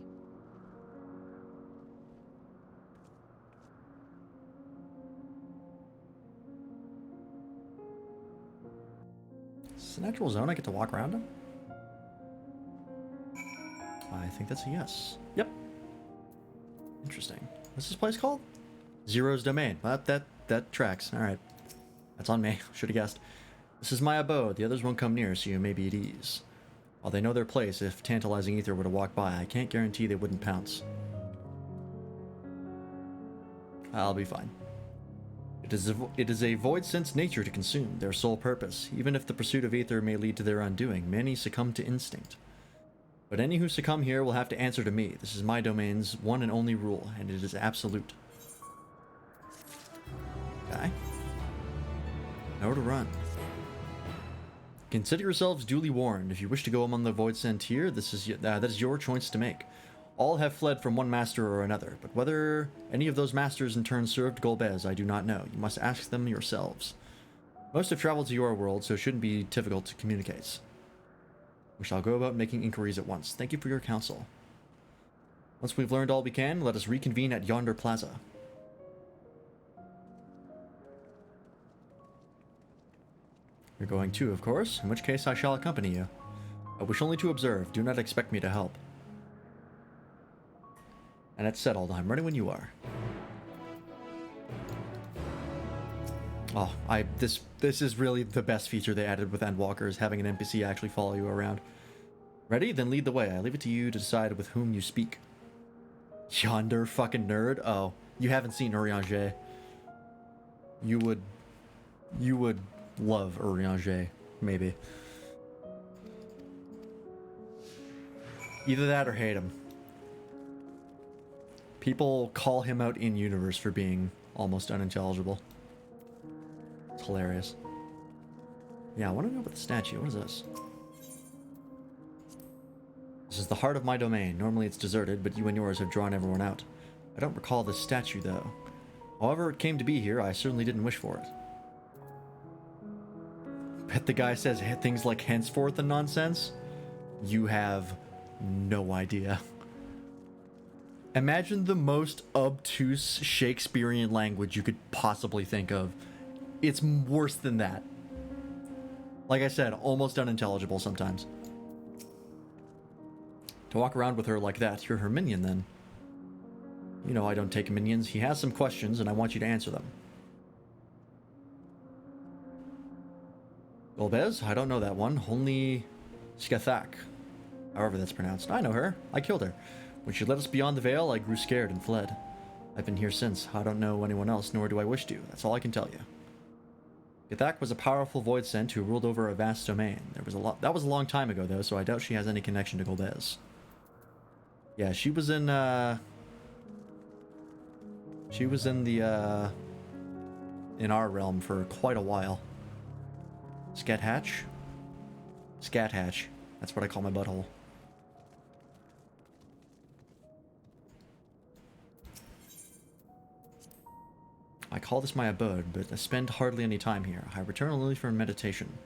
Is this a natural zone I get to walk around in? I think that's a yes. Yep. Interesting. What's this place called? Zero's Domain. That tracks. Alright. That's on me. Should have guessed. This is my abode. The others won't come near, so you may be at ease. While they know their place, if tantalizing ether were to walk by, I can't guarantee they wouldn't pounce. I'll be fine. It is a void sense nature to consume, their sole purpose. Even if the pursuit of ether may lead to their undoing, many succumb to instinct. But any who succumb here will have to answer to me. This is my domain's one and only rule, and it is absolute. Okay. Nowhere to run. Consider yourselves duly warned. If you wish to go among the Void Sent here, that is your choice to make. All have fled from one master or another, but whether any of those masters in turn served Golbez, I do not know. You must ask them yourselves. Most have traveled to your world, so it shouldn't be difficult to communicate. We shall go about making inquiries at once. Thank you for your counsel. Once we've learned all we can, let us reconvene at yonder plaza. You're going too, of course, in which case I shall accompany you. I wish only to observe. Do not expect me to help. And it's settled. I'm ready when you are. Oh, this is really the best feature they added with Endwalker, is having an NPC actually follow you around. Ready? Then lead the way. I leave it to you to decide with whom you speak. Yonder fucking nerd? Oh, you haven't seen Urianger. You would love Urianger, maybe. Either that or hate him. People call him out in universe for being almost unintelligible. It's hilarious. Yeah, I want to know about the statue. What is this? This is the heart of my domain. Normally it's deserted, but you and yours have drawn everyone out. I don't recall this statue, though. However it came to be here, I certainly didn't wish for it. Bet the guy says things like henceforth and nonsense. You have no idea. Imagine the most obtuse Shakespearean language you could possibly think of. It's worse than that. Like I said, almost unintelligible sometimes. To walk around with her like that, you're her minion then. You know I don't take minions. He has some questions and I want you to answer them. Golbez? I don't know that one. Only Skathak. However that's pronounced. I know her. I killed her. When she led us beyond the veil, I grew scared and fled. I've been here since. I don't know anyone else, nor do I wish to. That's all I can tell you. Skathak was a powerful void sent who ruled over a vast domain. That was a long time ago, though, so I doubt she has any connection to Golbez. Yeah, she was in the, in our realm for quite a while. Skathatch? Skathatch. That's what I call my butthole. I call this my abode, but I spend hardly any time here. I return only for meditation.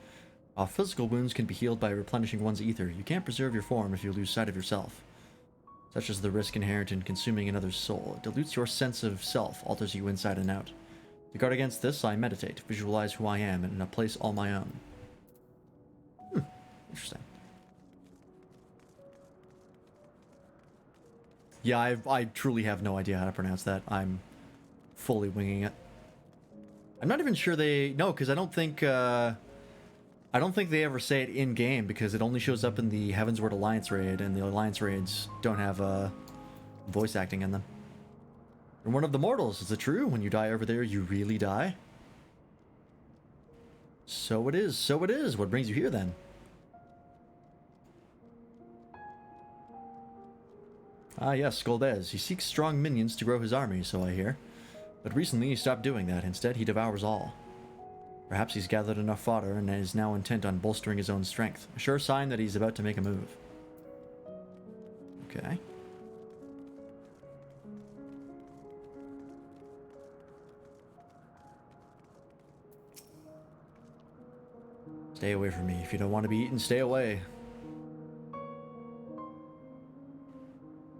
While physical wounds can be healed by replenishing one's ether, you can't preserve your form if you lose sight of yourself. Such is the risk inherent in consuming another's soul. It dilutes your sense of self, alters you inside and out. To guard against this, I meditate, visualize who I am, in a place all my own. Interesting. Yeah, I truly have no idea how to pronounce that. I'm fully winging it. I'm not even sure they... No, because I don't think they ever say it in-game, because it only shows up in the Heavensward Alliance raid, and the Alliance raids don't have voice acting in them. You're one of the mortals, is it true? When you die over there, you really die? So it is, so it is. What brings you here, then? Ah, yes, Golbez. He seeks strong minions to grow his army, so I hear. But recently he stopped doing that. Instead, he devours all. Perhaps he's gathered enough fodder and is now intent on bolstering his own strength. A sure sign that he's about to make a move. Okay. Stay away from me. If you don't want to be eaten, stay away.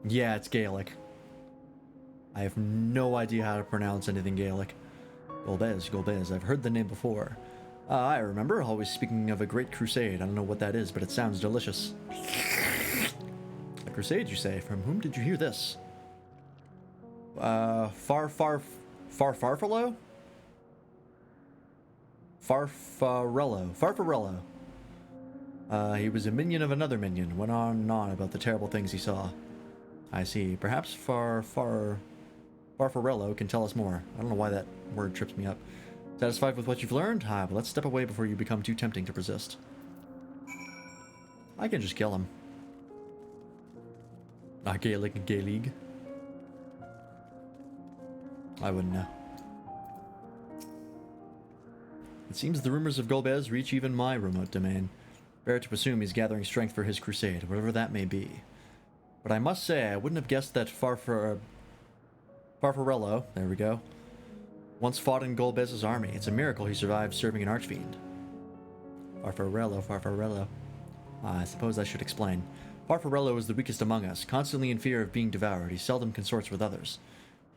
Yeah, it's Gaelic. I have no idea how to pronounce anything Gaelic. Golbez, Golbez. I've heard the name before. I remember always speaking of a great crusade. I don't know what that is, but it sounds delicious. A crusade, you say? From whom did you hear this? Farfarello? Farfarello. He was a minion of another minion. Went on and on about the terrible things he saw. I see. Perhaps Farfarello can tell us more. I don't know why that word trips me up. Satisfied with what you've learned? But let's step away before you become too tempting to resist. I can just kill him. Not Gaelic and Gay League. I wouldn't know. It seems the rumors of Golbez reach even my remote domain. Fair to assume he's gathering strength for his crusade, whatever that may be. But I must say, I wouldn't have guessed that Farfarello, there we go, once fought in Golbez's army. It's a miracle he survived serving an archfiend. Farfarello. I suppose I should explain. Farfarello is the weakest among us, constantly in fear of being devoured. He seldom consorts with others.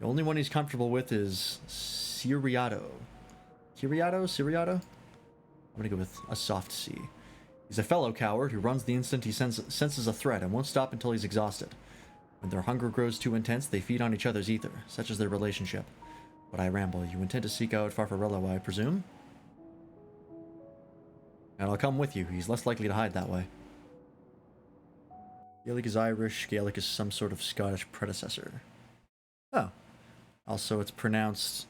The only one he's comfortable with is Ciriato. Ciriato? I'm gonna go with a soft C. He's a fellow coward who runs the instant he senses a threat and won't stop until he's exhausted. When their hunger grows too intense, they feed on each other's ether. Such is their relationship. But I ramble. You intend to seek out Farfarello, I presume? And I'll come with you. He's less likely to hide that way. Gaelic is Irish. Gaelic is some sort of Scottish predecessor. Oh. Also, it's pronounced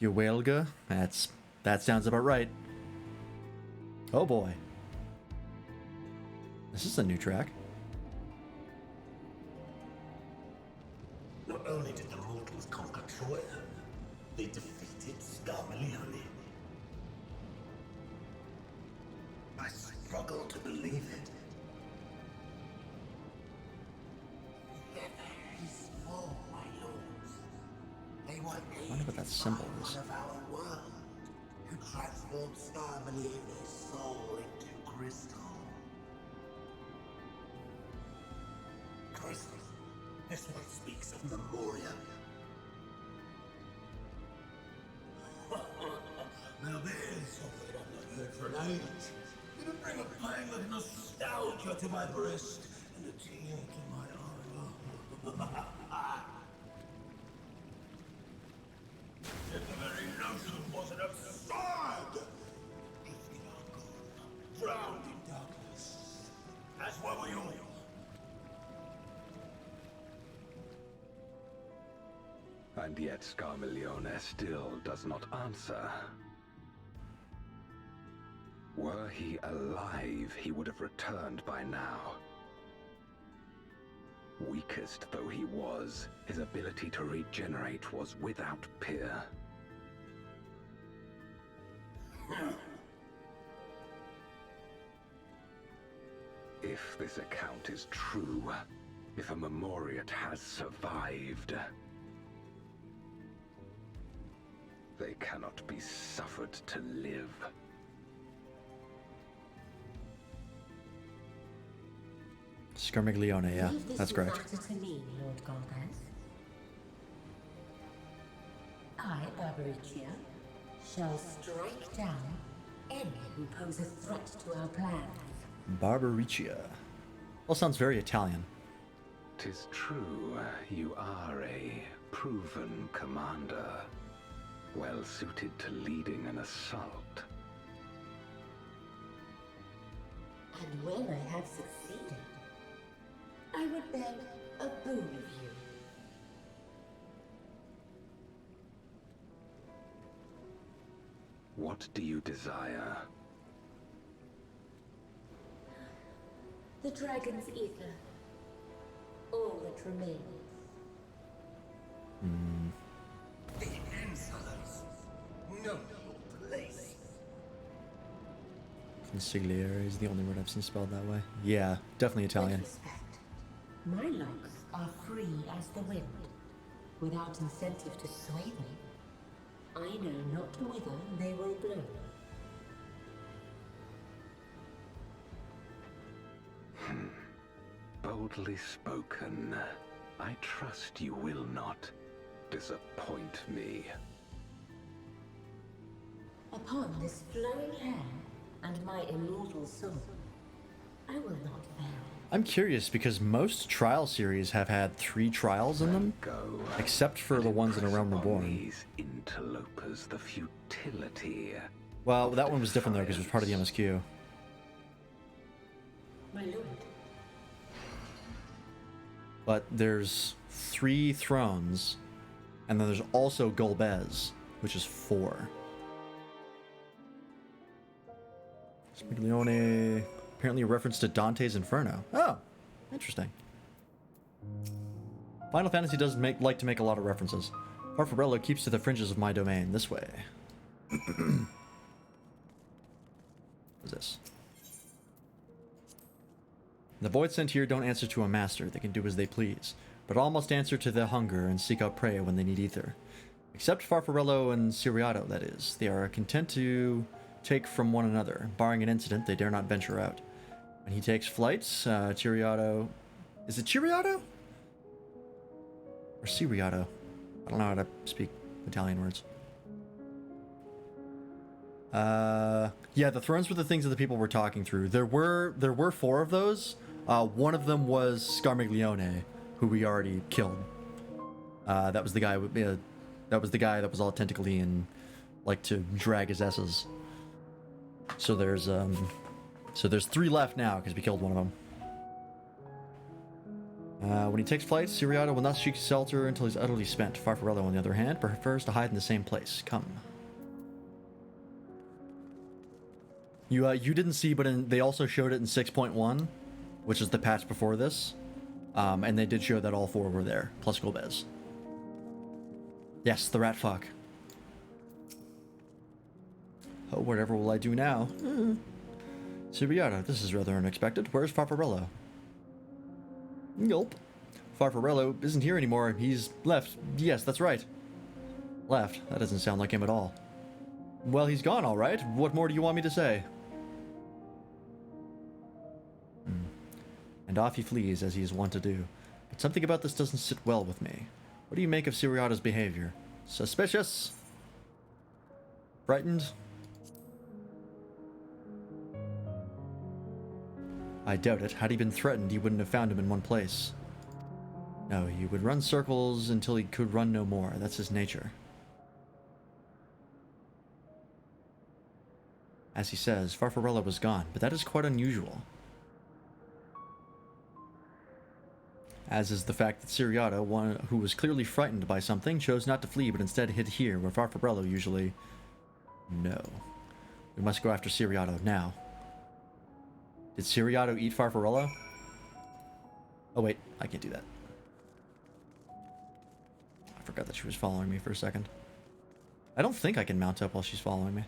Gaelga. That sounds about right. Oh boy. This is a new track. Not only did the mortals conquer Troy, they defeated Scarmalione. I struggle to believe it. They're very small, my lords. They were I wonder what that symbol is. of our world, who transformed Scarmalione's soul into crystal. Crystal? This one speaks of Memoria. Now there's something I've not heard for an age. It'll bring a pang of nostalgia to my breast and a tear to my eye. If the very notion wasn't absurd! Drifting on, drowned in darkness. That's where we all. And yet Scarmalione still does not answer. Were he alive, he would have returned by now. Weakest though he was, his ability to regenerate was without peer. If this account is true, if a Memoriat has survived, they cannot be suffered to live. Scarmiglione, yeah, that's correct. Leave this matter to me, Lord Golbez. I, Barbaricia, shall strike down any who pose a threat to our plans. Barbaricia. Well, sounds very Italian. 'Tis true, you are a proven commander, well suited to leading an assault. And when I have succeeded, I would beg a boon of you. What do you desire? The dragon's ether. All that remains. The insolence. No place. Consigliere is the only word I've seen spelled that way. Yeah, definitely Italian. With respect, my locks are free as the wind, without incentive to sway them. I know not whither they will blow. Boldly spoken. I trust you will not disappoint me. Upon this flowing hair and my immortal soul, I will not fail. I'm curious because most trial series have had 3 trials in them, except for the ones in A Realm Reborn. These interlopers, the futility. Well, that one was different though because it was part of the MSQ. My lord. But there's 3 thrones, and then there's also Golbez, which is 4. Spiglione, apparently a reference to Dante's Inferno. Oh, interesting. Final Fantasy does like to make a lot of references. Farfarello keeps to the fringes of my domain, this way. What's this? The Void sent here don't answer to a master, they can do as they please, but all must answer to their hunger and seek out prey when they need ether. Except Farfarello and Ciriato, that is. They are content to take from one another. Barring an incident, they dare not venture out. When he takes flight, Ciriato... Is it Ciriato? Or Ciriato? I don't know how to speak Italian words. Yeah, the thrones were the things that the people were talking through. There were 4 of those. One of them was Scarmiglione, who we already killed. That was the guy. That was the guy that was all tentacly and liked to drag his S's. So there's 3 left now because we killed one of them. When he takes flight, Siriato will not seek shelter until he's utterly spent. Farfarello, on the other hand, prefers to hide in the same place. Come. You didn't see, but they also showed it in 6.1, which is the patch before this, and they did show that all 4 were there, plus Golbez. Yes, the rat fuck. Oh, whatever will I do now? Siriato, this is rather unexpected. Where's Farfarello? Gulp. Farfarello isn't here anymore. He's left. Yes, that's right. Left. That doesn't sound like him at all. Well, he's gone, all right. What more do you want me to say? And off he flees, as he is wont to do. But something about this doesn't sit well with me. What do you make of Siriato's behavior? Suspicious? Frightened? I doubt it. Had he been threatened, he wouldn't have found him in one place. No, he would run circles until he could run no more. That's his nature. As he says, Farfarello was gone, but that is quite unusual. As is the fact that Siriato, one who was clearly frightened by something, chose not to flee but instead hid here, where Farfarello usually... No. We must go after Siriato, now. Did Siriato eat Farfarello? Oh wait, I can't do that. I forgot that she was following me for a second. I don't think I can mount up while she's following me.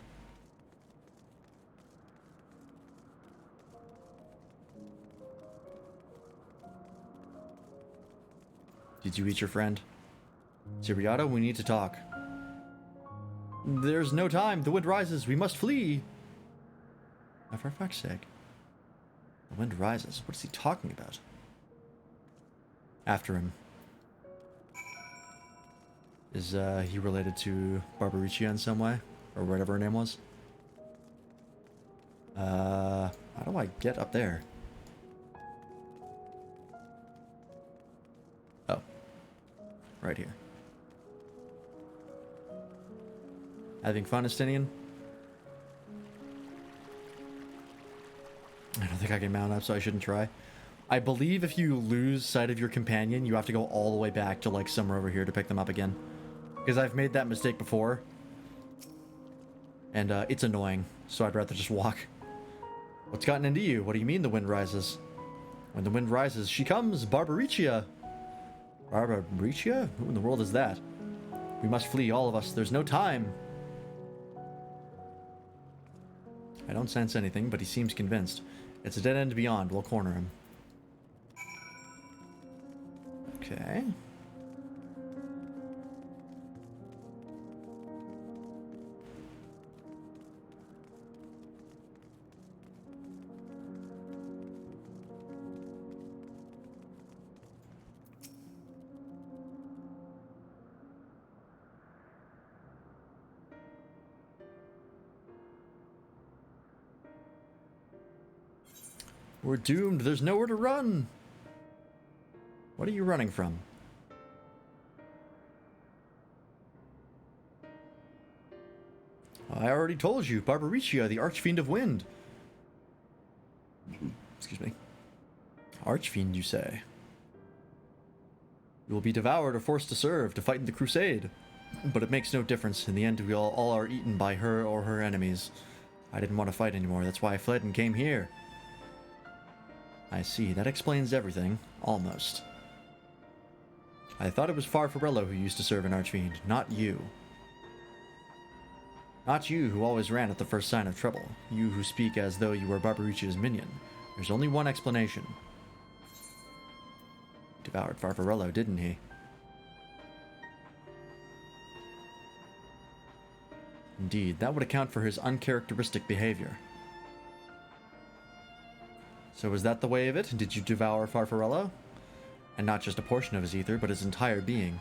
Did you eat your friend? Siriato, we need to talk. There's no time. The wind rises. We must flee. Oh, for fuck's sake. The wind rises. What is he talking about? After him. Is he related to Barbaricia in some way? Or whatever her name was? How do I get up there? Oh. Right here. Having fun, Estinian? I don't think I can mount up, so I shouldn't try. I believe if you lose sight of your companion, you have to go all the way back to, like, somewhere over here to pick them up again. Because I've made that mistake before. And, it's annoying, so I'd rather just walk. What's gotten into you? What do you mean the wind rises? When the wind rises, she comes! Barbaricia! Barbaricia? Who in the world is that? We must flee, all of us. There's no time! I don't sense anything, but he seems convinced. It's a dead end beyond. We'll corner him. Okay. We're doomed. There's nowhere to run. What are you running from? I already told you. Barbaricia, the Archfiend of Wind. Excuse me. Archfiend, you say? You will be devoured or forced to serve, to fight in the crusade. But it makes no difference. In the end, we all are eaten by her or her enemies. I didn't want to fight anymore. That's why I fled and came here. I see. That explains everything. Almost. I thought it was Farfarello who used to serve an Archfiend, not you. Not you who always ran at the first sign of trouble. You who speak as though you were Barbaricia's minion. There's only one explanation. He devoured Farfarello, didn't he? Indeed, that would account for his uncharacteristic behavior. So was that the way of it? Did you devour Farfarello? And not just a portion of his ether, but his entire being.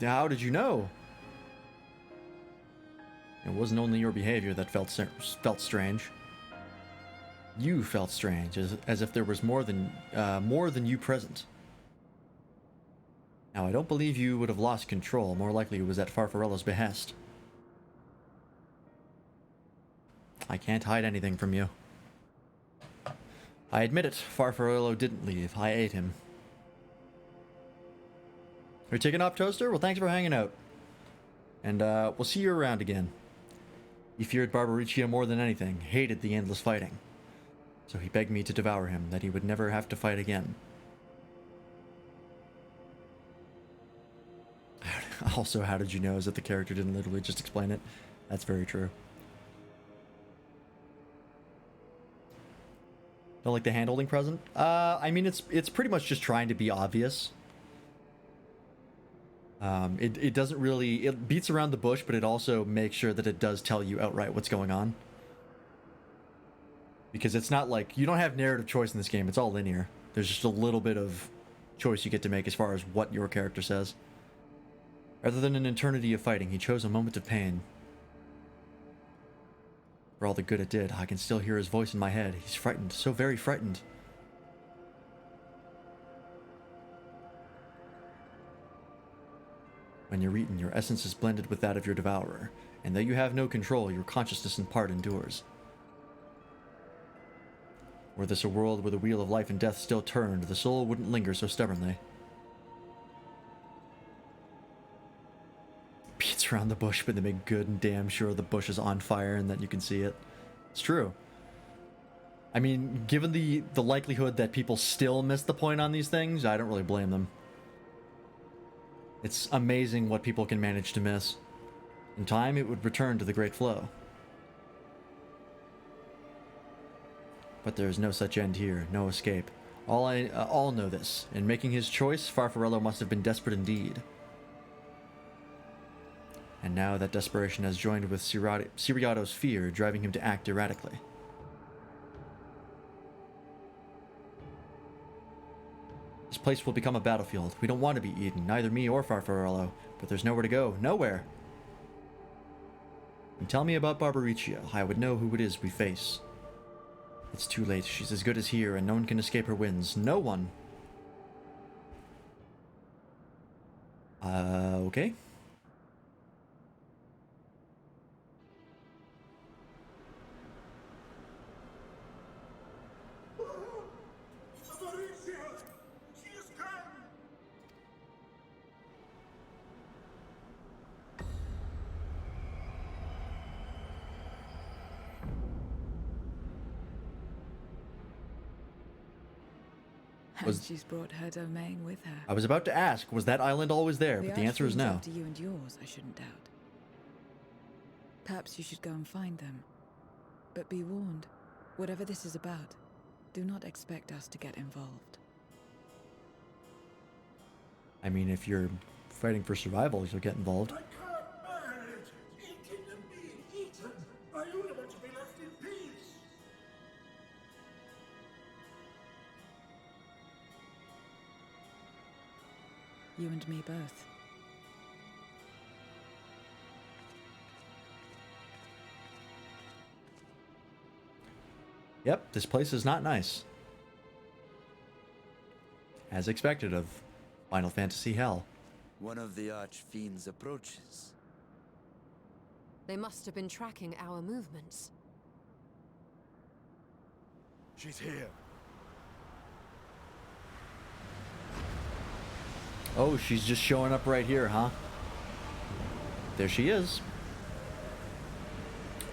How did you know? It wasn't only your behavior that felt strange. You felt strange, as if there was more than you present. Now, I don't believe you would have lost control. More likely it was at Farfarello's behest. I can't hide anything from you. I admit it, Farfarello didn't leave. I ate him. Are you taking off, Toaster? Well, thanks for hanging out. And, we'll see you around again. He feared Barbariccia more than anything, hated the endless fighting. So he begged me to devour him, that he would never have to fight again. Also, how did you know? Is that the character didn't literally just explain it? That's very true. Don't like the hand-holding present? I mean, it's pretty much just trying to be obvious. It doesn't really... It beats around the bush, but it also makes sure that it does tell you outright what's going on. Because it's not like... You don't have narrative choice in this game. It's all linear. There's just a little bit of choice you get to make as far as what your character says. Rather than an eternity of fighting, he chose a moment of pain. For all the good it did, I can still hear his voice in my head. He's frightened, so very frightened. When you're eaten, your essence is blended with that of your devourer, and though you have no control, your consciousness in part endures. Were this a world where the wheel of life and death still turned, the soul wouldn't linger so stubbornly. Beats around the bush, but they make good and damn sure the bush is on fire and that you can see it. It's true. I mean, given the likelihood that people still miss the point on these things, I don't really blame them. It's amazing what people can manage to miss. In time, it would return to the great flow. But there is no such end here, no escape. All know this. In making his choice, Farfarello must have been desperate indeed. And now that desperation has joined with Siriato's fear, driving him to act erratically. This place will become a battlefield. We don't want to be eaten, neither me or Farfarello, but there's nowhere to go. Nowhere! And tell me about Barbariccia. I would know who it is we face. It's too late. She's as good as here, and no one can escape her winds. No one! Okay. And she's brought her domain with her. I was about to ask, was that island always there? But the answer is no. After you and yours, I shouldn't doubt. Perhaps you should go and find them. But be warned, whatever this is about, do not expect us to get involved. I mean, if you're fighting for survival, you'll get involved. I can't manage eating and being eaten. I only want to be left in peace. You and me both. Yep, this place is not nice. As expected of Final Fantasy Hell. One of the Archfiends approaches. They must have been tracking our movements. She's here. Oh, she's just showing up right here, huh? There she is.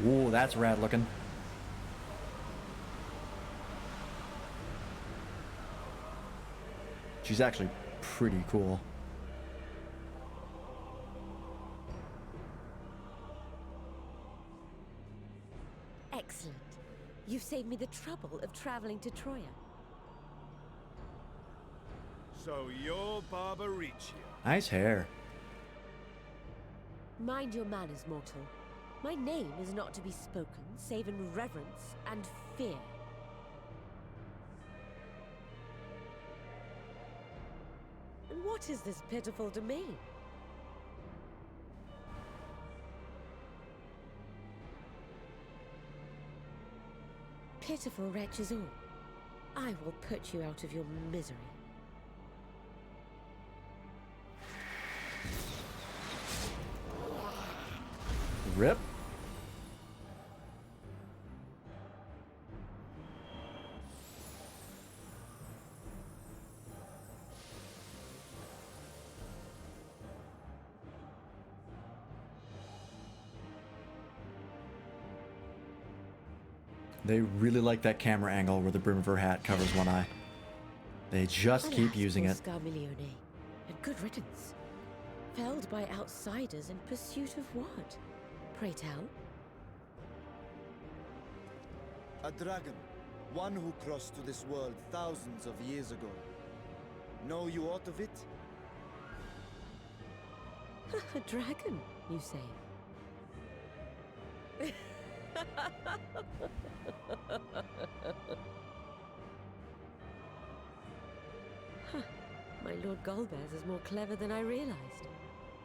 Ooh, that's rad looking. She's actually pretty cool. Excellent. You've saved me the trouble of traveling to Troya. So you're Barbariccia. Nice hair. Mind your manners, mortal. My name is not to be spoken, save in reverence and fear. And what is this pitiful domain? pitiful wretch is all. I will put you out of your misery. Rip. They really like that camera angle where the brim of her hat covers one eye. They just keep using it. Scarmiglione, and good riddance. Felled by outsiders in pursuit of what? Pray tell. A dragon. One who crossed to this world thousands of years ago. Know you aught of it? A dragon, you say? Huh. My Lord Golbez is more clever than I realized.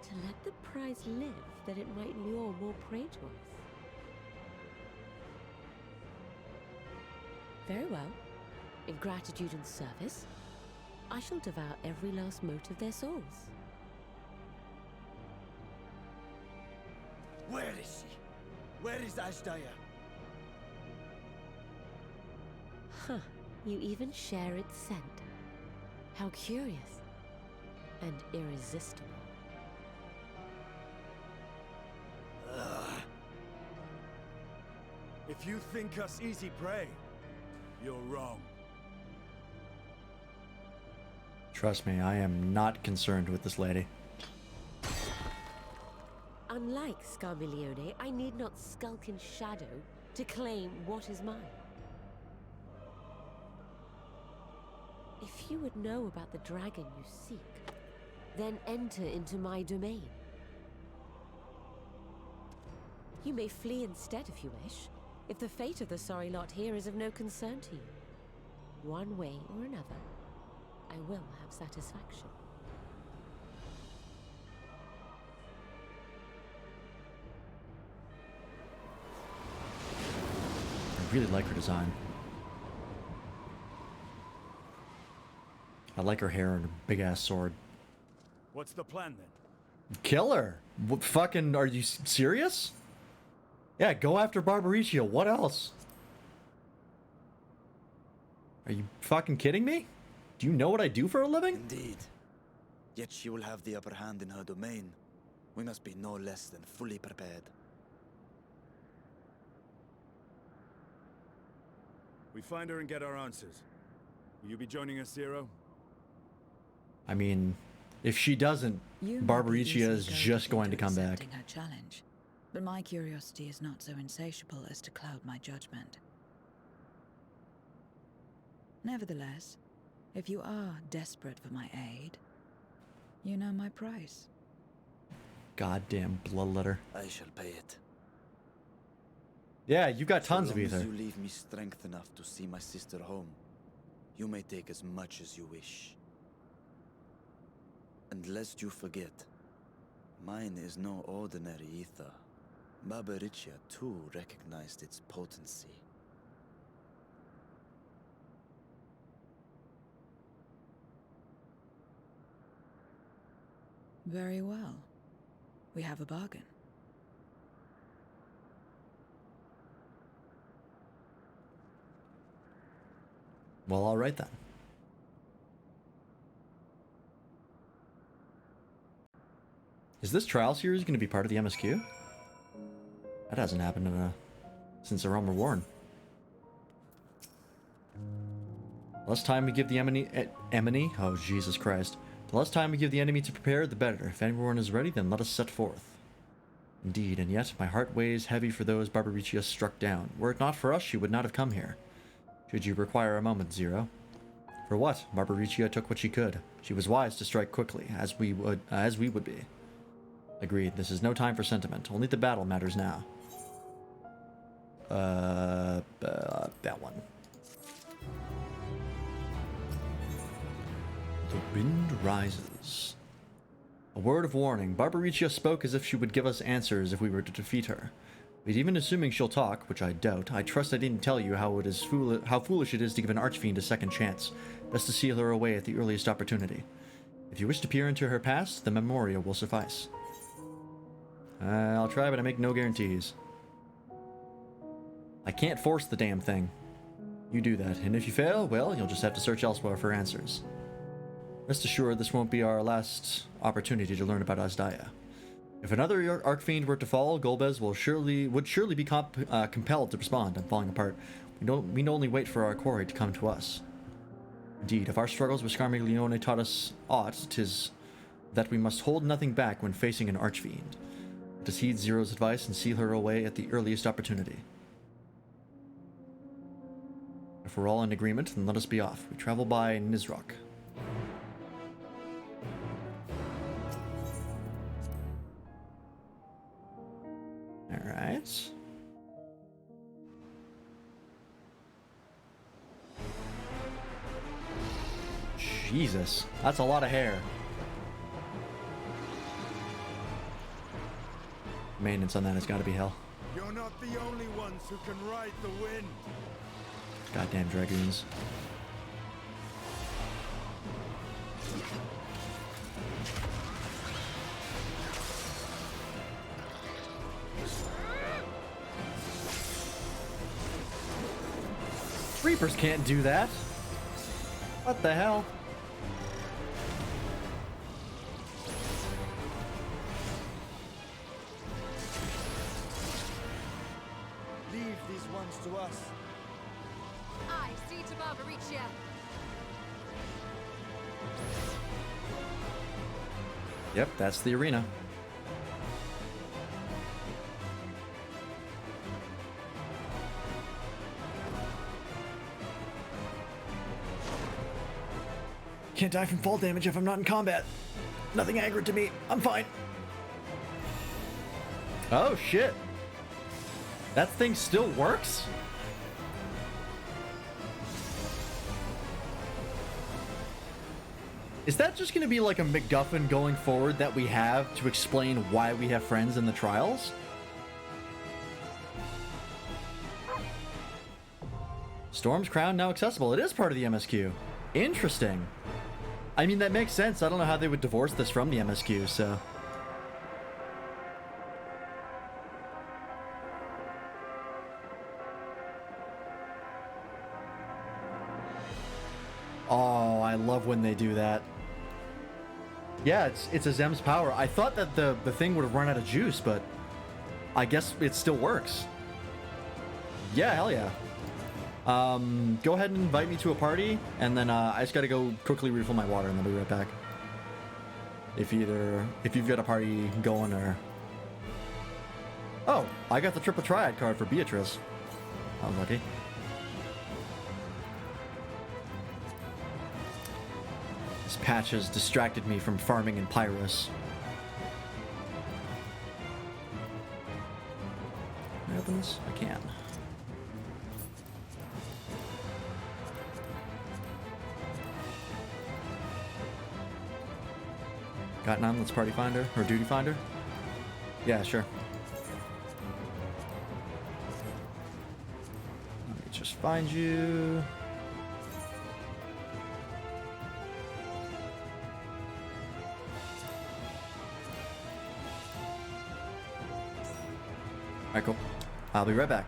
To let the prize live, that it might lure more prey to us. Very well. In gratitude and service, I shall devour every last mote of their souls. Where is she? Where is Ashdaya? Huh. You even share its scent. How curious. And irresistible. If you think us easy prey, you're wrong. Trust me, I am not concerned with this lady. Unlike Scarmiglione, I need not skulk in shadow to claim what is mine. If you would know about the dragon you seek, then enter into my domain. You may flee instead if you wish, if the fate of the sorry lot here is of no concern to you. One way or another, I will have satisfaction. I really like her design. I like her hair and her big ass sword. What's the plan then? Kill her. What fucking, are you serious? Yeah, go after Barbariccia. What else? Are you fucking kidding me? Do you know what I do for a living? Indeed. Yet she will have the upper hand in her domain. We must be no less than fully prepared. We find her and get our answers. Will you be joining us, Zero? I mean, if she doesn't, Barbariccia is just going to come back. Her challenge, but my curiosity is not so insatiable as to cloud my judgment. Nevertheless, if you are desperate for my aid, you know my price. Goddamn bloodletter. I shall pay it. Yeah, you've got tons of So long as ether. you leave me strength enough to see my sister home, you may take as much as you wish. And lest you forget, mine is no ordinary ether. Barbariccia too recognized its potency. Very well. We have a bargain. Well, all right then. Is this trial series going to be part of the MSQ? That hasn't happened in since the Realm Reborn. The less time we give the enemy, oh Jesus Christ. The less time we give the enemy to prepare, the better. If everyone is ready, then let us set forth. Indeed, and yet my heart weighs heavy for those Barbariccia struck down. Were it not for us, she would not have come here. Should you require a moment, Zero? For what? Barbariccia took what she could. She was wise to strike quickly, as we would be. Agreed. This is no time for sentiment. Only the battle matters now. That one. The wind rises. A word of warning. Barbariccia spoke as if she would give us answers if we were to defeat her. But even assuming she'll talk, which I doubt, I trust I didn't tell you how foolish it is to give an archfiend a second chance. Best to seal her away at the earliest opportunity. If you wish to peer into her past, the memorial will suffice. I'll try, but I make no guarantees. I can't force the damn thing. You do that, and if you fail, well, you'll just have to search elsewhere for answers. Rest assured, this won't be our last opportunity to learn about Azdaia. If another Archfiend were to fall, Golbez would surely be compelled to respond. I'm falling apart. We only wait for our quarry to come to us. Indeed, if our struggles with Scarmiglione taught us aught, 'tis that we must hold nothing back when facing an Archfiend. Let us heed Zero's advice and seal her away at the earliest opportunity. If we're all in agreement, then let us be off. We travel by Nizrok. Alright. Jesus, that's a lot of hair. Maintenance on that has got to be hell. You're not the only ones who can ride the wind. Goddamn dragoons. Reapers can't do that. What the hell? Leave these ones to us. I see to Barbaricia. Yep, that's the arena. Can't die from fall damage if I'm not in combat. Nothing aggroed to me. I'm fine. Oh, shit. That thing still works? Is that just going to be like a MacGuffin going forward that we have to explain why we have friends in the trials? Storm's Crown now accessible. It is part of the MSQ. Interesting. I mean, that makes sense. I don't know how they would divorce this from the MSQ, so... Oh, I love when they do that. Yeah, it's a Zem's power. I thought that the thing would have run out of juice, but I guess it still works. Yeah, hell yeah. Go ahead and invite me to a party, and then I just gotta go quickly refill my water, and I'll be right back. If you've got a party going, or... Oh, I got the Triple Triad card for Beatrice. I was lucky. This patch has distracted me from farming in Pyrus. Can I open this? I can. Got none? Let's party finder or duty finder? Yeah, sure. Let me just find you. Alright, cool. I'll be right back.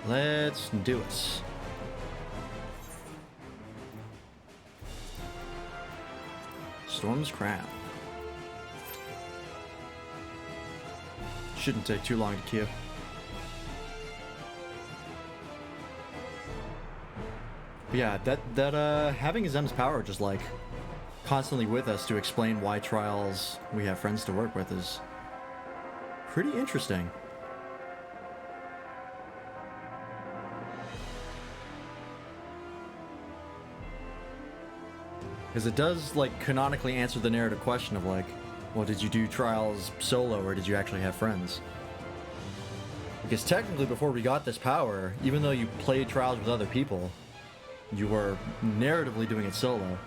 Let's do it. Storm's Crown. Shouldn't take too long to queue. But yeah, that having Zem's power just like constantly with us to explain why trials we have friends to work with is pretty interesting. Because it does like canonically answer the narrative question of like, well, did you do trials solo or did you actually have friends? Because technically before we got this power, even though you played trials with other people, you were narratively doing it solo.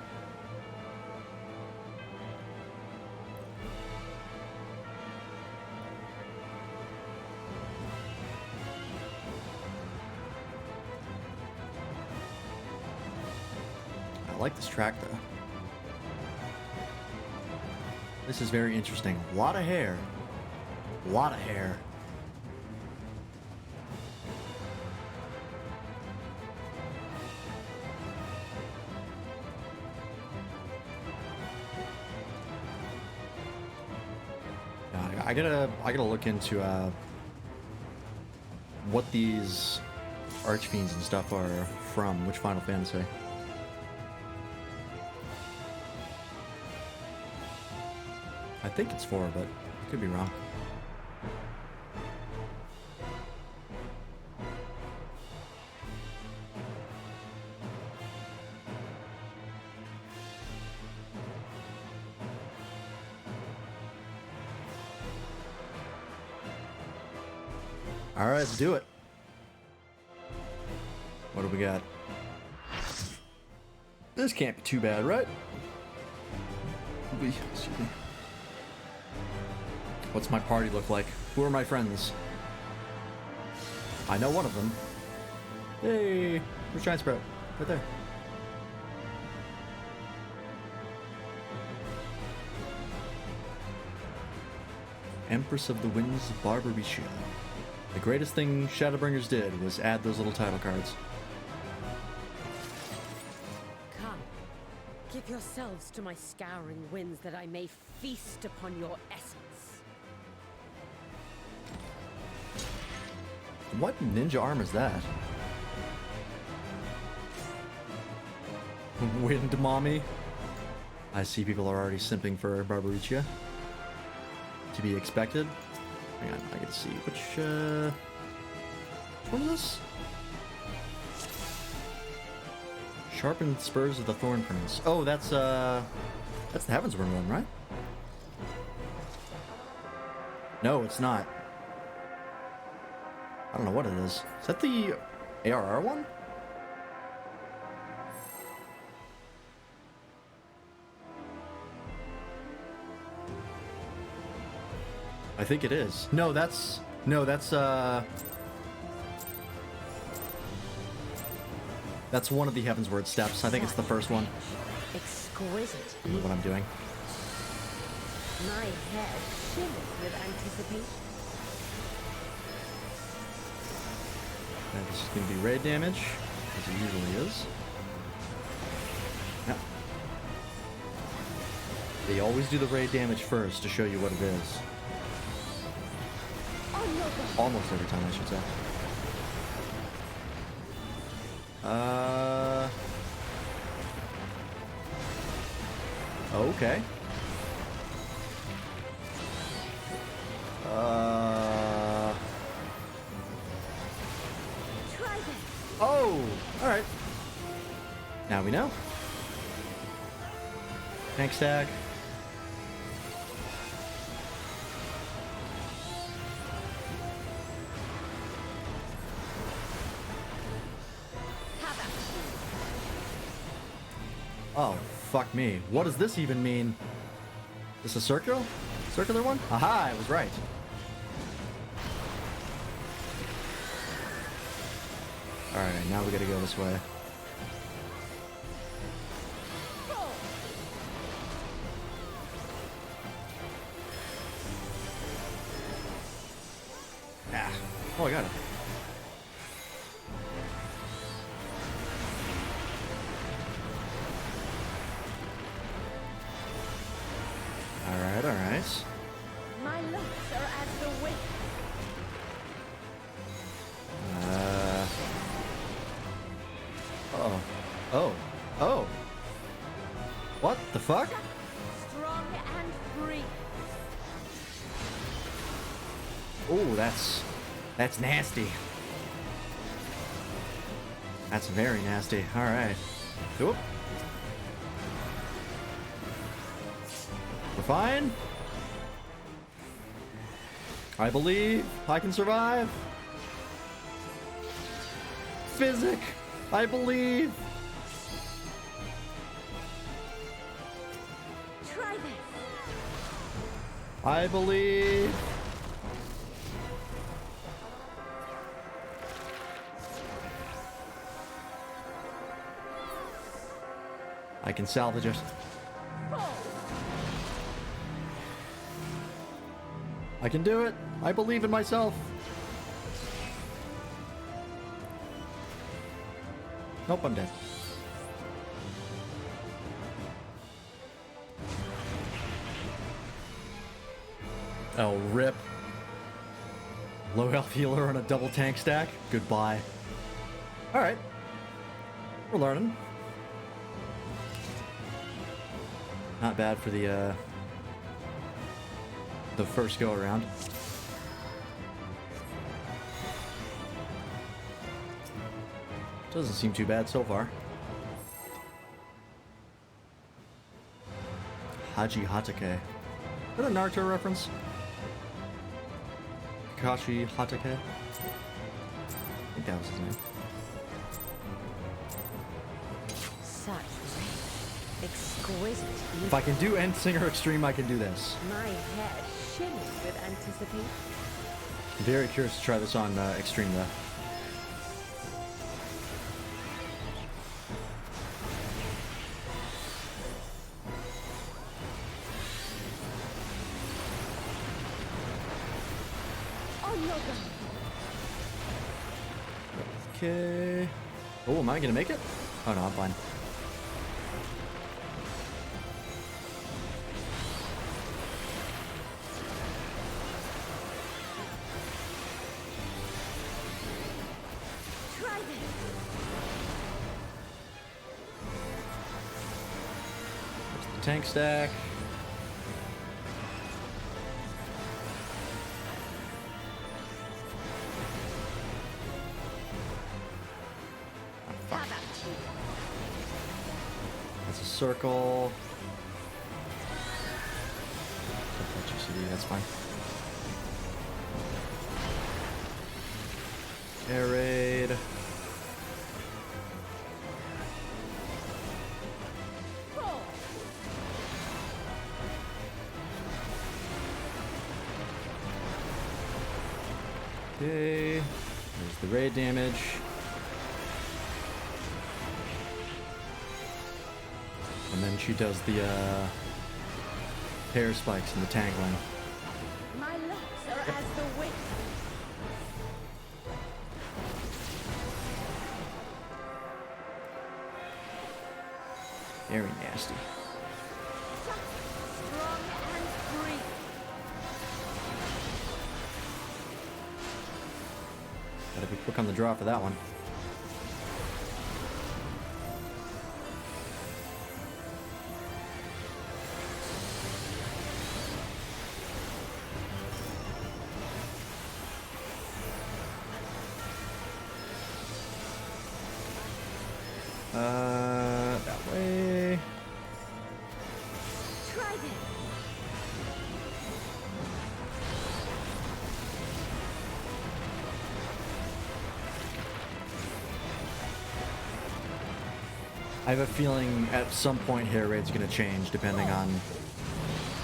I like this track though. This is very interesting. A lot of hair. A lot of hair. I gotta look into what these archfiends and stuff are from, which Final Fantasy. I think it's 4, but I could be wrong. All right, let's do it. What do we got? This can't be too bad, right? Excuse me. What's my party look like? Who are my friends? I know one of them. Hey, where's Giant Sprout? Right there. Empress of the Winds, Barbariccia. The greatest thing Shadowbringers did was add those little title cards. Come, give yourselves to my scouring winds that I may feast upon your essence. What ninja arm is that? Wind Mommy? I see people are already simping for Barbariccia. To be expected. Hang on, I gotta see which one is this? Sharpened Spurs of the Thorn Prince. Oh, that's the Heavensward one, right? No, it's not. I don't know what it is. Is that the ARR one? I think it is. No, that's one of the Heavensward steps. I think it's the first one. Exquisite. I don't know what I'm doing. My head shimmers with anticipation. And this is going to be raid damage, as it usually is. Yeah. They always do the raid damage first to show you what it is. Almost every time, I should say. Okay. Oh! Alright. Now we know. Tank stack. Oh, fuck me. What does this even mean? This a circular? Circular one? Aha, I was right. Alright, now we gotta go this way. Ah. Oh, I got it. Oh. Oh. What the fuck? Strong and free. Oh, that's nasty. That's very nasty. All right. Oop. We're fine. I believe I can survive. Physic. I believe. Try this. I believe. I can salvage it. I can do it. I believe in myself. Nope, I'm dead. Oh, rip. Low health healer on a double tank stack. Goodbye. Alright. We're learning. Not bad for the first go around. Doesn't seem too bad so far. Haji Hatake. Is that a Naruto reference? Kakashi Hatake? I think that was his name. Such exquisite. If I can do End Singer Extreme, I can do this. My head shimmers with anticipation. Very curious to try this on Extreme though. Okay. Oh, am I gonna make it? Oh no, I'm fine. Try this. There's the tank stack. That's a circle. That's fine. Air raid. Okay. There's the raid damage. And then she does the hair spikes and the tangling. My locks are as the wind. Very nasty. Strong and free. Gotta be quick on the draw for that one. That way. Try this. I have a feeling at some point hair raid's gonna change depending on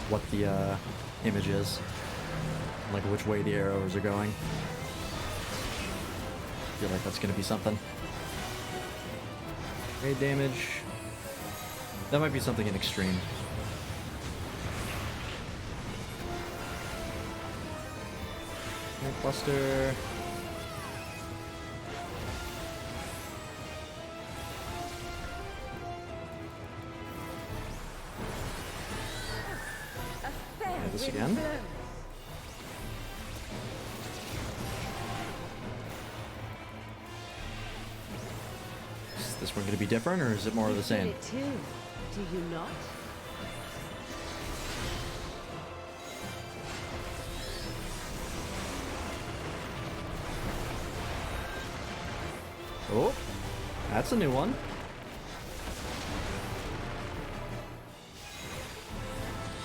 what the image is. Like which way the arrows are going. I feel like that's gonna be something. Raid damage. That might be something in extreme. Air cluster. Try this again. this one going to be different, or is it more of the You feel same? it too, do you not? Oh, that's a new one.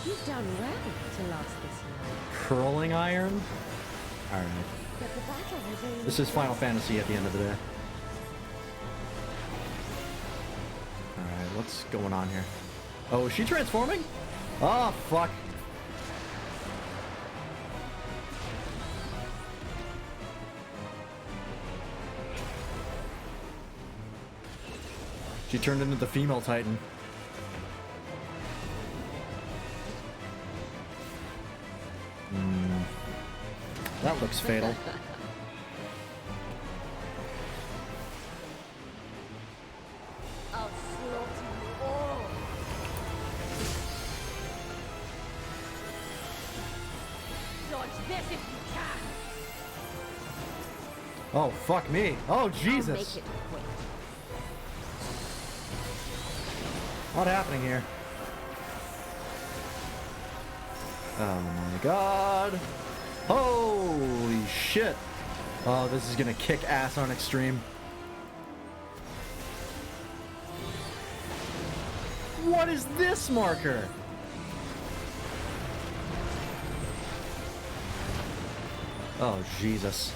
You've done well to last this long. Curling iron? Alright. But the battle has only This is Final Fantasy at the end of the day. Alright, what's going on here? Oh, is she transforming? Oh, fuck. She turned into the female Titan. That looks fatal. I'll slaughter you all. Dodge this if you can. Oh, fuck me. Oh, I'll Jesus. make it quick. What's happening here? Oh my god. Holy shit. Oh, this is gonna kick ass on extreme. What is this marker? Oh, Jesus.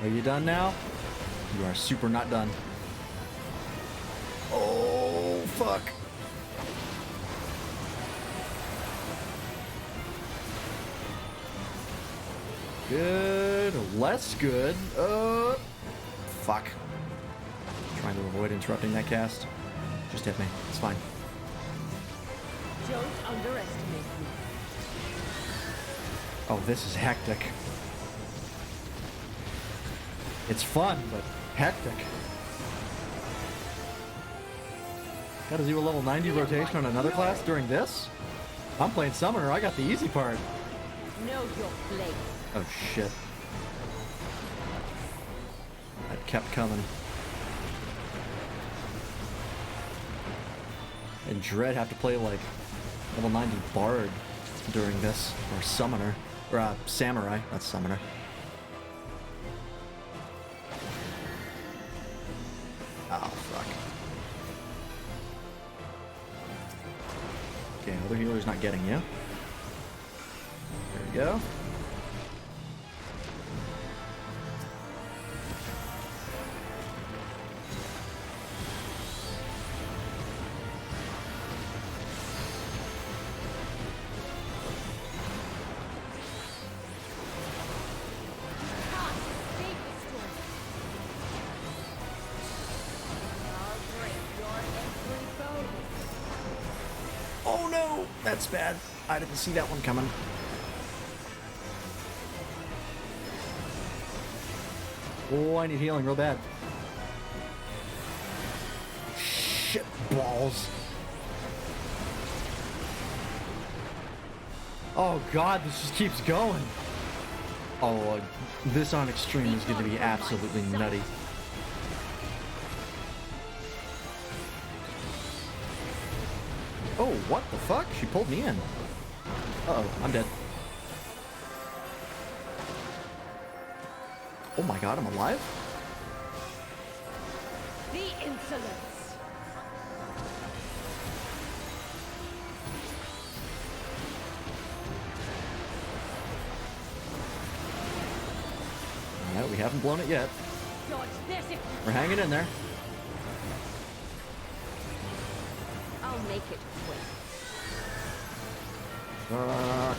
Are you done now? You are super not done. Oh, fuck. Good. Less good. Fuck. Trying to avoid interrupting that cast. Just hit me. It's fine. Don't underestimate me. Oh, this is hectic. It's fun, but hectic. Gotta do a level 90 rotation on another class during this? I'm playing Summoner, I got the easy part. Know your place. Oh shit. That kept coming. And Dread have to play like level 90 Bard during this, or Summoner, or Samurai, not Summoner. Oh, fuck. Okay, other healer's not getting you. There we go. Oh no! That's bad. I didn't see that one coming. Oh, I need healing real bad. Shit balls. Oh god, this just keeps going. Oh, this on extreme is going to be absolutely nutty. Oh, what the fuck? She pulled me in. Uh-oh, I'm dead. Oh my god, I'm alive? The insolence. Alright, we haven't blown it yet. Dodge this if We're hanging in there. I'll make it quick. Fuck.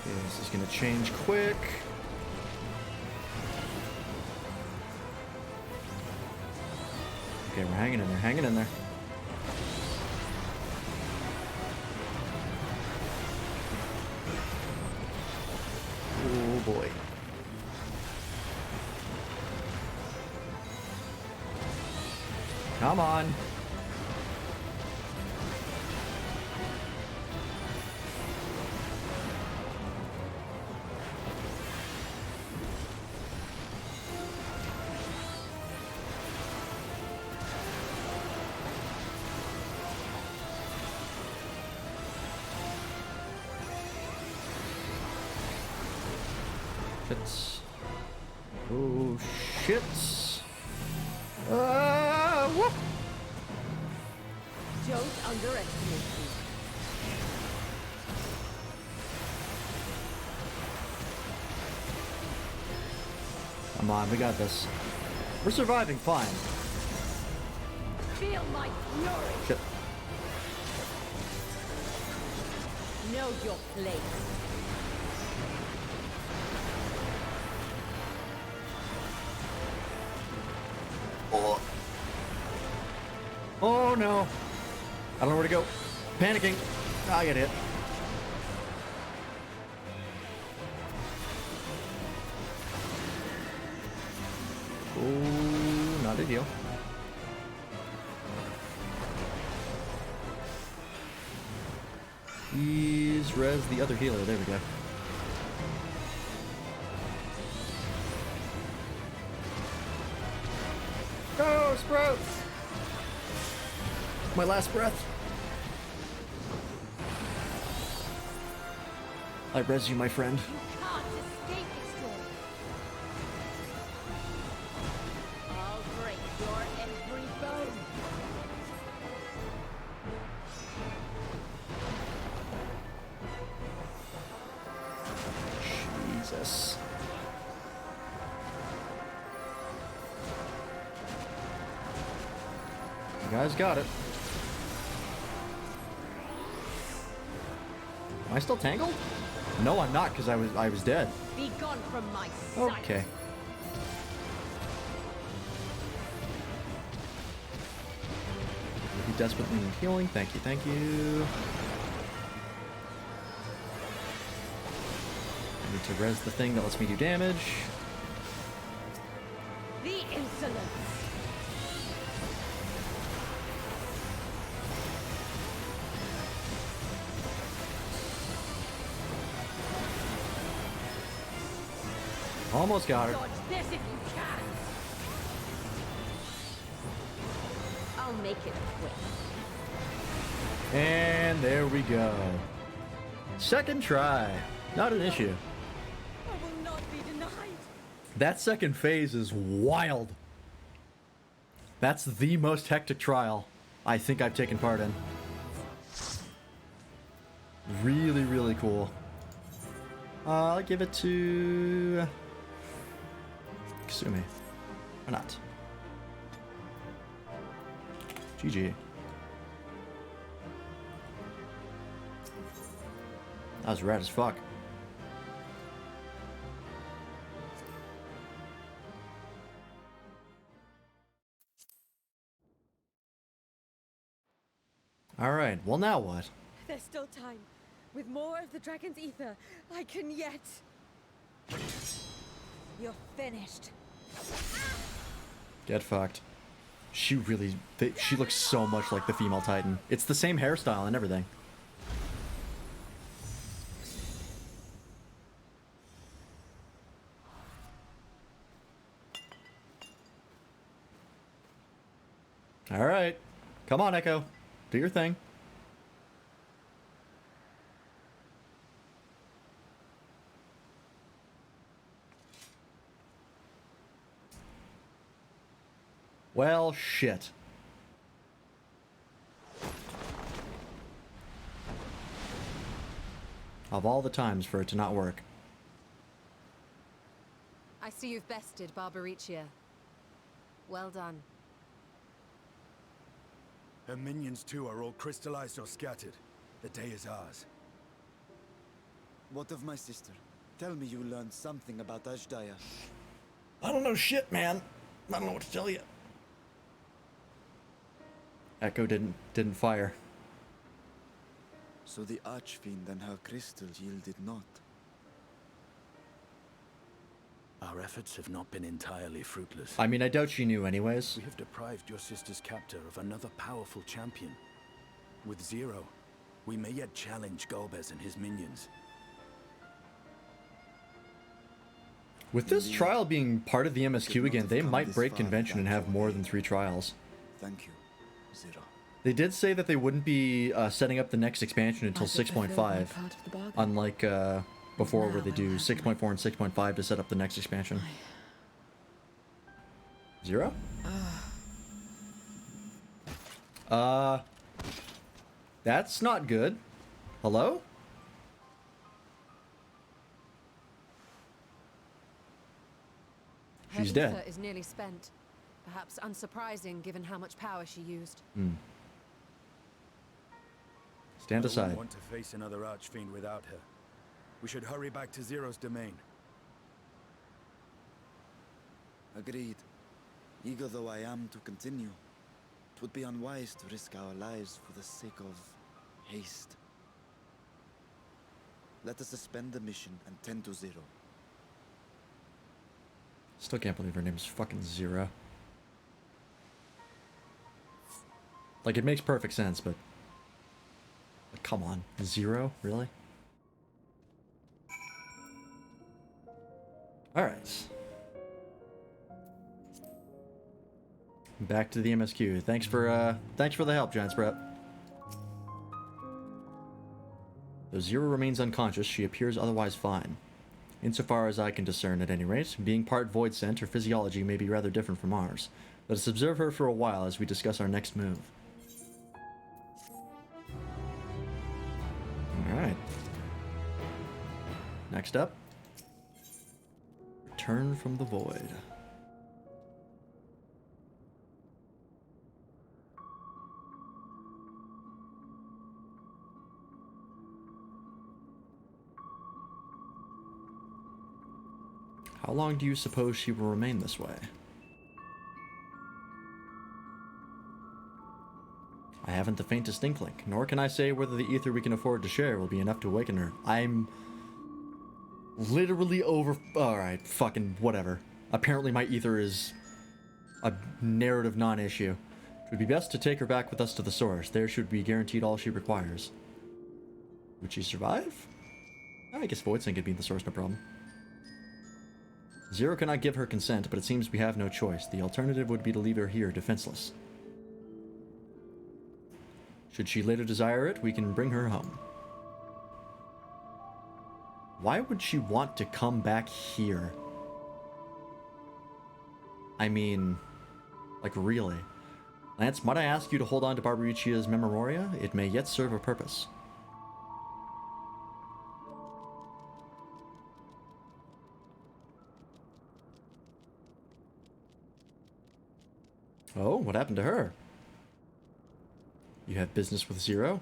Okay, this is gonna change quick. Okay, we're hanging in there, hanging in there. Oh boy. Come on. Shits. Oh, shits. Whoop. Don't underestimate me. Come on, we got this. We're surviving fine. Feel my fury. Shit. Know your place. Oh. Oh no. I don't know where to go. Panicking. I get hit. Oh, not a deal. Please res the other healer. There we go. Go, Sprouts! My last breath. I res you, my friend. You can't escape this storm. I'll break your every bone. Jesus. You guys got it. Am I still tangled? No, I'm not, because I was dead. Be gone from my sight. Okay. You desperately need healing. Thank you, thank you. I need to res the thing that lets me do damage. The insolence. Almost got her. Dodge this if you can. I'll make it quick. And there we go. Second try. Not an issue. I will not be denied. That second phase is wild. That's the most hectic trial I think I've taken part in. Really, really cool. I'll give it to Kasumi. Or not. GG. That was rad as fuck. Alright, well now what? There's still time. With more of the dragon's ether, I can yet. You're finished. Get fucked. She really... she looks so much like the female Titan. It's the same hairstyle and everything. Alright. Come on, Echo. Do your thing. Well, shit. Of all the times for it to not work. I see you've bested Barbaricia. Well done. Her minions too are all crystallized or scattered. The day is ours. What of my sister? Tell me you learned something about Ashdaya. I don't know shit, man. I don't know what to tell you. Echo didn't fire. So the Archfiend and her crystal yielded not. Our efforts have not been entirely fruitless. I mean, I doubt she knew anyways. We have deprived your sister's captor of another powerful champion. With Zero, we may yet challenge Golbez and his minions. With this trial being part of the MSQ again, they might break convention and have more than 3 trials. Thank you, Zero. They did say that they wouldn't be setting up the next expansion until 6.5, unlike before where they do 6.4 and 6.5 to set up the next expansion. Zero? That's not good. Hello? She's dead. Ether is nearly spent. Perhaps unsurprising given how much power she used. Stand I aside. wouldn't want to face another archfiend without her. We should hurry back to Zero's domain. Agreed. Eager though I am to continue, it would be unwise to risk our lives for the sake of haste. Let us suspend the mission and tend to Zero. Still can't believe her name's fucking Zero. Like, it makes perfect sense, but... like, come on. Zero? Really? Alright. Back to the MSQ. Thanks for the help, Giant Sprout. Though Zero remains unconscious, she appears otherwise fine. Insofar as I can discern, at any rate, being part void sent, her physiology may be rather different from ours. Let us observe her for a while as we discuss our next move. Alright. Next up. Return from the void. How long do you suppose she will remain this way? I haven't the faintest inkling, nor can I say whether the ether we can afford to share will be enough to awaken her. I'm literally over... Alright, fucking whatever. Apparently my ether is a narrative non-issue. It would be best to take her back with us to the source. There should be guaranteed all she requires. Would she survive? I guess Void Sync could be the source, no problem. Zero cannot give her consent, but it seems we have no choice. The alternative would be to leave her here, defenseless. Should she later desire it, we can bring her home. Why would she want to come back here? I mean, like really? Lance, might I ask you to hold on to Barbaricia's memoria? It may yet serve a purpose. Oh, what happened to her? You have business with Zero?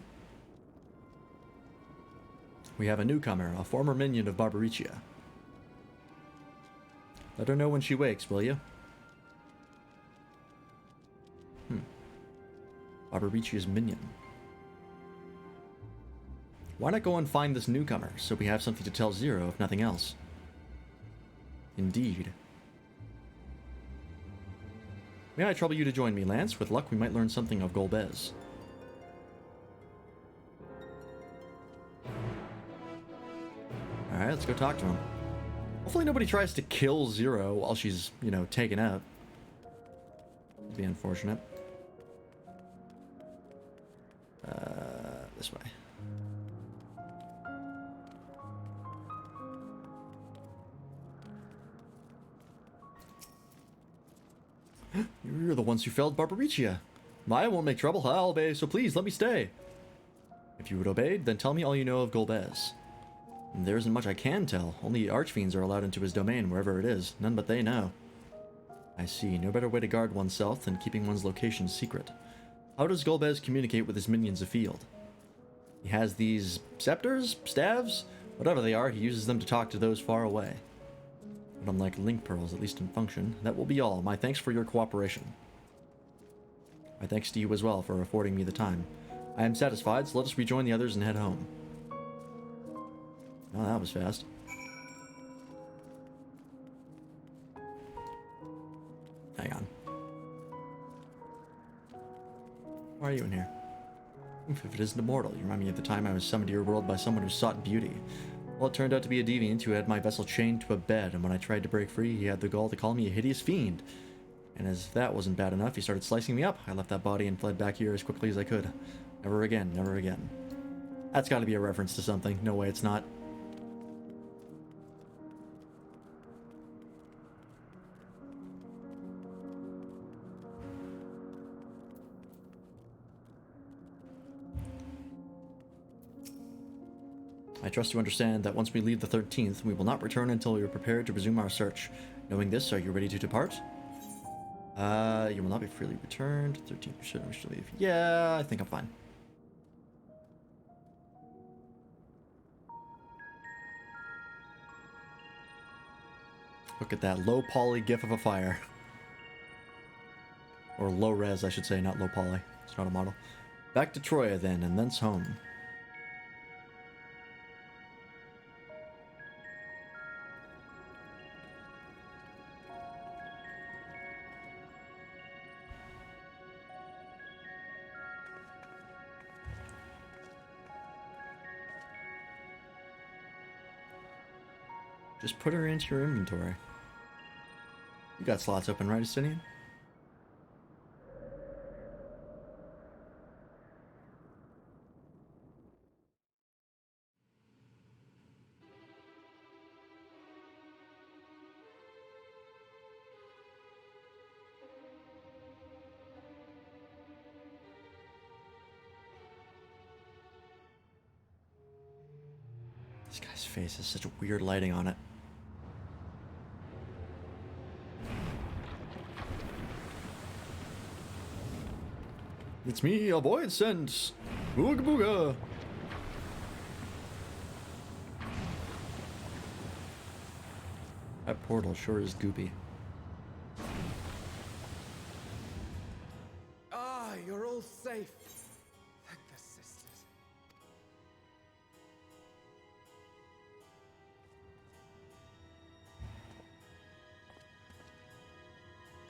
We have a newcomer, a former minion of Barbaricia. Let her know when she wakes, will you? Barbaricia's minion. Why not go and find this newcomer, so we have something to tell Zero, if nothing else? Indeed. May I trouble you to join me, Lance? With luck, we might learn something of Golbez. Alright, let's go talk to him. Hopefully nobody tries to kill Zero while she's, you know, taken out. It'd be unfortunate. This way. You're the ones who felled Barbaricia. I won't make trouble. I'll obey, so please, let me stay. If you would obey, then tell me all you know of Golbez. There isn't much I can tell. Only archfiends are allowed into his domain, wherever it is. None but they know. I see. No better way to guard oneself than keeping one's location secret. How does Golbez communicate with his minions afield? He has these scepters? Staves? Whatever they are, he uses them to talk to those far away. But unlike link pearls, at least in function, that will be all. My thanks for your cooperation. My thanks to you as well for affording me the time. I am satisfied, so let us rejoin the others and head home. Oh, that was fast. Hang on. Why are you in here? If it isn't immortal, you remind me of the time I was summoned to your world by someone who sought beauty. Well, it turned out to be a deviant who had my vessel chained to a bed, and when I tried to break free, he had the gall to call me a hideous fiend. And as if that wasn't bad enough, he started slicing me up. I left that body and fled back here as quickly as I could. Never again, never again. That's gotta be a reference to something. No way it's not. I trust you understand that once we leave the 13th, we will not return until we are prepared to resume our search. Knowing this, are you ready to depart? You will not be freely returned. 13th, we should leave. Yeah, I think I'm fine. Look at that low poly gif of a fire. Or low res, I should say, not low poly. It's not a model. Back to Troya then, and thence home. Just put her into your inventory. You got slots open, right, Justinian? This guy's face has such a weird lighting on it. It's me, a void sense. Booga booga. That portal sure is goopy. Ah, you're all safe. Thank the sisters.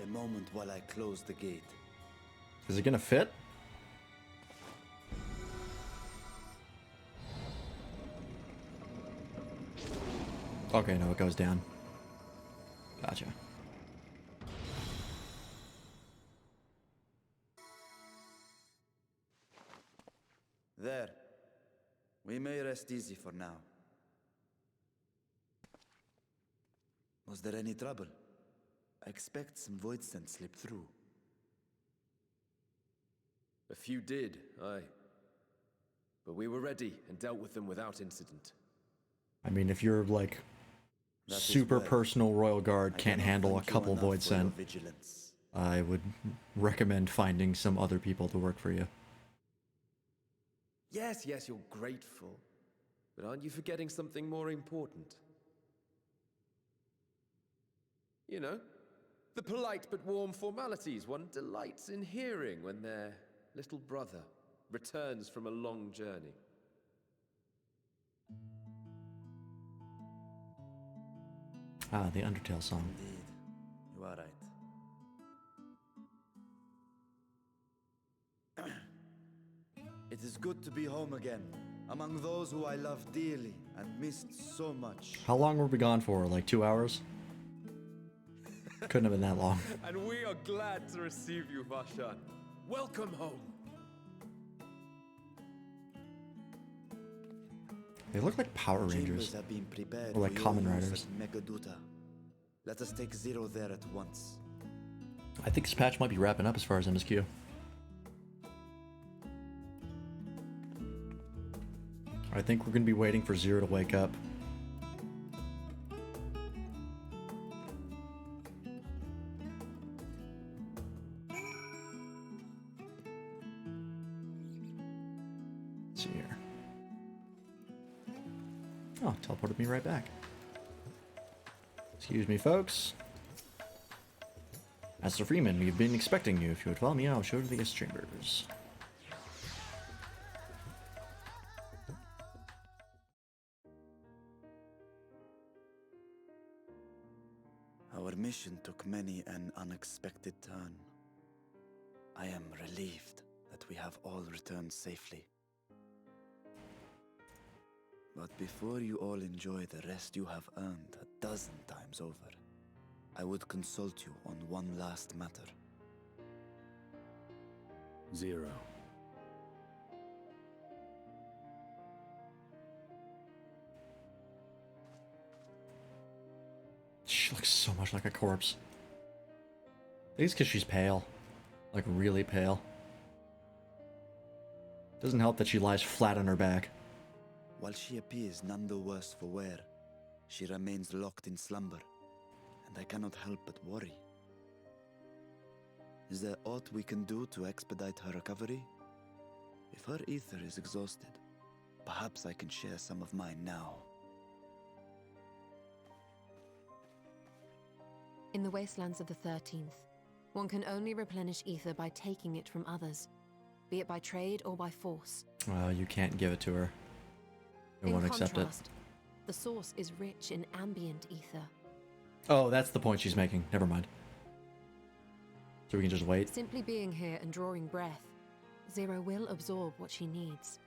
A moment while I close the gate. Is it gonna fit? Okay, no, it goes down. Gotcha. There. We may rest easy for now. Was there any trouble? I expect some void scent slipped through. A few did, aye. But we were ready and dealt with them without incident. I mean, if you're like That is super well. personal royal guard I can't cannot handle a thank you couple enough void for your scent, vigilance. I would recommend finding some other people to work for you. Yes, yes, you're grateful. But aren't you forgetting something more important? You know, the polite but warm formalities one delights in hearing when their little brother returns from a long journey. Ah, the Undertale song. Indeed. You are right. It is good to be home again, among those who I love dearly and missed so much. How long were we gone for? Like 2 hours? Couldn't have been that long. And we are glad to receive you, Vashan. Welcome home. They look like Power Chambers Rangers. have been prepared Or like for your Kamen use Riders. at Megaduta. Let us take Zero there at once. I think this patch might be wrapping up as far as MSQ. I think we're going to be waiting for Zero to wake up. Let's see here. Oh, teleported me right back. Excuse me, folks. Master Freeman, we've been expecting you. If you would follow me, I'll show you to the guest chambers. Our mission mission took many an unexpected turn. I am relieved that we have all returned safely. But before you all enjoy the rest you have earned 12 times over, I would consult you on one last matter. Zero. She looks so much like a corpse. I think it's because she's pale. Like, really pale. Doesn't help that she lies flat on her back. While she appears none the worse for wear, she remains locked in slumber, and I cannot help but worry. Is there aught we can do to expedite her recovery? If her ether is exhausted, perhaps I can share some of mine now. In the wastelands of the 13th, one can only replenish ether by taking it from others, be it by trade or by force. Well, you can't give it to her. It won't accept it. The source is rich in ambient ether. Oh, that's the point she's making. Never mind. So we can just wait? Simply being here and drawing breath, Zero will absorb what she needs.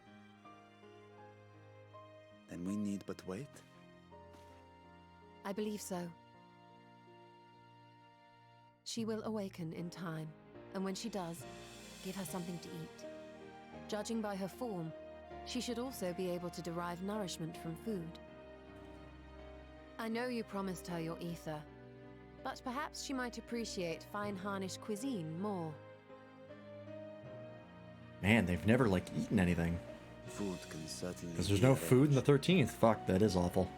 Then we need but wait? I believe so. She will awaken in time, and when she does, give her something to eat. Judging by her form, she should also be able to derive nourishment from food. I know you promised her your ether, but perhaps she might appreciate fine Harnish cuisine more. Man, they've never, like, eaten anything. Food can certainly... Because there's no food in the 13th. Fuck, that is awful.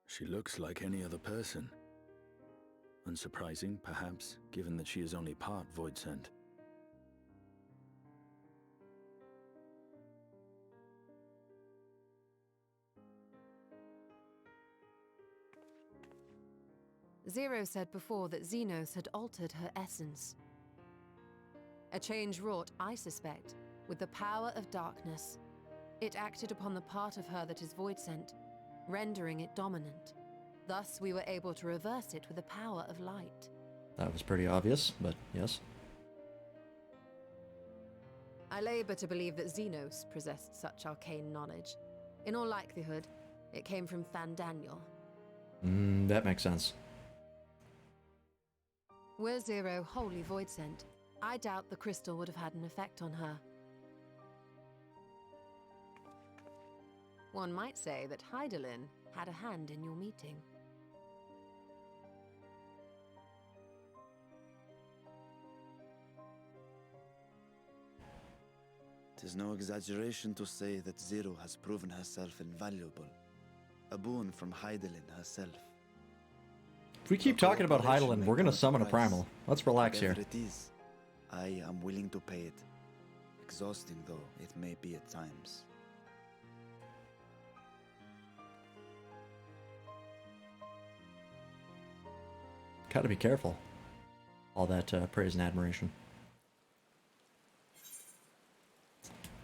She looks like any other person. Unsurprising, perhaps, given that she is only part Voidsent. Zero said before that Xenos had altered her essence. A change wrought, I suspect, with the power of darkness. It acted upon the part of her that is Voidsent, rendering it dominant. Thus, we were able to reverse it with the power of light. That was pretty obvious, but yes. I labor to believe that Xenos possessed such arcane knowledge. In all likelihood, it came from Fandaniel. That makes sense. Were Zero wholly Voidsent, I doubt the crystal would have had an effect on her. One might say that Hydaelyn had a hand in your meeting. 'Tis no exaggeration to say that Zero has proven herself invaluable. A boon from Hydaelyn herself. If we keep talking about Hydaelyn, we're gonna summon a primal. Let's relax here. Whatever it is, I am willing to pay it. Exhausting though it may be at times. Gotta be careful. All that praise and admiration.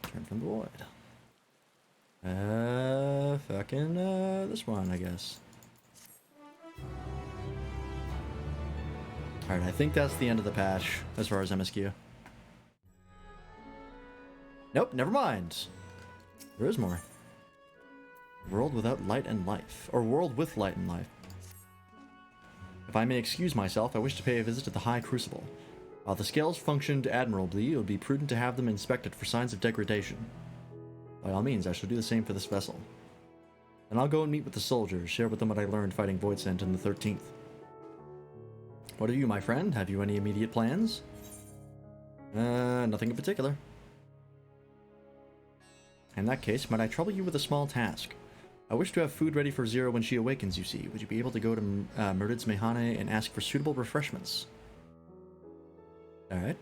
Turn from the void. This one, I guess. Alright, I think that's the end of the patch, as far as MSQ. Nope, never mind. There is more. World without light and life. Or world with light and life. If I may excuse myself, I wish to pay a visit to the High Crucible. While the scales functioned admirably, it would be prudent to have them inspected for signs of degradation. By all means, I shall do the same for this vessel. Then I'll go and meet with the soldiers, share with them what I learned fighting Voidsent in the 13th. What of you, my friend? Have you any immediate plans? Nothing in particular. In that case, might I trouble you with a small task? I wish to have food ready for Zero when she awakens, you see. Would you be able to go to Merdid's Mehane and ask for suitable refreshments? Alright.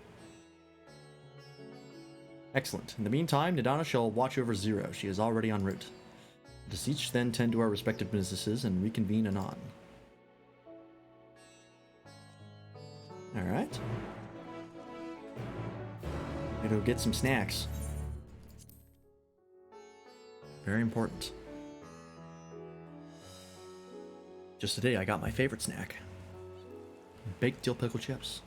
Excellent. In the meantime, Nadana shall watch over Zero. She is already en route. Let us each then tend to our respective businesses and reconvene anon. Alright. Gotta go get some snacks. Very important. Just today, I got my favorite snack. Baked dill pickle chips.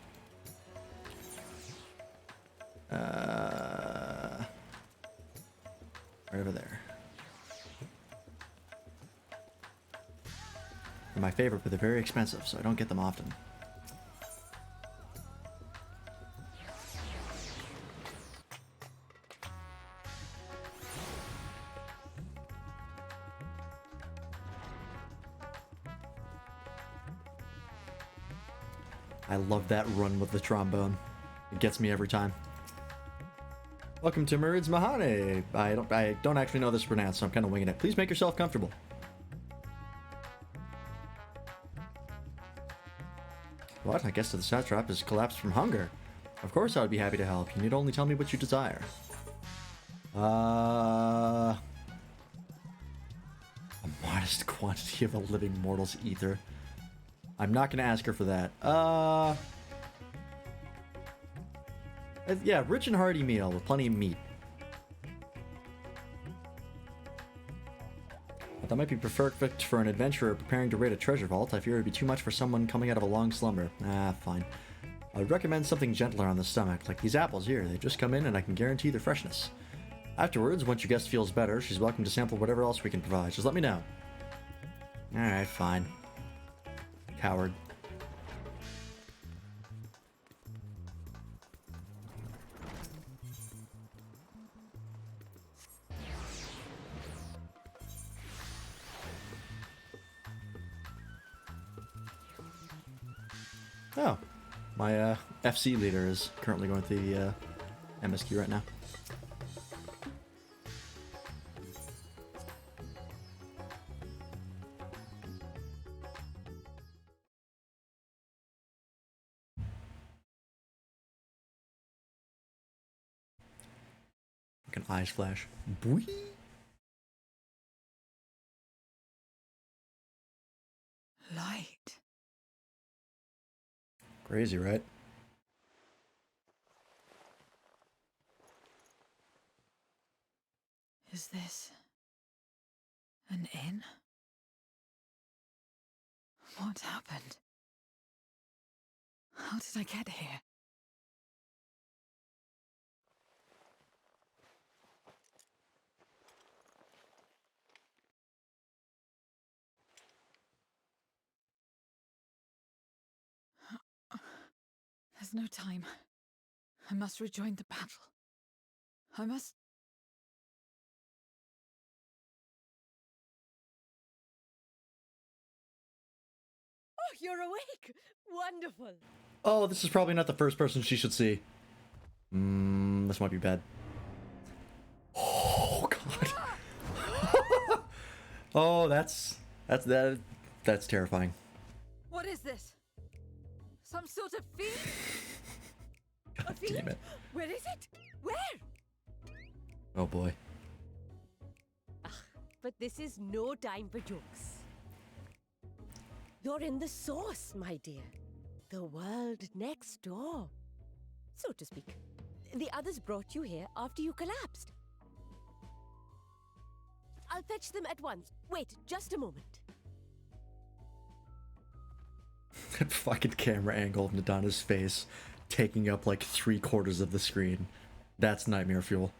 Right over there. They're my favorite, but they're very expensive, so I don't get them often. I love that run with the trombone. It gets me every time. Welcome to Murid's Mahane. I don't actually know this is pronounced, so I'm kind of winging it. Please make yourself comfortable. What? I guess the satrap has collapsed from hunger. Of course I would be happy to help. You need only tell me what you desire. A modest quantity of a living mortal's ether. I'm not going to ask her for that. Yeah, rich and hearty meal with plenty of meat. But that might be perfect for an adventurer preparing to raid a treasure vault. I fear it would be too much for someone coming out of a long slumber. Ah, fine. I would recommend something gentler on the stomach, like these apples here. They just come in and I can guarantee their freshness. Afterwards, once your guest feels better, she's welcome to sample whatever else we can provide. Just let me know. Alright, fine. Coward. Oh, my FC leader is currently going through the MSQ right now. Like an eyes flash. Boing. Light. Crazy, right? Is this an inn? What happened? How did I get here? There's no time. I must rejoin the battle. I must... Oh, you're awake! Wonderful! Oh, this is probably not the first person she should see. This might be bad. Oh, God. Oh, that's terrifying. What is this? Some sort of fiend? God damn it. Where is it? Where? Oh, boy. But this is no time for jokes. You're in the source, my dear. The world next door, so to speak. The others brought you here after you collapsed. I'll fetch them at once. Wait, just a moment. That fucking camera angle of Nadana's face taking up like 3/4 of the screen. That's nightmare fuel.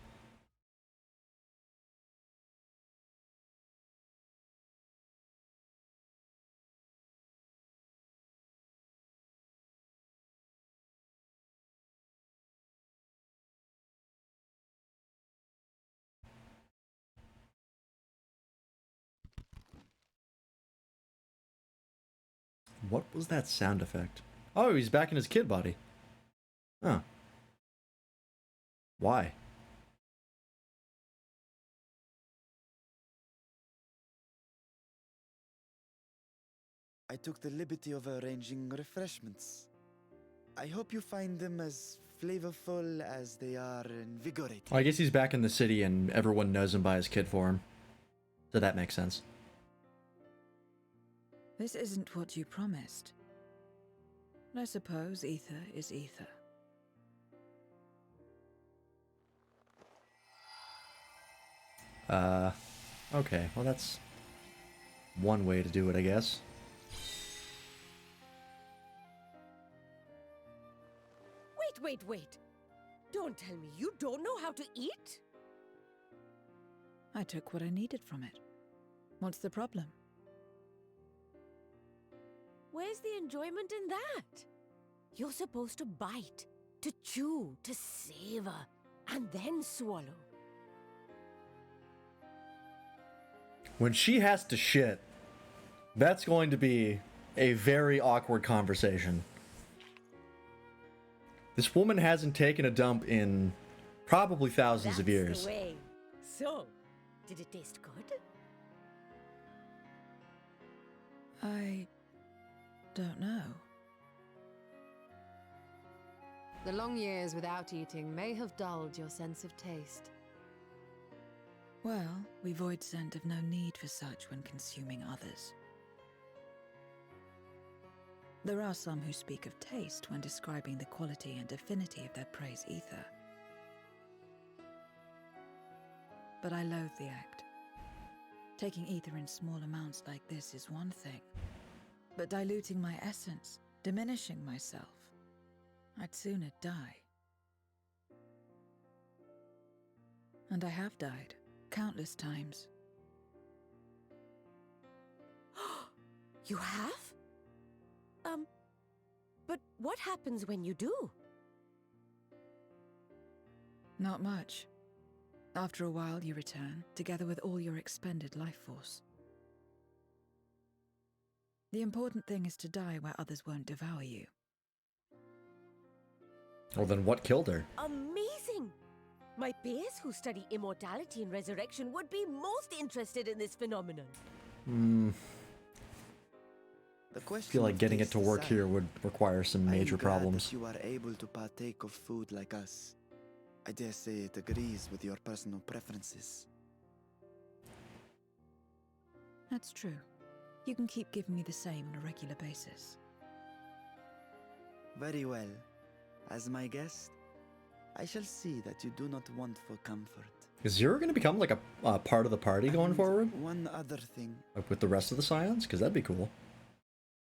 What was that sound effect? Oh, he's back in his kid body. Huh. Why? I took the liberty of arranging refreshments. I hope you find them as flavorful as they are invigorating. Well, I guess he's back in the city and everyone knows him by his kid form. So that makes sense. This isn't what you promised. I suppose ether is ether. Okay, well that's one way to do it, I guess. Wait. Don't tell me you don't know how to eat? I took what I needed from it. What's the problem? Where's the enjoyment in that? You're supposed to bite, to chew, to savor, and then swallow. When she has to shit, that's going to be a very awkward conversation. This woman hasn't taken a dump in probably thousands of years. That's the way. So, did it taste good? I don't know. The long years without eating may have dulled your sense of taste. Well, we void scent have no need for such when consuming others. There are some who speak of taste when describing the quality and affinity of their prey's ether. But I loathe the act. Taking ether in small amounts like this is one thing, but diluting my essence, diminishing myself, I'd sooner die. And I have died, countless times. You have? But what happens when you do? Not much. After a while, you return, together with all your expended life force. The important thing is to die where others won't devour you. Well, then what killed her? Amazing! My peers who study immortality and resurrection would be most interested in this phenomenon. I feel like getting it to work here would require some major problems. You are able to partake of food like us. I dare say it agrees with your personal preferences. That's true. You can keep giving me the same on a regular basis. Very well. As my guest, I shall see that you do not want for comfort. Is Zero going to become like a part of the party going forward? One other thing. Like with the rest of the Scions? Because that'd be cool.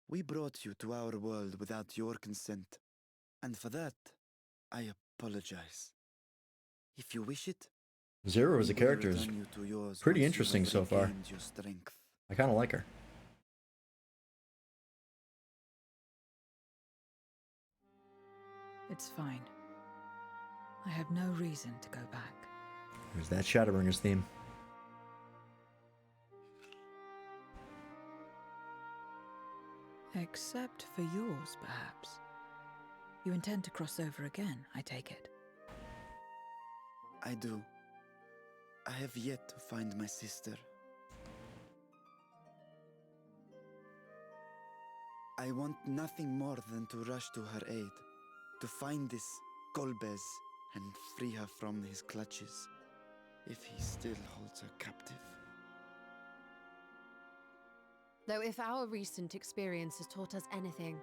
We brought you to our world without your consent. And for that, I apologize. If you wish it, Zero as a character is pretty interesting so far. I kind of like her. It's fine. I have no reason to go back. There's that Shadowbringers theme. Except for yours, perhaps. You intend to cross over again, I take it. I do. I have yet to find my sister. I want nothing more than to rush to her aid, to find this Golbez and free her from his clutches, if he still holds her captive. Though if our recent experience has taught us anything,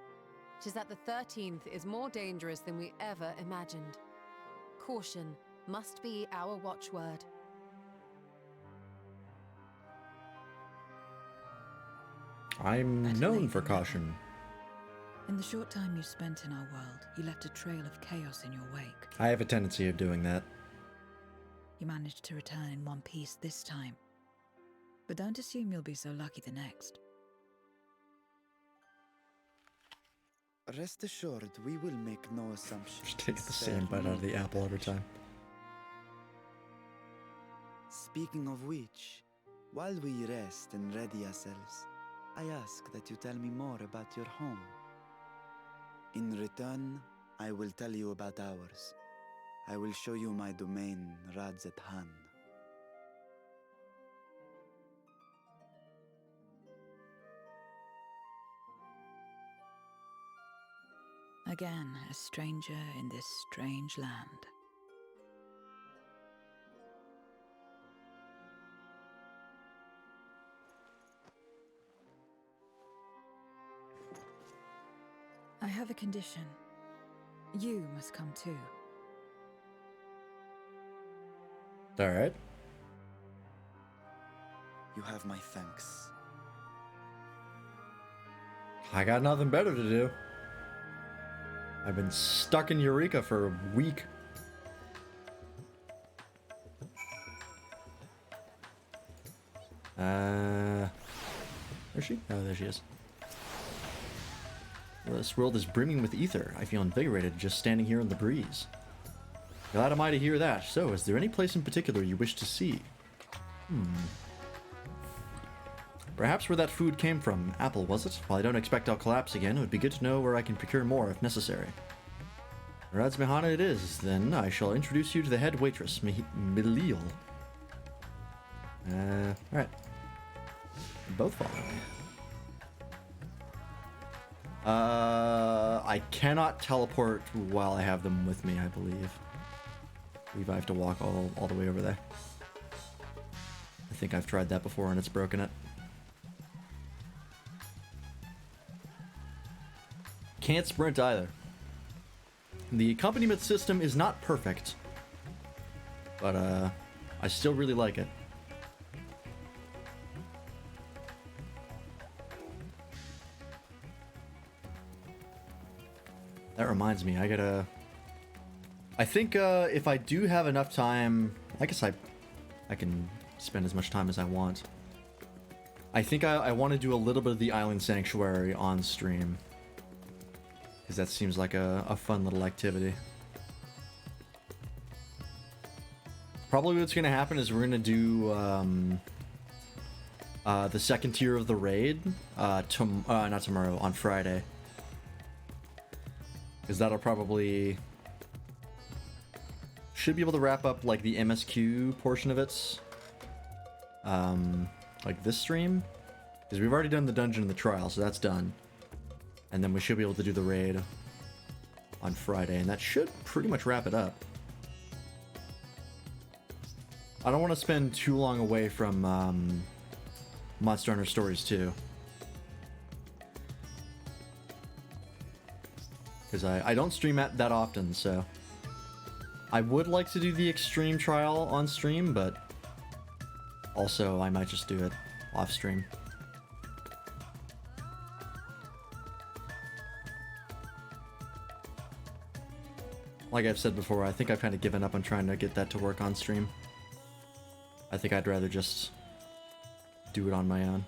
it is that the 13th is more dangerous than we ever imagined. Caution must be our watchword. I'm known for caution. In the short time you spent in our world, you left a trail of chaos in your wake. I have a tendency of doing that. You managed to return in one piece this time. But don't assume you'll be so lucky the next. Rest assured, we will make no assumptions. Just take the same bite out of the apple every time. Speaking of which, while we rest and ready ourselves, I ask that you tell me more about your home. In return, I will tell you about ours. I will show you my domain, Radzet Han. Again, a stranger in this strange land. I have a condition. You must come too. Alright. You have my thanks. I got nothing better to do. I've been stuck in Eureka for a week. Where's she? Oh, there she is. Well, this world is brimming with ether. I feel invigorated just standing here in the breeze. Glad am I to hear that. So, is there any place in particular you wish to see? Perhaps where that food came from. Apple, was it? While I don't expect I'll collapse again, it would be good to know where I can procure more if necessary. Rad's Mihana it is. Then I shall introduce you to the head waitress, Milil. Alright. Both follow me. I cannot teleport while I have them with me, I believe. I believe I have to walk all the way over there. I think I've tried that before and it's broken it. Can't sprint either. The accompaniment system is not perfect, but I still really like it. That reminds me, I think if I do have enough time, I guess I can spend as much time as I want. I think I want to do a little bit of the Island Sanctuary on stream, because that seems like a fun little activity. Probably what's going to happen is we're going to do the second tier of the raid, not tomorrow, on Friday. Because that'll probably... should be able to wrap up, like, the MSQ portion of it. Like this stream. Because we've already done the dungeon and the trial, so that's done. And then we should be able to do the raid on Friday, and that should pretty much wrap it up. I don't want to spend too long away from Monster Hunter Stories 2. Because I don't stream that often, so... I would like to do the extreme trial on stream, but... also, I might just do it off stream. Like I've said before, I think I've kind of given up on trying to get that to work on stream. I think I'd rather just do it on my own.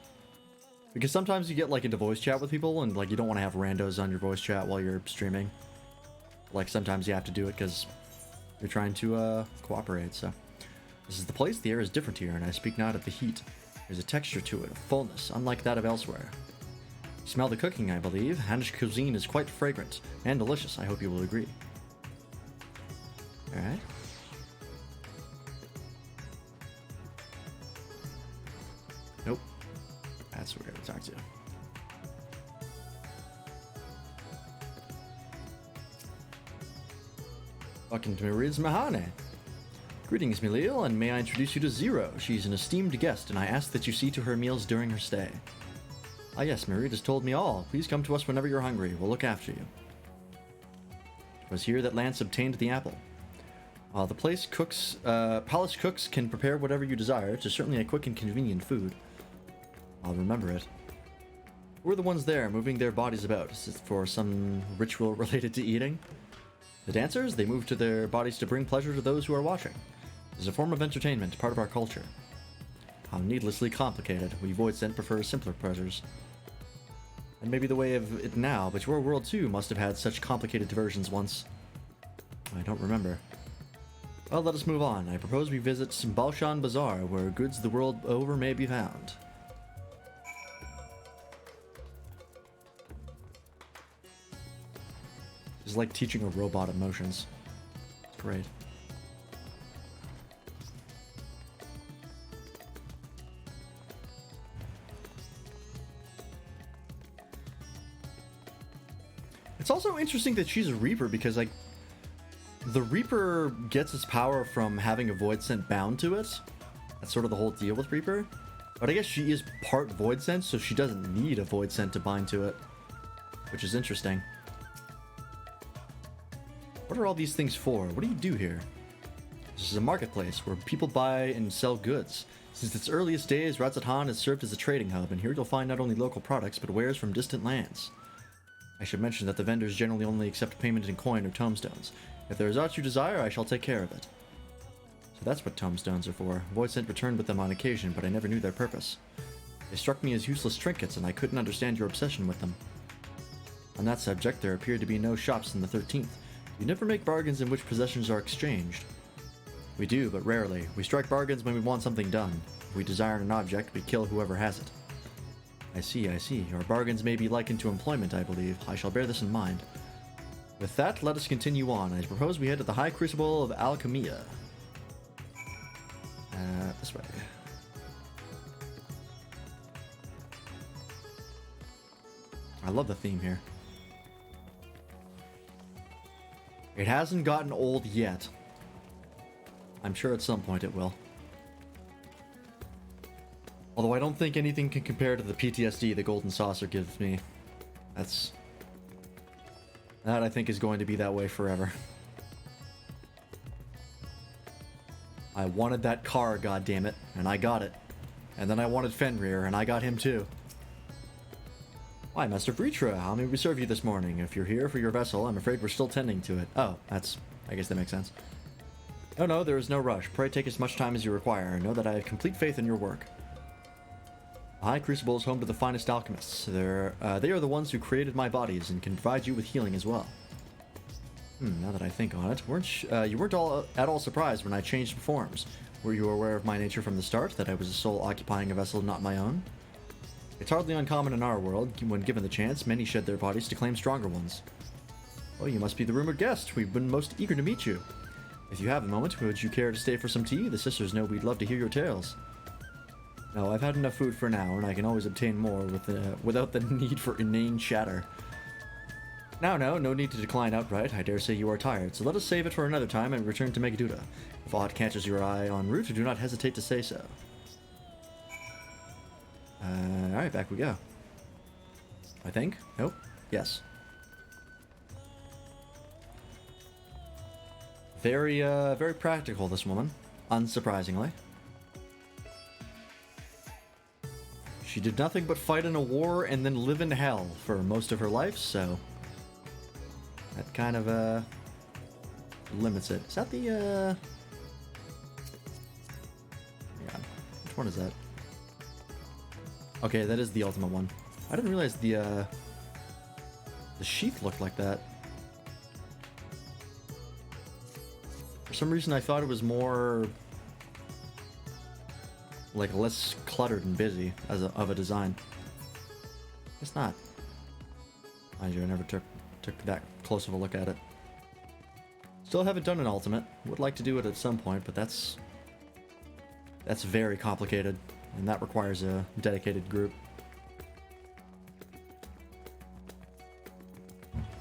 Because sometimes you get like into voice chat with people and like you don't want to have randos on your voice chat while you're streaming. Like sometimes you have to do it because you're trying to cooperate, so. This is the place, the air is different here, and I speak not of the heat. There's a texture to it, a fullness, unlike that of elsewhere. Smell the cooking, I believe. Hannish cuisine is quite fragrant and delicious, I hope you will agree. Alright. Nope. That's what we're going to talk to. Welcome to Marid's Mahane. Greetings, Milil, and may I introduce you to Zero. She's an esteemed guest, and I ask that you see to her meals during her stay. Ah yes, Marid has told me all. Please come to us whenever you're hungry. We'll look after you. It was here that Lance obtained the apple. While the palace cooks can prepare whatever you desire, it's certainly a quick and convenient food. I'll remember it. Who are the ones there, moving their bodies about? Is it for some ritual related to eating? The dancers, they move to their bodies to bring pleasure to those who are watching. It's a form of entertainment, part of our culture. How needlessly complicated. We Voidsent prefer simpler pleasures. And maybe the way of it now, but your world too must have had such complicated diversions once. I don't remember. Well, let us move on. I propose we visit Balshan Bazaar, where goods the world over may be found. It's like teaching a robot emotions. Great. It's also interesting that she's a Reaper because, like, the Reaper gets its power from having a Voidsent bound to it. That's sort of the whole deal with Reaper. But I guess she is part Voidsent, so she doesn't need a Voidsent to bind to it. Which is interesting. What are all these things for? What do you do here? This is a marketplace where people buy and sell goods. Since its earliest days, Razathan has served as a trading hub, and here you'll find not only local products, but wares from distant lands. I should mention that the vendors generally only accept payment in coin or tomestones. If there is aught you desire, I shall take care of it. So that's what tomestones are for. Voidsent returned with them on occasion, but I never knew their purpose. They struck me as useless trinkets, and I couldn't understand your obsession with them. On that subject, there appeared to be no shops in the 13th. You never make bargains in which possessions are exchanged. We do, but rarely. We strike bargains when we want something done. If we desire an object, we kill whoever has it. I see, I see. Your bargains may be likened to employment, I believe. I shall bear this in mind. With that, let us continue on. I propose we head to the High Crucible of Alchemia. This way. I love the theme here. It hasn't gotten old yet. I'm sure at some point it will. Although I don't think anything can compare to the PTSD the Golden Saucer gives me. That I think is going to be that way forever. I wanted that car, goddammit, and I got it. And then I wanted Fenrir, and I got him too. Why, Master Vritra, how may we serve you this morning? If you're here for your vessel, I'm afraid we're still tending to it. Oh, I guess that makes sense. No, there is no rush. Pray take as much time as you require. Know that I have complete faith in your work. The High Crucible is home to the finest alchemists. They are the ones who created my bodies and can provide you with healing as well. Now that I think on it, you weren't at all surprised when I changed forms. Were you aware of my nature from the start, that I was a soul occupying a vessel not my own? It's hardly uncommon in our world. When given the chance, many shed their bodies to claim stronger ones. Oh, you must be the rumored guest. We've been most eager to meet you. If you have a moment, would you care to stay for some tea? The sisters know we'd love to hear your tales. No, I've had enough food for now, and I can always obtain more without the need for inane chatter. No need to decline outright. I dare say you are tired, so let us save it for another time and return to Megaduda. If aught catches your eye en route, do not hesitate to say so. Alright, back we go. I think? Nope. Yes. Very practical, this woman. Unsurprisingly. She did nothing but fight in a war and then live in hell for most of her life, so... that kind of, limits it. Is that the, yeah. Which one is that? Okay, that is the ultimate one. I didn't realize the sheath looked like that. For some reason, I thought it was more... like, less cluttered and busy of a design. It's not. Mind you, I never took that close of a look at it. Still haven't done an ultimate. Would like to do it at some point, but that's very complicated, and that requires a dedicated group.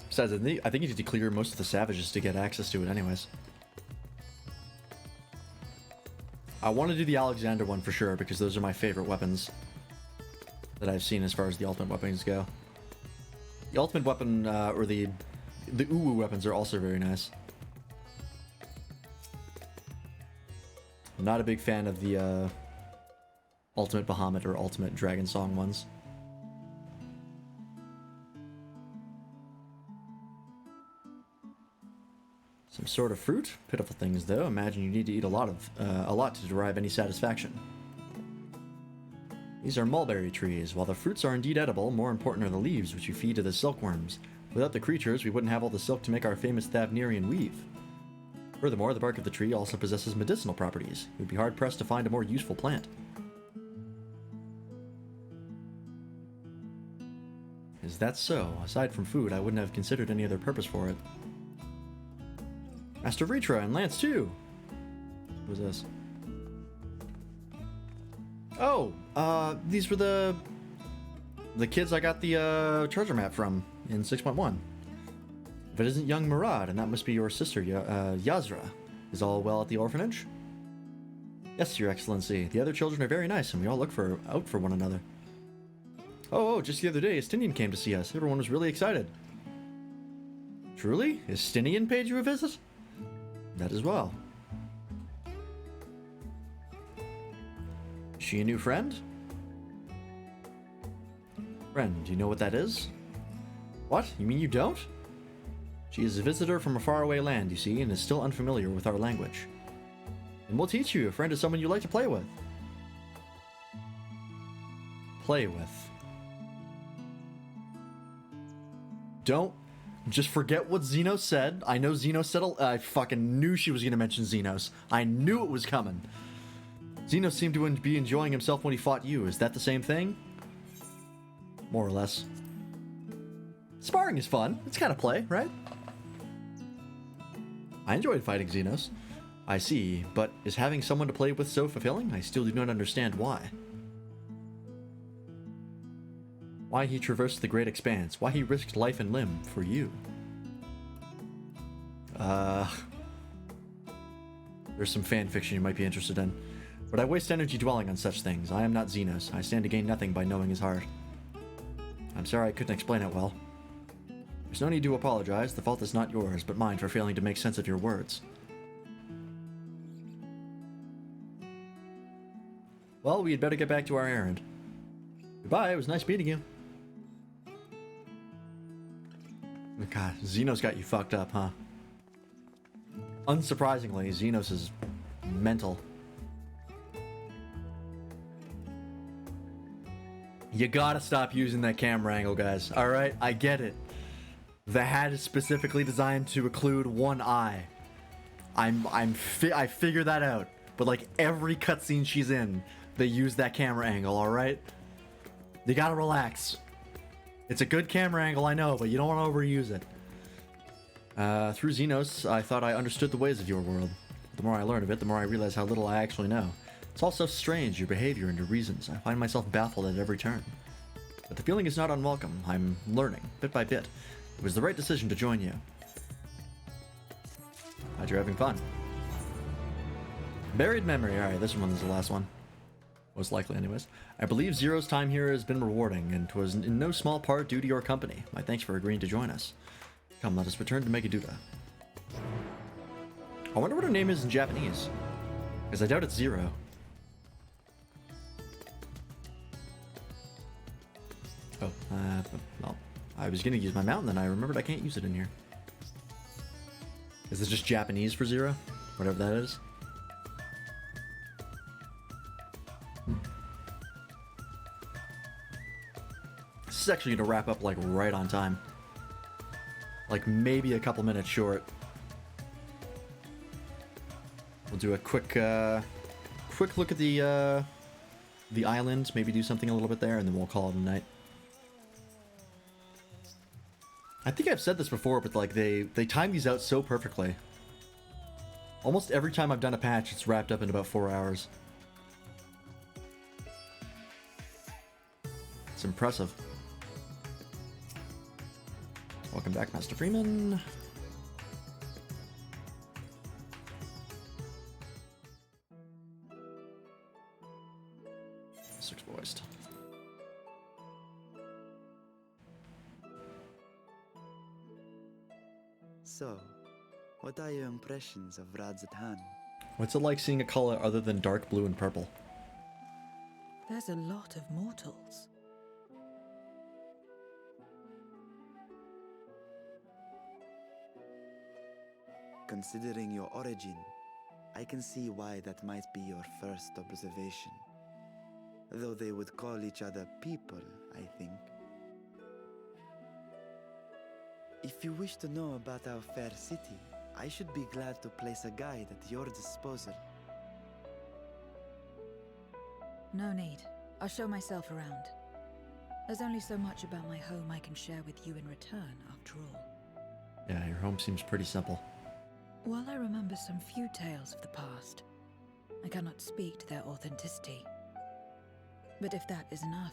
Besides, I think you need to clear most of the savages to get access to it anyways. I want to do the Alexander one for sure, because those are my favorite weapons that I've seen as far as the ultimate weapons go. The ultimate weapon, or the Uwu weapons are also very nice. I'm not a big fan of the Ultimate Bahamut or Ultimate Dragon Song ones. Some sort of fruit. Pitiful things, though. Imagine you need to eat a lot to derive any satisfaction. These are mulberry trees. While the fruits are indeed edible, more important are the leaves, which you feed to the silkworms. Without the creatures, we wouldn't have all the silk to make our famous Thavnerian weave. Furthermore, the bark of the tree also possesses medicinal properties. It would be hard-pressed to find a more useful plant. Is that so? Aside from food, I wouldn't have considered any other purpose for it. Master Vritra and Lance too. Who's this? Oh, these were the kids I got the treasure map from in 6.1. If it isn't young Murad, and that must be your sister, Yazra. Is all well at the orphanage? Yes, Your Excellency. The other children are very nice, and we all look out for one another. Oh, just the other day, Estinian came to see us. Everyone was really excited. Truly? Estinian paid you a visit? That as well. She a new friend? Friend, do you know what that is? What? You mean you don't? She is a visitor from a faraway land, you see, and is still unfamiliar with our language. And we'll teach you. A friend is someone you like to play with. Play with. Don't just forget what Xenos said. I know Xenos said. I fucking knew she was going to mention Xenos. I knew it was coming. Xenos seemed to be enjoying himself when he fought you. Is that the same thing? More or less. Sparring is fun. It's kind of play, right? I enjoyed fighting Xenos. I see, but is having someone to play with so fulfilling? I still do not understand why. Why he traversed the great expanse. Why he risked life and limb for you. There's some fan fiction you might be interested in. But I waste energy dwelling on such things. I am not Xenos. I stand to gain nothing by knowing his heart. I'm sorry I couldn't explain it well. There's no need to apologize. The fault is not yours, but mine for failing to make sense of your words. Well, we had better get back to our errand. Goodbye, it was nice meeting you. God, Xenos got you fucked up, huh? Unsurprisingly, Xenos is mental. You gotta stop using that camera angle, guys. Alright, I get it. The hat is specifically designed to occlude one eye. I figured that out. But like every cutscene she's in, they use that camera angle, alright? You gotta relax. It's a good camera angle, I know, but you don't want to overuse it. Through Xenos, I thought I understood the ways of your world. The more I learn of it, the more I realize how little I actually know. It's all so strange, your behavior and your reasons. I find myself baffled at every turn. But the feeling is not unwelcome. I'm learning, bit by bit. It was the right decision to join you. Glad you're having fun. Buried memory. Alright, this one's the last one. Most likely, anyways. I believe Zero's time here has been rewarding, and 'twas in no small part due to your company. My thanks for agreeing to join us. Come, let us return to Megaduda. I wonder what her name is in Japanese. Because I doubt it's Zero. Oh, well, I was gonna use my mountain, then I remembered I can't use it in here. Is this just Japanese for Zero? Whatever that is. This is actually gonna wrap up like right on time. Like maybe a couple minutes short. We'll do a quick look at the island, maybe do something a little bit there, and then we'll call it a night. I think I've said this before, but like they time these out so perfectly. Almost every time I've done a patch, it's wrapped up in about 4 hours. It's impressive. Welcome back, Master Freeman. Six voiced. So, what are your impressions of Radzatan? What's it like seeing a color other than dark blue and purple? There's a lot of mortals. Considering your origin, I can see why that might be your first observation. Though they would call each other people, I think. If you wish to know about our fair city, I should be glad to place a guide at your disposal. No need. I'll show myself around. There's only so much about my home I can share with you in return, after all. Yeah, your home seems pretty simple. While I remember some few tales of the past, I cannot speak to their authenticity. But if that is enough,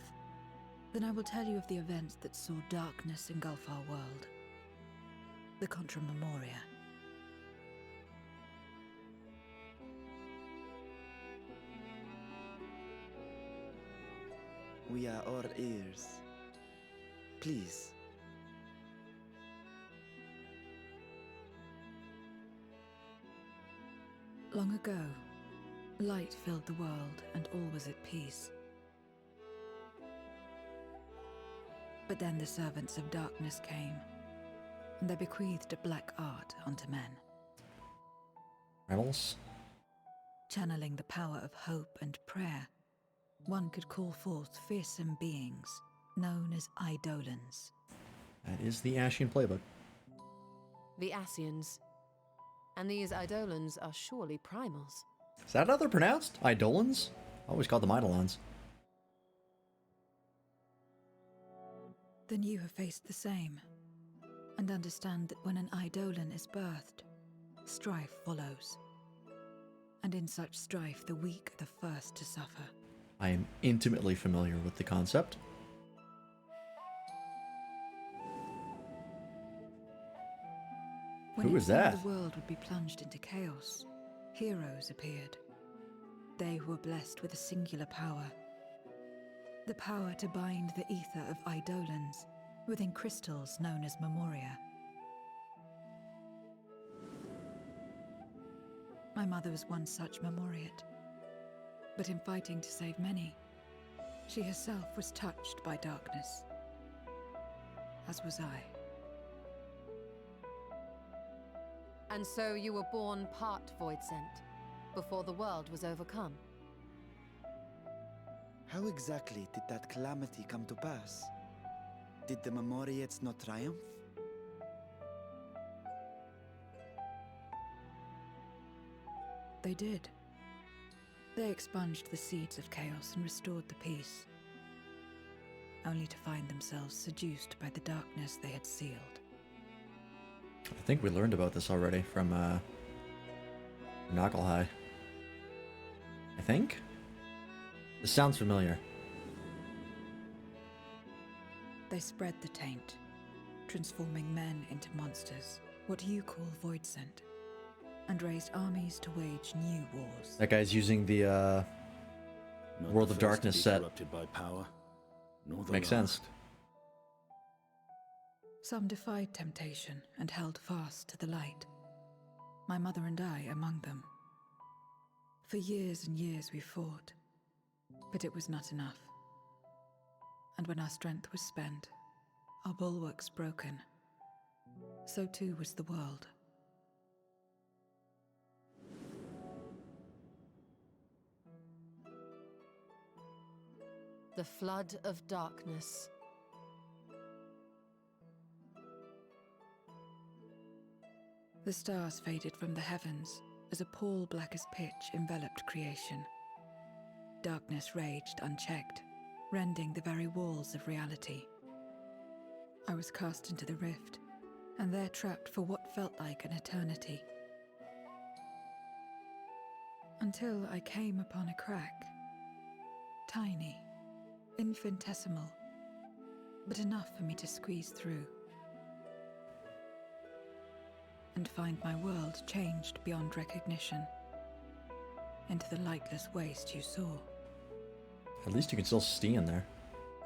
then I will tell you of the events that saw darkness engulf our world. The Contra Memoria. We are all ears. Please. Long ago, Light filled the world, and all was at peace. But then the servants of darkness came, and they bequeathed a black art unto men. Rebels? Channeling the power of hope and prayer, one could call forth fearsome beings known as Eidolons. That is the Ashian playbook. The Asians. And these Eidolons are surely primals. Is that how they're pronounced? Eidolons? I always called them Eidolons. Then you have faced the same, and understand that when an Eidolon is birthed, strife follows. And in such strife, the weak are the first to suffer. I am intimately familiar with the concept. When Who is that? The world would be plunged into chaos. Heroes appeared. They were blessed with a singular power. The power to bind the ether of Eidolons within crystals known as Memoria. My mother was one such Memoriate. But in fighting to save many, she herself was touched by darkness. As was I. And so you were born part Voidsent, before the world was overcome. How exactly did that calamity come to pass? Did the Memoriates not triumph? They did. They expunged the seeds of chaos and restored the peace, only to find themselves seduced by the darkness they had sealed. I think we learned about this already from Knucklehigh. I think? This sounds familiar. They spread the taint, transforming men into monsters, what you call Voidsent, and raised armies to wage new wars. That guy's using the Not World the of first to Darkness be set. corrupted by power, nor the Makes sense. last. Some defied temptation and held fast to the light. My mother and I among them. For years and years we fought, but it was not enough. And when our strength was spent, our bulwarks broken, so too was the world. The flood of darkness. The stars faded from the heavens as a pall black as pitch enveloped creation. Darkness raged unchecked, rending the very walls of reality. I was cast into the rift, and there trapped for what felt like an eternity. Until I came upon a crack. Tiny, infinitesimal, but enough for me to squeeze through. And find my world changed beyond recognition, into the lightless waste you saw. At least you can still see in there.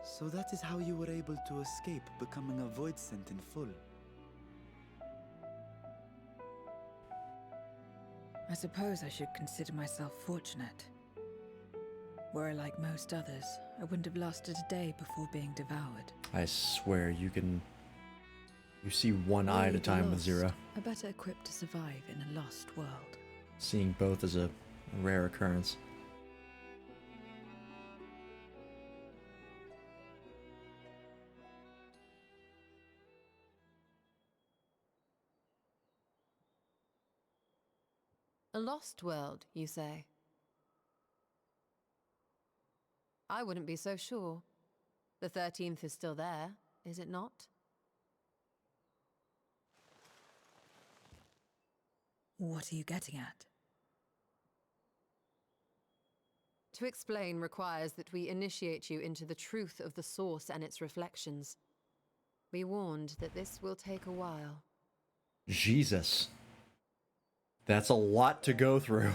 So that is how you were able to escape becoming a Voidsent in full. I suppose I should consider myself fortunate. Were I like most others, I wouldn't have lasted a day before being devoured. I swear you see one eye at a Were the time with lost Zero. are better equipped to survive in a lost world. Seeing both is a rare occurrence. A lost world, you say? I wouldn't be so sure. The 13th is still there, is it not? What are you getting at? To explain requires that we initiate you into the truth of the source and its reflections. We warned that this will take a while. Jesus. That's a lot to go through.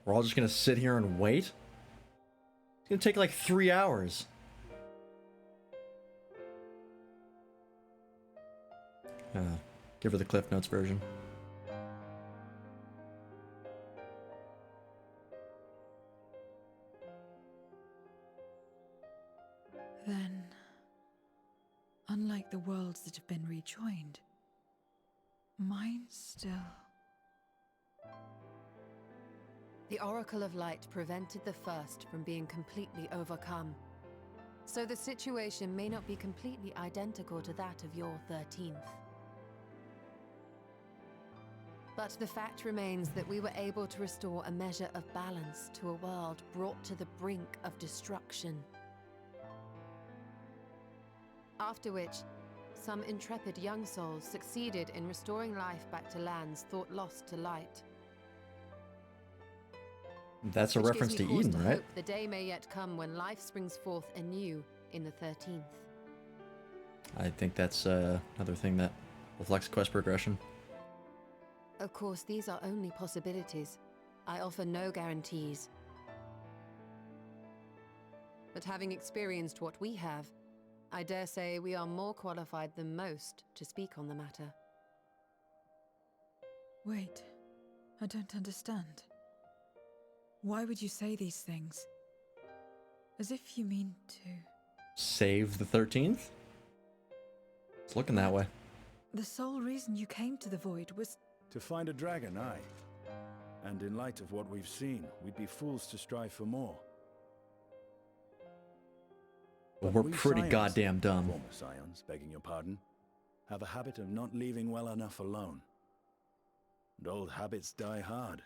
We're all just gonna sit here and wait? It's gonna take like 3 hours. give her the Cliff Notes version. Then, unlike the worlds that have been rejoined, mine still... The Oracle of Light prevented the first from being completely overcome. So the situation may not be completely identical to that of your 13th. But the fact remains that we were able to restore a measure of balance to a world brought to the brink of destruction. After which, some intrepid young souls succeeded in restoring life back to lands thought lost to light. That's a Which reference gives to me cause Eden, to right? hope the day may yet come when life springs forth anew in the 13th. I think that's another thing that reflects quest progression. Of course, these are only possibilities. I offer no guarantees. But having experienced what we have, I dare say we are more qualified than most to speak on the matter. Wait, I don't understand. Why would you say these things? As if you mean to... Save the 13th? It's looking that way. The sole reason you came to the Void was... To find a dragon, aye. And in light of what we've seen, we'd be fools to strive for more. Well, But we're we pretty scions, goddamn dumb. Former scions, begging your pardon, have a habit of not leaving well enough alone. And old habits die hard,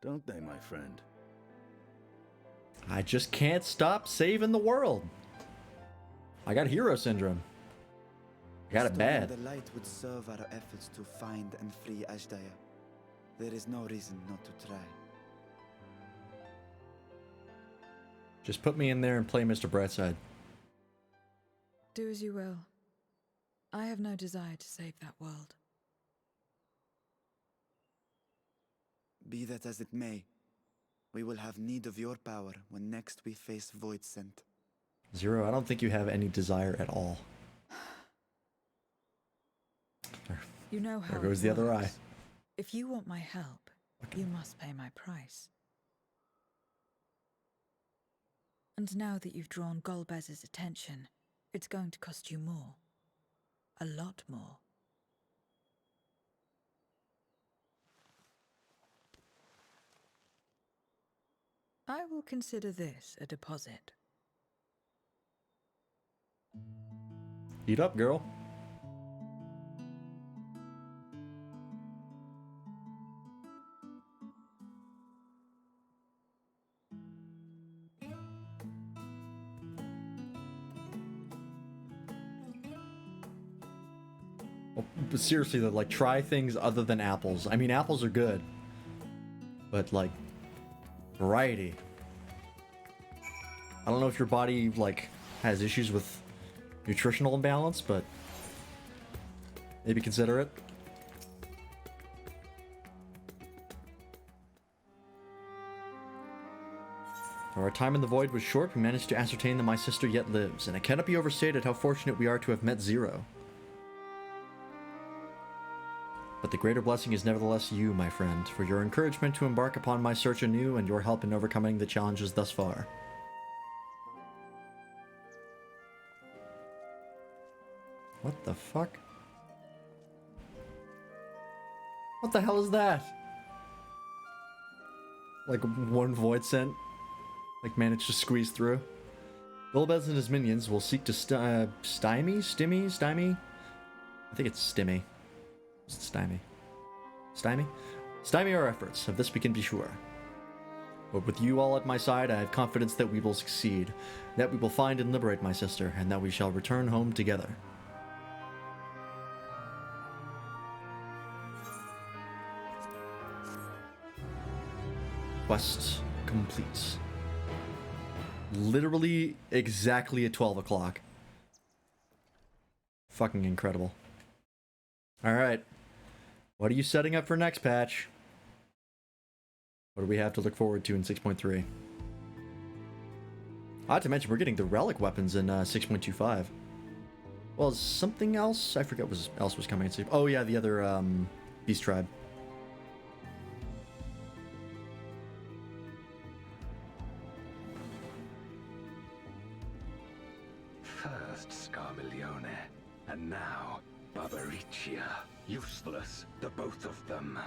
don't they, my friend? I just can't stop saving the world. I got hero syndrome. I got it Restoring bad. the light would serve our efforts to find and free Ashdaya. There is no reason not to try. Just put me in there and play Mr. Brightside. Do as you will. I have no desire to save that world. Be that as it may, we will have need of your power when next we face Void Scent. Zero, I don't think you have any desire at all. You know how There goes the other eye. If you want my help, you must pay my price. And now that you've drawn Golbez's attention, it's going to cost you more. A lot more. I will consider this a deposit. Eat up, girl. Well, but seriously though, like, try things other than apples. I mean, apples are good, but like, variety. I don't know if your body like has issues with nutritional imbalance, but maybe consider it. Our time in the Void was short. We managed to ascertain that my sister yet lives, and it cannot be overstated how fortunate we are to have met Zero. But the greater blessing is nevertheless you, my friend, for your encouragement to embark upon my search anew and your help in overcoming the challenges thus far. What the fuck? What the hell is that? Like one void scent, like managed to squeeze through. Golbez and his minions will seek to stymie? I think it's stimmy. Is it stymie? Stymie? Stymie our efforts, of this we can be sure. But with you all at my side, I have confidence that we will succeed, that we will find and liberate my sister, and that we shall return home together. Quest complete. Literally exactly at 12 o'clock. Fucking incredible. Alright. What are you setting up for next patch? What do we have to look forward to in 6.3? Not to mention, we're getting the relic weapons in 6.25. Well, something else? I forget what else was coming. Oh yeah, the other beast tribe. First Scarmiglione, and now Barbaricia. Useless, the both of them.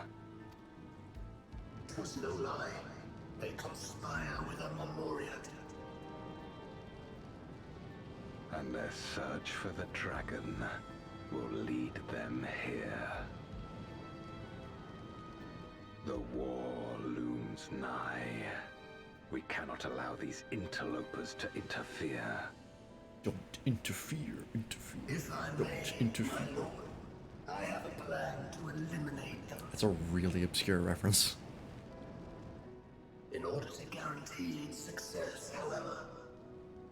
It was no lie. They conspire with a Memoriat. And their search for the dragon will lead them here. The war looms nigh. We cannot allow these interlopers to interfere. Don't interfere, If I Don't may, interfere. my lord, I have a plan to eliminate them. That's a really obscure reference. In order to guarantee its success, however,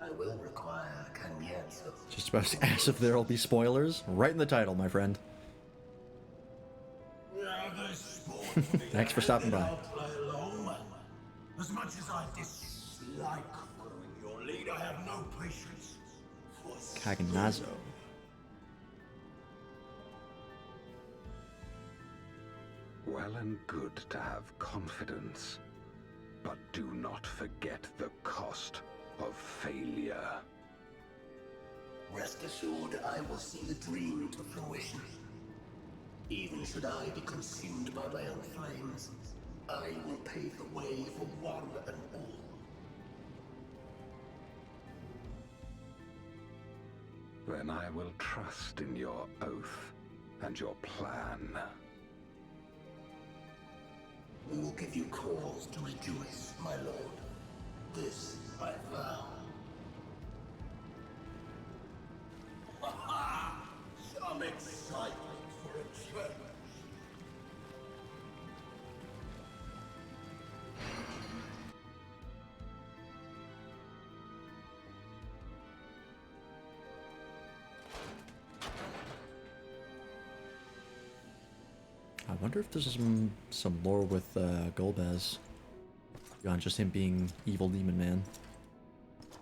I will require Canyenzo. Just about to ask if there'll be spoilers. Right in the title, my friend. Thanks for stopping by. As much as I dislike following your lead, I have no patience for Caganazzo. Well and good to have confidence, but do not forget the cost of failure. Rest assured, I will see the dream to fruition. Even should I be consumed by my own flames, I will pave the way for one and all. Then I will trust in your oath and your plan. We will give you cause to rejoice, my lord. This I vow. Some excitement for a change. I wonder if there's some lore with Golbez. Beyond just him being evil demon man.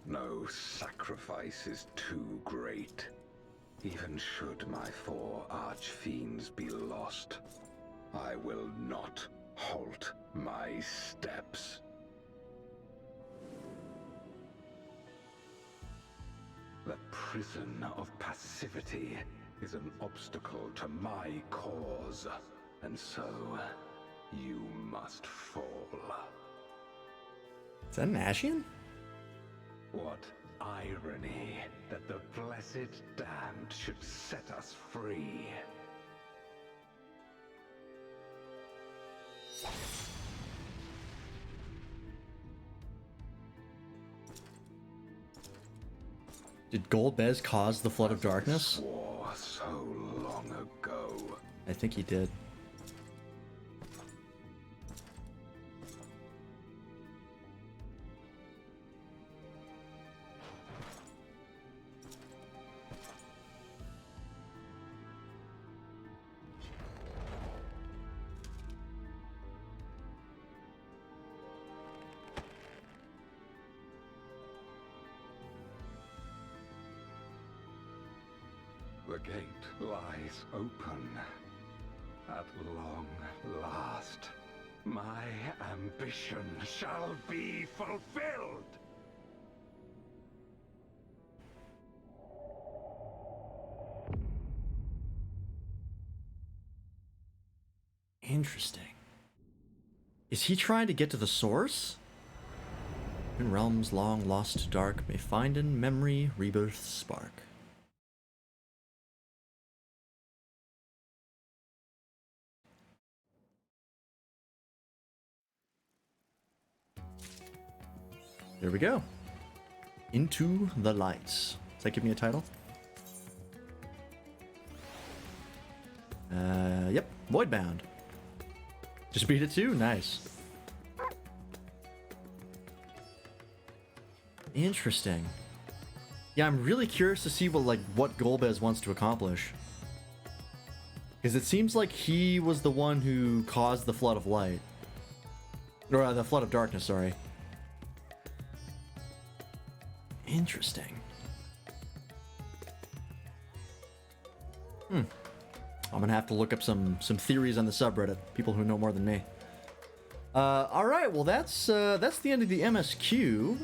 No sacrifice is too great. Even should my 4 archfiends be lost, I will not halt my steps. The prison of passivity is an obstacle to my cause, and so you must fall. Is that an Ashian? What irony that the blessed damned should set us free. Did Golbez cause the Flood of Darkness? Swore so long ago. I think he did. The gate lies open. At long last, my ambition shall be fulfilled! Interesting. Is he trying to get to the source? In realms long lost to dark, may find in memory rebirth's spark. There we go. Into the Lights. Does that give me a title? Yep. Voidbound. Just beat it too? Nice. Interesting. Yeah, I'm really curious to see what Golbez wants to accomplish. Because it seems like he was the one who caused the Flood of Light. Or the Flood of Darkness, sorry. Interesting. I'm gonna have to look up some theories on the subreddit. People who know more than me. All right, well that's the end of the MSQ.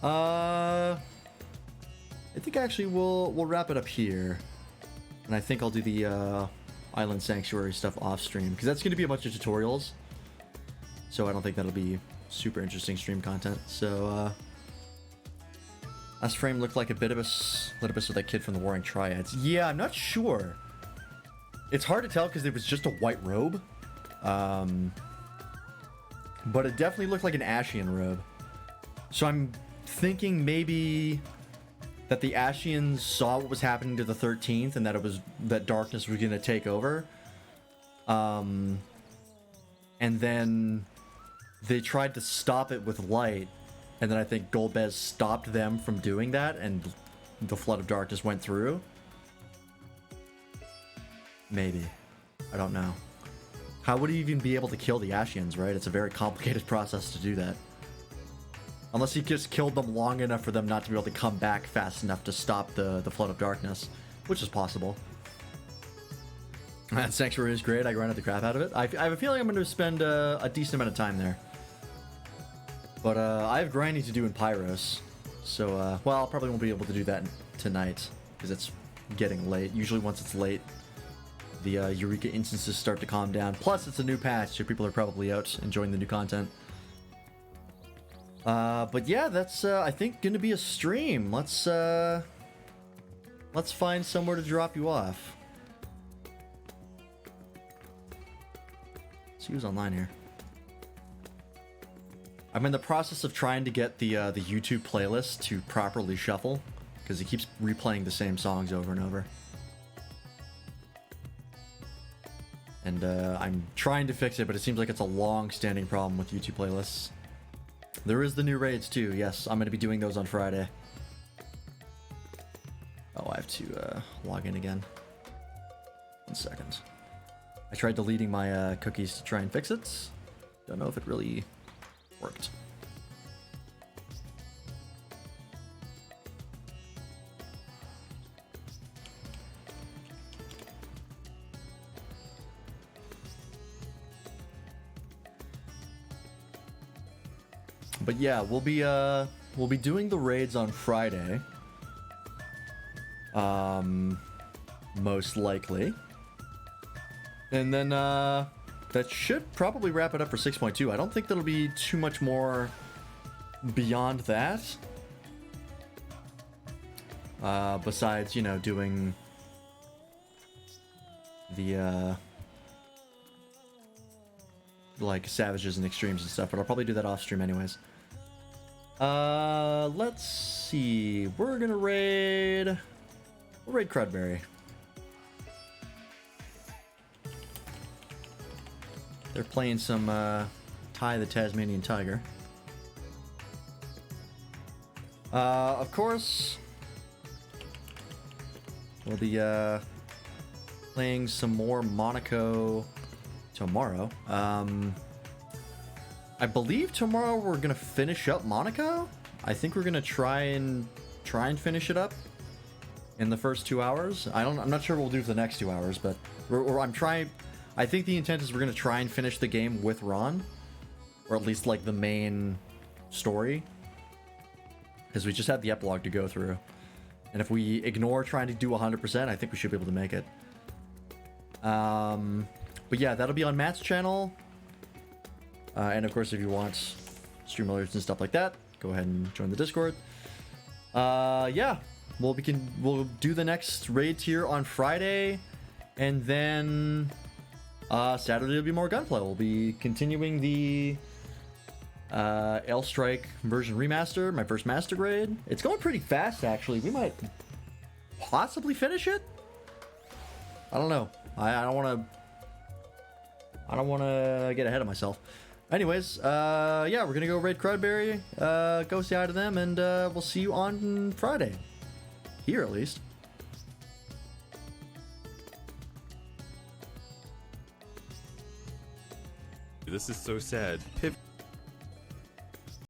I think actually we'll wrap it up here, and I think I'll do the Island Sanctuary stuff off stream because that's gonna be a bunch of tutorials. So I don't think that'll be super interesting stream content. So last frame looked like a bit of little bit of that kid from the Warring Triads. Yeah, I'm not sure. It's hard to tell because it was just a white robe. But it definitely looked like an Ashian robe. So I'm thinking maybe that the Ashians saw what was happening to the 13th and that darkness was going to take over. And then they tried to stop it with light. And then I think Golbez stopped them from doing that and the Flood of Darkness went through. Maybe. I don't know. How would he even be able to kill the Ashians, right? It's a very complicated process to do that. Unless he just killed them long enough for them not to be able to come back fast enough to stop the Flood of Darkness, which is possible. That Sanctuary is great. I grinded the crap out of it. I have a feeling I'm going to spend a decent amount of time there. But I have grinding to do in Pyros. So, well, I probably won't be able to do that tonight because it's getting late. Usually once it's late, the Eureka instances start to calm down. Plus, it's a new patch, so people are probably out enjoying the new content. But yeah, that's I think gonna be a stream. Let's find somewhere to drop you off. See who's online here. I'm in the process of trying to get the YouTube playlist to properly shuffle because it keeps replaying the same songs over and over. And I'm trying to fix it, but it seems like it's a long-standing problem with YouTube playlists. There is the new raids too. Yes, I'm going to be doing those on Friday. Oh, I have to log in again. 1 second. I tried deleting my cookies to try and fix it. Don't know if it really worked. But yeah, we'll be doing the raids on Friday. Most likely. And then that should probably wrap it up for 6.2. I don't think there'll be too much more beyond that. Besides, you know, doing the like Savages and Extremes and stuff, but I'll probably do that off stream anyways. Let's see. We'll raid Crudberry. They're playing some Ty the Tasmanian Tiger. Of course, we'll be playing some more Monaco tomorrow. I believe tomorrow we're gonna finish up Monaco. I think we're gonna try and finish it up in the first 2 hours. I'm not sure what we'll do for the next 2 hours, but I'm trying. I think the intent is we're gonna try and finish the game with Ron, or at least like the main story, because we just had the epilogue to go through. And if we ignore trying to do 100%, I think we should be able to make it. But yeah, that'll be on Matt's channel. And of course, if you want stream alerts and stuff like that, go ahead and join the Discord. Yeah, we'll do the next raid tier on Friday, and then Saturday will be more gunplay. We'll be continuing the L Strike version remaster, my first master grade. It's going pretty fast, actually. We might possibly finish it. I don't know. I don't want to get ahead of myself. Anyways, yeah, we're gonna go raid Crudberry, go say hi to them, and we'll see you on Friday. Here, at least. This is so sad. Pivot.